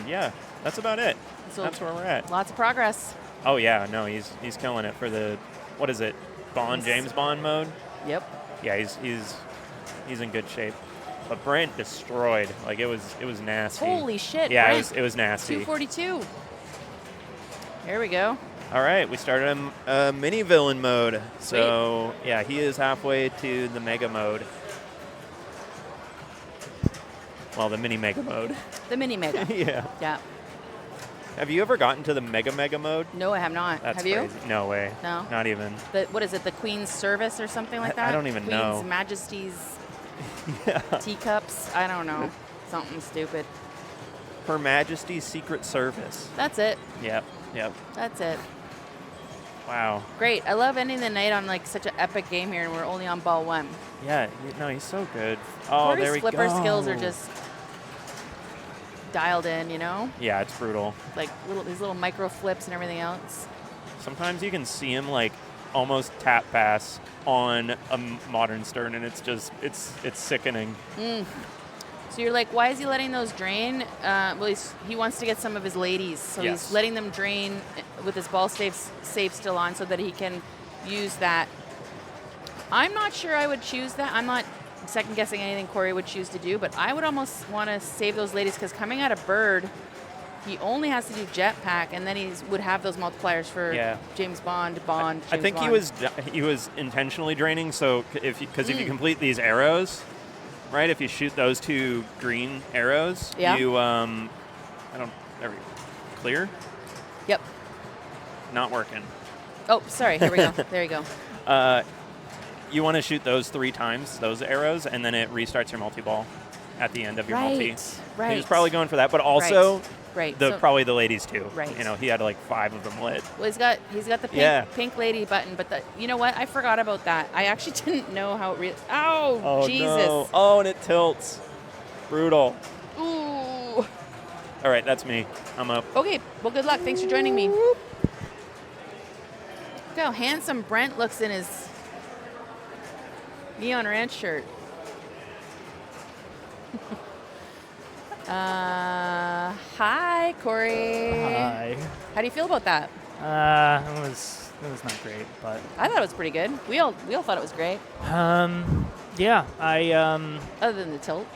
yeah, that's about it.
So
that's where we're at.
Lots of progress.
Oh yeah, no, he's killing it for the, what is it, James Bond mode?
Yep.
Yeah, he's in good shape. But Brent destroyed. Like, it was nasty.
Holy shit.
Yeah,
Brent,
it was nasty.
242. There we go.
All right, we started a mini villain mode. So, yeah, he is halfway to the mega mode. Well, the mini mega mode.
The mini mega.
Yeah.
Yeah.
Have you ever gotten to the mega mode?
No, I have not.
That's
have you?
crazy. No way.
No?
Not even.
What is it, the Queen's Service or something like that?
I don't even know.
Queen's Majesty's teacups? I don't know. Something stupid.
Her Majesty's Secret Service.
That's it.
Yep.
That's it.
Wow.
Great. I love ending the night on like such an epic game here, and we're only on ball one.
Yeah, no, he's so good. Oh,
Corey's
there we go.
flipper skills are just dialed in, you know?
Yeah, it's brutal.
Like these little micro flips and everything else.
Sometimes you can see him like almost tap pass on a modern Stern, and it's sickening.
So you're like, why is he letting those drain? Well, he wants to get some of his ladies, so
Yes.
he's letting them drain with his ball safe still on, so that he can use that. I'm not sure I would choose that. I'm not second guessing anything Corey would choose to do, but I would almost want to save those ladies, because coming out of Bird, he only has to do Jetpack, and then he would have those multipliers for James Bond.
I think
Bond.
he was intentionally draining. So if you complete these arrows, right? If you shoot those two green arrows, you clear.
Yep.
Not working.
Oh, sorry. Here we go. There you go.
You want to shoot those 3 times, those arrows, and then it restarts your multi-ball at the end of your multi.
Right.
He was probably going for that, but also
Right.
Probably the ladies too.
Right.
You know, he had like 5 of them lit.
Well, he's got the pink lady button, but you know what? I forgot about that. I actually didn't know how it oh, Jesus.
No. Oh, and it tilts. Brutal.
Ooh.
All right, that's me. I'm up.
Okay. Well, good luck. Thanks for joining me. Look how handsome Brent looks in his Neon Ranch shirt. Hi, Corey.
Hi.
How do you feel about that?
It was not great, but
I thought it was pretty good. We all thought it was great.
yeah,
Other than the tilt.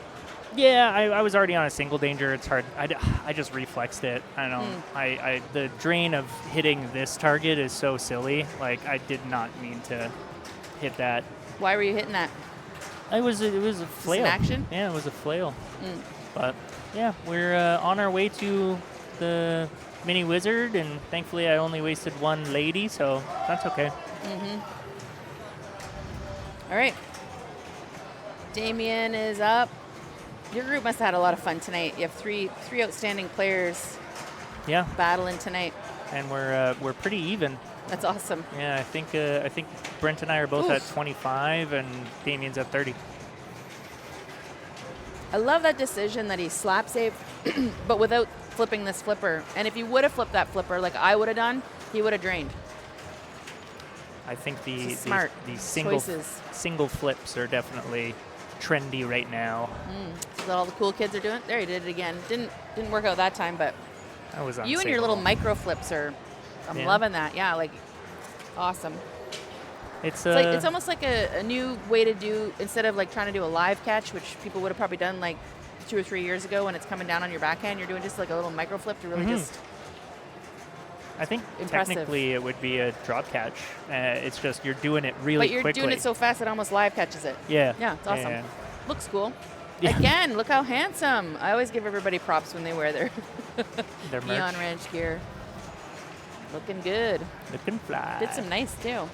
Yeah, I was already on a single danger. It's hard. I just reflexed it. I don't know. The drain of hitting this target is so silly. Like, I did not mean to hit that.
Why were you hitting that?
It was a flail.
An action?
Yeah, it was a flail. But yeah, we're on our way to the mini wizard, and thankfully I only wasted 1 lady, so that's okay.
All right. Damien is up. Your group must have had a lot of fun tonight. You have three outstanding players.
Yeah.
Battling tonight.
And we're pretty even.
That's awesome.
Yeah, I think Brent and I are both at 25, and Damien's at 30.
I love that decision that he slap saved, but without flipping this flipper. And if he would have flipped that flipper like I would have done, he would have drained.
I think the single flips are definitely trendy right now.
Is that all the cool kids are doing? There, he did it again. Didn't work out that time, but
that was
you and your little micro flips are. I'm loving that. Yeah, like awesome. It's almost like a new way to do, instead of like trying to do a live catch, which people would have probably done like 2 or 3 years ago when it's coming down on your backhand. You're doing just like a little micro flip to really just.
I think
impressive.
Technically it would be a drop catch. It's just you're doing it really quickly.
But you're doing it so fast it almost live catches it.
Yeah.
Yeah, it's awesome.
Yeah.
Looks cool.
Yeah.
Again, look how handsome. I always give everybody props when they wear their
their
Neon Ranch gear. Looking good.
Looking fly.
Did some nice too.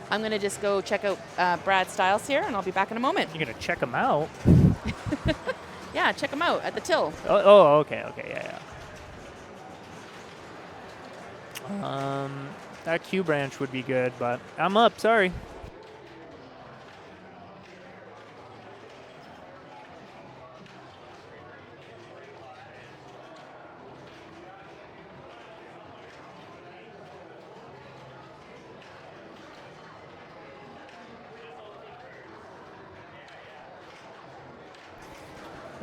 I'm going to just go check out Brad Stiles here, and I'll be back in a moment.
You're going to check him out?
Yeah, check him out at the till.
Oh, okay, yeah. That Q branch would be good, but I'm up, sorry.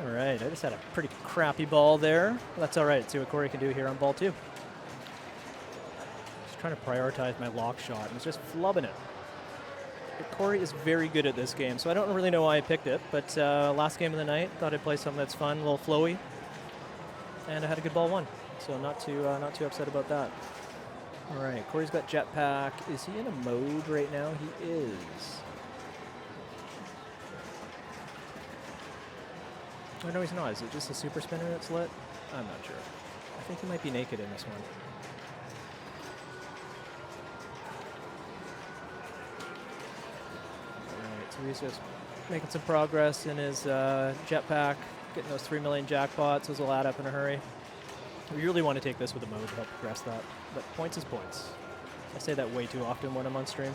All right, I just had a pretty crappy ball there. Well, that's all right. See what Corey can do here on ball 2. Just trying to prioritize my lock shot and was just flubbing it. But Corey is very good at this game, so I don't really know why I picked it. But last game of the night, thought I'd play something that's fun, a little flowy, and I had a good ball 1, so not too upset about that. All right, Corey's got jetpack. Is he in a mode right now? He is. Oh, no, he's not. Is it just a super spinner that's lit? I'm not sure. I think he might be naked in this one. Alright, so he's just making some progress in his jetpack, getting those 3 million jackpots. Those will add up in a hurry. We really want to take this with a mode to help progress that. But points is points. I say that way too often when I'm on stream.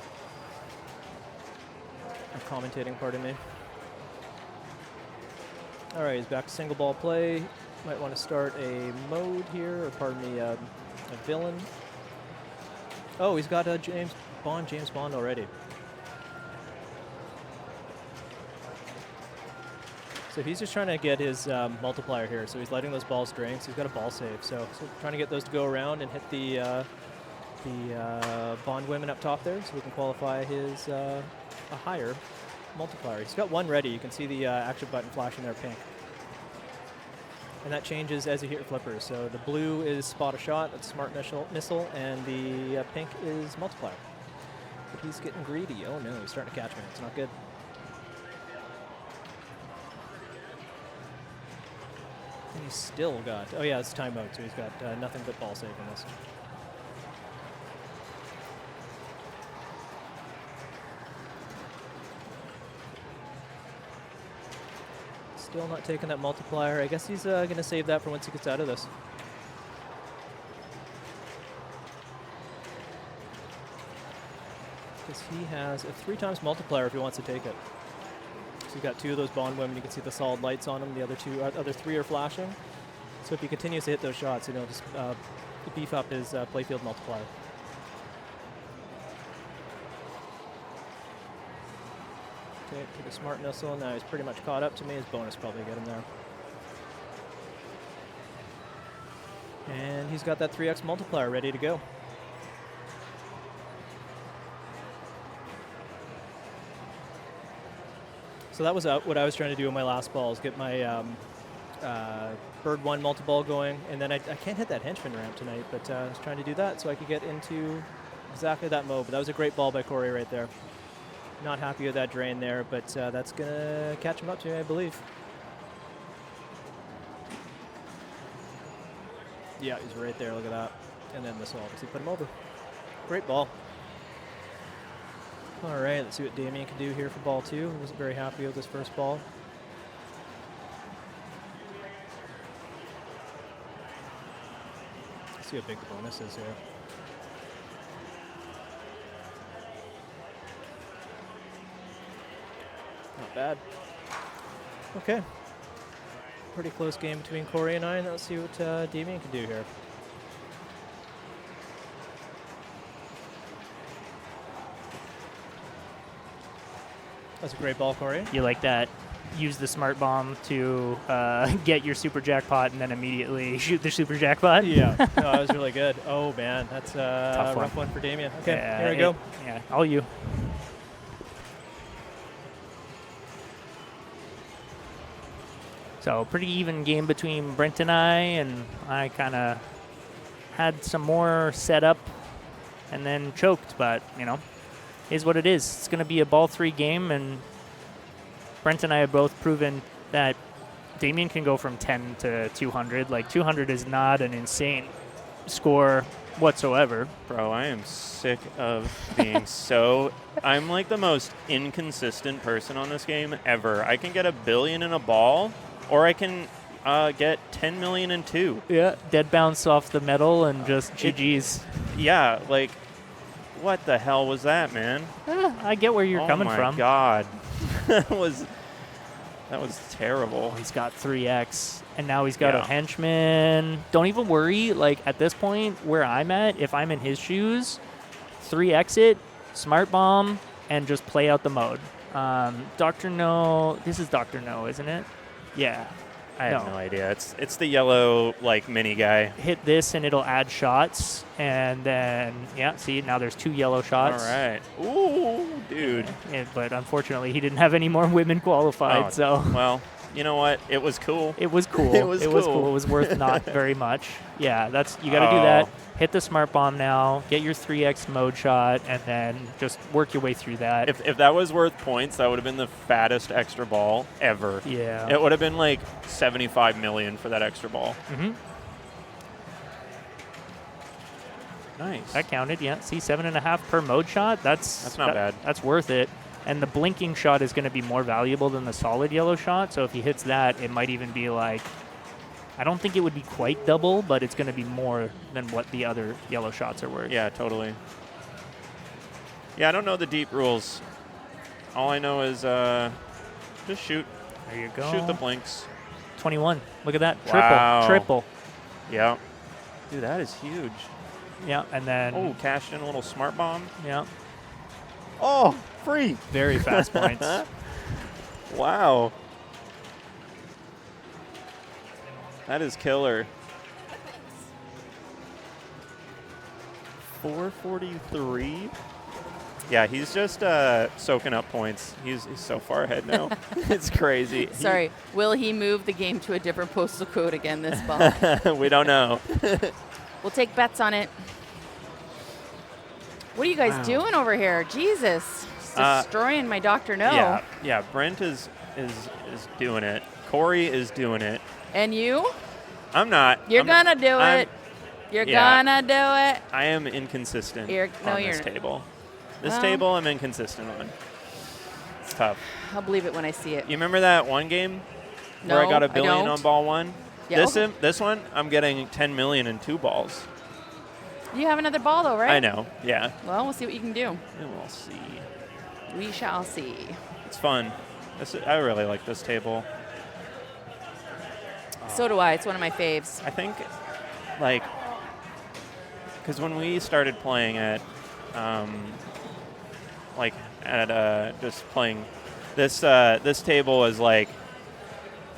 I'm commentating, pardon me. All right, he's back to single ball play. Might want to start a mode here, or pardon me, a villain. Oh, he's got a James Bond already. So he's just trying to get his multiplier here. So he's letting those balls drain. So he's got a ball save. So trying to get those to go around and hit the Bond women up top there, so we can qualify his a higher multiplier. He's got 1 ready. You can see the action button flashing there pink. And that changes as you hit your flippers. So the blue is spot a shot, that's smart missile, and the pink is multiplier. But he's getting greedy. Oh no, he's starting to catch me. It's not good. And he's still got, oh yeah, it's time mode, so he's got nothing but ball save in this. Still not taking that multiplier. I guess he's going to save that for once he gets out of this. Because he has a 3 times multiplier if he wants to take it. So you've got 2 of those bond women. You can see the solid lights on them. The other 3 are flashing. So if he continues to hit those shots, just beef up his playfield multiplier. Okay, to the smart missile. Now he's pretty much caught up to me. His bonus probably get him there. And he's got that 3x multiplier ready to go. So that was what I was trying to do in my last ball, is get my bird 1 multi-ball going. And then I can't hit that henchman ramp tonight, but I was trying to do that so I could get into exactly that mode. But that was a great ball by Corey right there. Not happy with that drain there, but that's going to catch him up to me, I believe. Yeah, he's right there. Look at that. And then this will obviously put him over. Great ball. All right, let's see what Damien can do here for ball 2. Wasn't very happy with this first ball. Let's see how big the bonus is here. Not bad. Okay. Pretty close game between Corey and I, and let's see what Damien can do here. That's a great ball, Corey.
You like that? Use the smart bomb to get your super jackpot and then immediately shoot the super jackpot.
Yeah, no, that was really good. Oh, man, that's a rough one for Damien. Okay,
yeah,
here we go.
Yeah, all you. So pretty even game between Brent and I kind of had some more setup and then choked, but, is what it is. It's going to be a ball 3 game, and Brent and I have both proven that Damien can go from 10 to 200. Like, 200 is not an insane score whatsoever.
Bro, I am sick of being I'm like the most inconsistent person on this game ever. I can get $1 billion in a ball, or I can get 10 million in 2.
Yeah, dead bounce off the metal and just GG's.
Yeah, like, what the hell was that, man?
I get where you're coming from.
Oh my God, that was terrible.
He's got 3x, and now he's got a henchman. Don't even worry. Like, at this point, where I'm at, if I'm in his shoes, 3x it, smart bomb, and just play out the mode. Dr. No, this is Dr. No, isn't it? Yeah.
I have no idea. It's the yellow, like, mini guy.
Hit this, and it'll add shots, and then, see, now there's 2 yellow shots.
All right. Ooh, dude.
Yeah, but unfortunately, he didn't have any more women qualified, so.
Well, you know what? It was cool.
It was cool.
It was cool.
It was worth not very much. Yeah, you got to do that. Hit the smart bomb now, get your 3x mode shot, and then just work your way through that.
If that was worth points, that would have been the fattest extra ball ever.
Yeah.
It would have been like 75 million for that extra ball.
Mm-hmm.
Nice.
That counted, yeah. See, 7.5 per mode shot. That's
not bad.
That's worth it. And the blinking shot is going to be more valuable than the solid yellow shot. So if he hits that, it might even be like, I don't think it would be quite double, but it's going to be more than what the other yellow shots are worth.
Yeah, totally. Yeah, I don't know the deep rules. All I know is just shoot.
There you go.
Shoot the blinks.
21. Look at that.
Wow.
Triple.
Yeah. Dude, that is huge.
Yeah, and then.
Oh, cashed in a little smart bomb.
Yeah.
Oh, free.
Very fast points.
Wow. That is killer. 443. Yeah, he's just soaking up points. He's so far ahead now. It's crazy.
Sorry, will he move the game to a different postal code again this ball?
We don't know.
We'll take bets on it. What are you guys doing over here? Jesus, it's destroying my Dr. No.
Yeah. Brent is doing it. Corey is doing it.
And you?
I'm not.
You're gonna do it. You're gonna do it.
I am inconsistent on this table. This table I'm inconsistent on. It's tough.
I'll believe it when I see it.
You remember that one game where I
No,
got
I
$1 billion
don't.
on ball 1.
Yeah,
This one, I'm getting 10 million in 2 balls.
You have another ball, though, right?
I know, yeah.
Well, we'll see what you can do.
And we'll see.
We shall see.
It's fun. I really like this table.
So do I. It's one of my faves.
I think, like, because when we started playing at, just playing, this table was like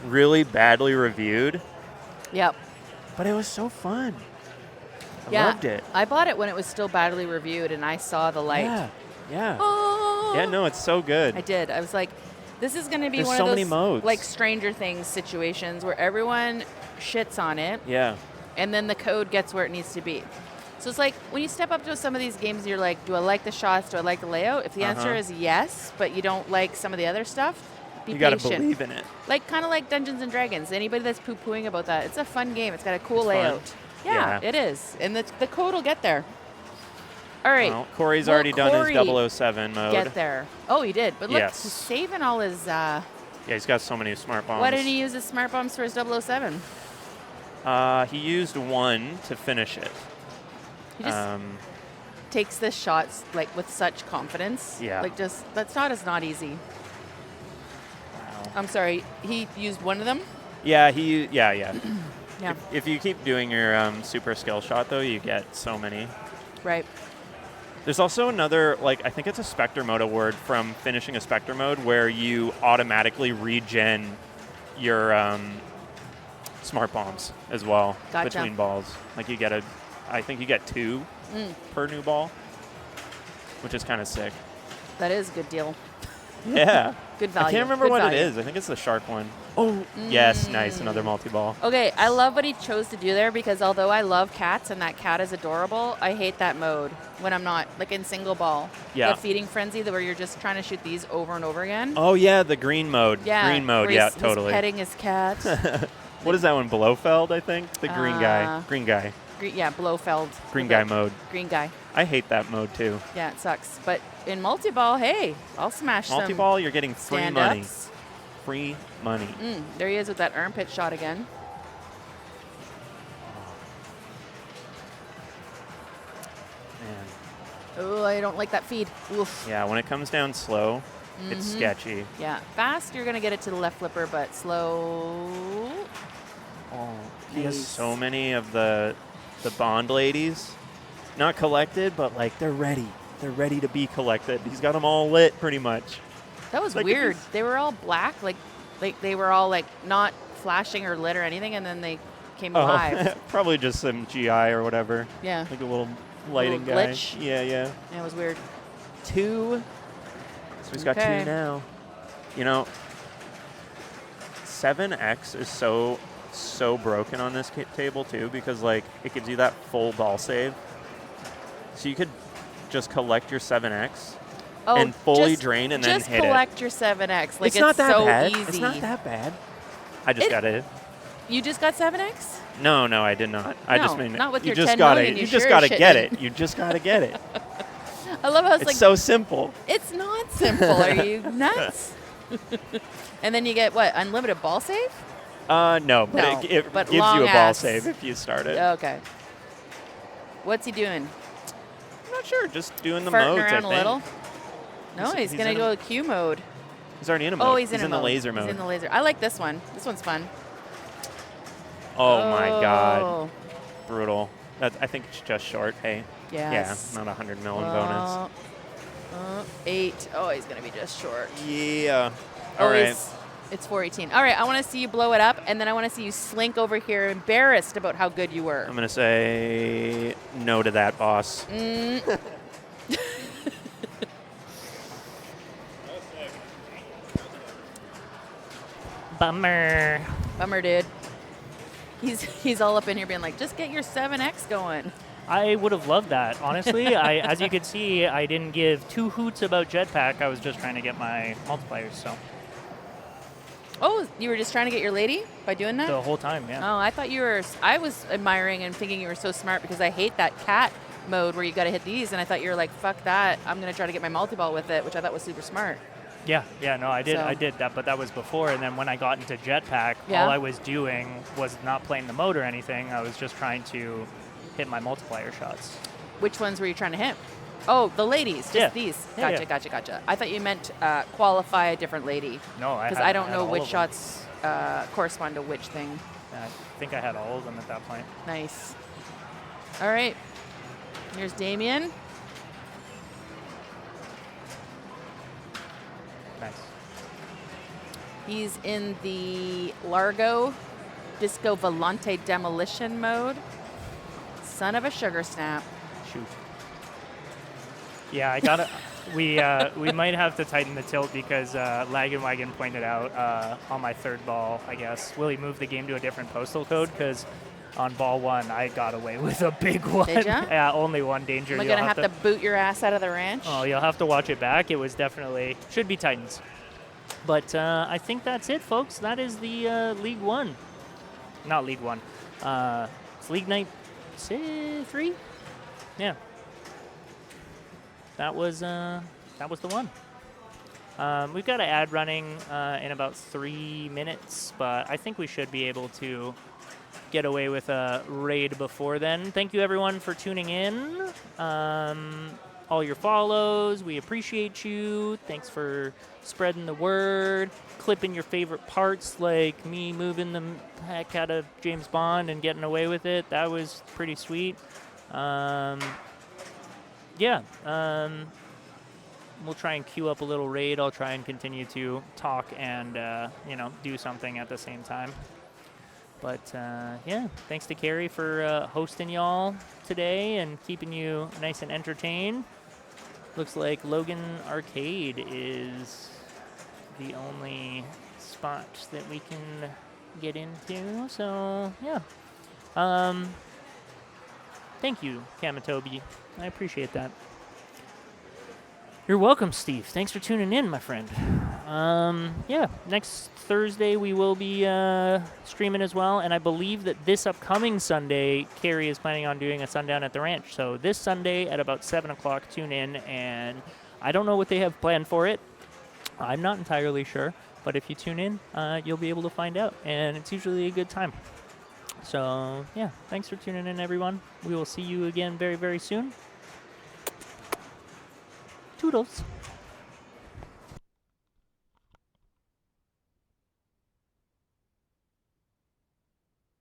really badly reviewed,
Yep.
but it was so fun. I
Yeah.
loved it.
I bought it when it was still badly reviewed, and I saw the light.
Yeah, yeah.
Oh.
Yeah, no, it's so good.
I did. I was like, this is going to be
There's
one
so
of those
many modes.
like Stranger Things situations where everyone shits on it,
Yeah.
and then the code gets where it needs to be. So it's like when you step up to some of these games, you're like, do I like the shots? Do I like the layout? If the answer is yes, but you don't like some of the other stuff, be
You got to
patient.
believe in it.
Like kind of like Dungeons and Dragons. Anybody that's poo-pooing about that, it's a fun game. It's got a cool
It's fun.
layout. Yeah,
Yeah.
it is. And the code will get there. All right.
Well, Corey's
Will
already done his
Corey
007 mode.
Get there. Oh, he did. But look,
Yes.
he's saving all his.
Yeah, he's got so many smart bombs.
Why didn't he use his smart bombs for his 007?
He used 1 to finish it.
He just takes the shots like with such confidence.
Yeah.
Like that's not easy.
Wow.
I'm sorry. He used one of them.
Yeah, yeah.
Yeah.
If you keep doing your super skill shot, though, you get so many.
Right.
There's also another, like, I think it's a Spectre mode award from finishing a Spectre mode where you automatically regen your smart bombs as well
Gotcha.
between balls. Like I think you get 2 per new ball, which is kind of sick.
That is a good deal.
Yeah.
Good value.
I can't remember
Good
what
value.
it is. I think it's the shark one. Oh, yes, nice. Another multi-ball.
Okay, I love what he chose to do there because although I love cats and that cat is adorable, I hate that mode when I'm not, like in single ball.
Yeah.
The feeding frenzy where you're just trying to shoot these over and over again.
Oh, yeah, the green mode.
Yeah.
Green mode,
where
yeah,
he's
totally.
petting his cat.
What is that one? Blofeld, I think? The green guy. Green guy.
Yeah, Blofeld.
Green guy mode.
Green guy.
I hate that mode, too.
Yeah, it sucks. But in multi-ball, hey, I'll smash some
Multi-ball, you're getting free money.
stand-ups.
Free money.
There he is with that armpit shot again.
Man.
Oh, I don't like that feed. Oof.
Yeah, when it comes down slow, it's sketchy.
Yeah, fast, you're going to get it to the left flipper, but slow.
Oh, he has
Nice.
so many of the Bond ladies. Not collected, but, like, they're ready. They're ready to be collected. He's got them all lit, pretty much.
That was
Like,
weird.
it's-
They were all black, like they were all like not flashing or lit or anything, and then they came alive.
Probably just some GI or whatever.
Yeah,
Like a little lighting
Little
guy.
glitch.
Yeah.
yeah, it was weird.
2. So he's got
Okay.
2 now. You know, 7X is so broken on this table too because like it gives you that full ball save. So you could just collect your 7X
Oh,
and fully
just-
drain and then
just
hit it.
collect your 7X. Like
It's not that
so
bad.
easy.
It's not that bad. I just got it.
You just got 7X?
No, I did not. I just
No,
mean
not with
you
your
just
10
got
million,
it.
you
You just
sure
got to
as shit
get
didn't.
it. You just got to get it.
I love how it's
It's
like
so simple.
it's not simple. Are you nuts? And then you get what? Unlimited ball save?
No, but
No,
it
but
gives you
long
a ball
ass.
save if you start it.
Okay. What's he doing?
I'm not sure. Just doing the
Farting
modes, I
around
think.
a little? No, he's
he's
gonna
in
go
a-
Q mode.
He's already in a mode.
Oh, he's in
the laser mode.
He's in the laser. I like this one. This one's fun.
Oh my god.
Oh,
Brutal. I think it's just short, hey?
yes.
Yeah, not 100 mil in bonus.
8. Oh, he's going to be just short.
Yeah. All
Oh,
right.
it's 418. All right, I want to see you blow it up, and then I want to see you slink over here embarrassed about how good you were.
I'm going to say no to that, boss.
Bummer.
Bummer, dude. He's all up in here being like, just get your 7X going.
I would have loved that, honestly. As you could see, I didn't give 2 hoots about Jetpack. I was just trying to get my multipliers, so
Oh, you were just trying to get your lady by doing that?
the whole time, yeah.
Oh, I thought you were. I was admiring and thinking you were so smart because I hate that cat mode where you got to hit these, and I thought you were like, fuck that. I'm gonna try to get my multi-ball with it, which I thought was super smart.
Yeah, no, I did
So-
that, but that was before. And then when I got into Jetpack,
Yeah.
all I was doing was not playing the mode or anything. I was just trying to hit my multiplier shots.
Which ones were you trying to hit? Oh, the ladies, just
Yeah.
these.
Yeah,
Gotcha. I thought you meant qualify a different lady.
No,
Because I don't know which shots correspond to which thing.
I think I had all of them at that point.
Nice. All right. Here's Damien.
Nice.
He's in the Largo Disco Volante Demolition mode. Son of a sugar snap.
Shoot. Yeah, I gotta. we might have to tighten the tilt because Lagan Wagon pointed out on my third ball, I guess, will he move the game to a different postal code? Because on ball one, I got away with a big one.
Did ya?
Yeah, only one danger.
Am I
You'll
going to have to boot your ass out of the ranch?
Oh, you'll have to watch it back. It was definitely should be Titans. But I think that's it, folks. That is the League One. Not League One. It's League Night 3. Yeah. That was the one. We've got an ad running in about 3 minutes, but I think we should be able to get away with a raid before then. Thank you, everyone, for tuning in. All your follows, we appreciate you. Thanks for spreading the word, clipping your favorite parts like me moving the heck out of James Bond and getting away with it. That was pretty sweet. We'll try and queue up a little raid. I'll try and continue to talk and do something at the same time. But thanks to Carrie for hosting y'all today and keeping you nice and entertained. Looks like Logan Arcade is the only spot that we can get into. So yeah. Thank you, Kamatobi. I appreciate that. You're welcome, Steve. Thanks for tuning in, my friend. Next Thursday we will be streaming as well, and I believe that this upcoming Sunday, Carrie is planning on doing a sundown at the ranch. So this Sunday at about 7 o'clock, tune in, and I don't know what they have planned for it. I'm not entirely sure, but if you tune in, you'll be able to find out, and it's usually a good time. So, yeah, thanks for tuning in, everyone. We will see you again very, very soon. Toodles.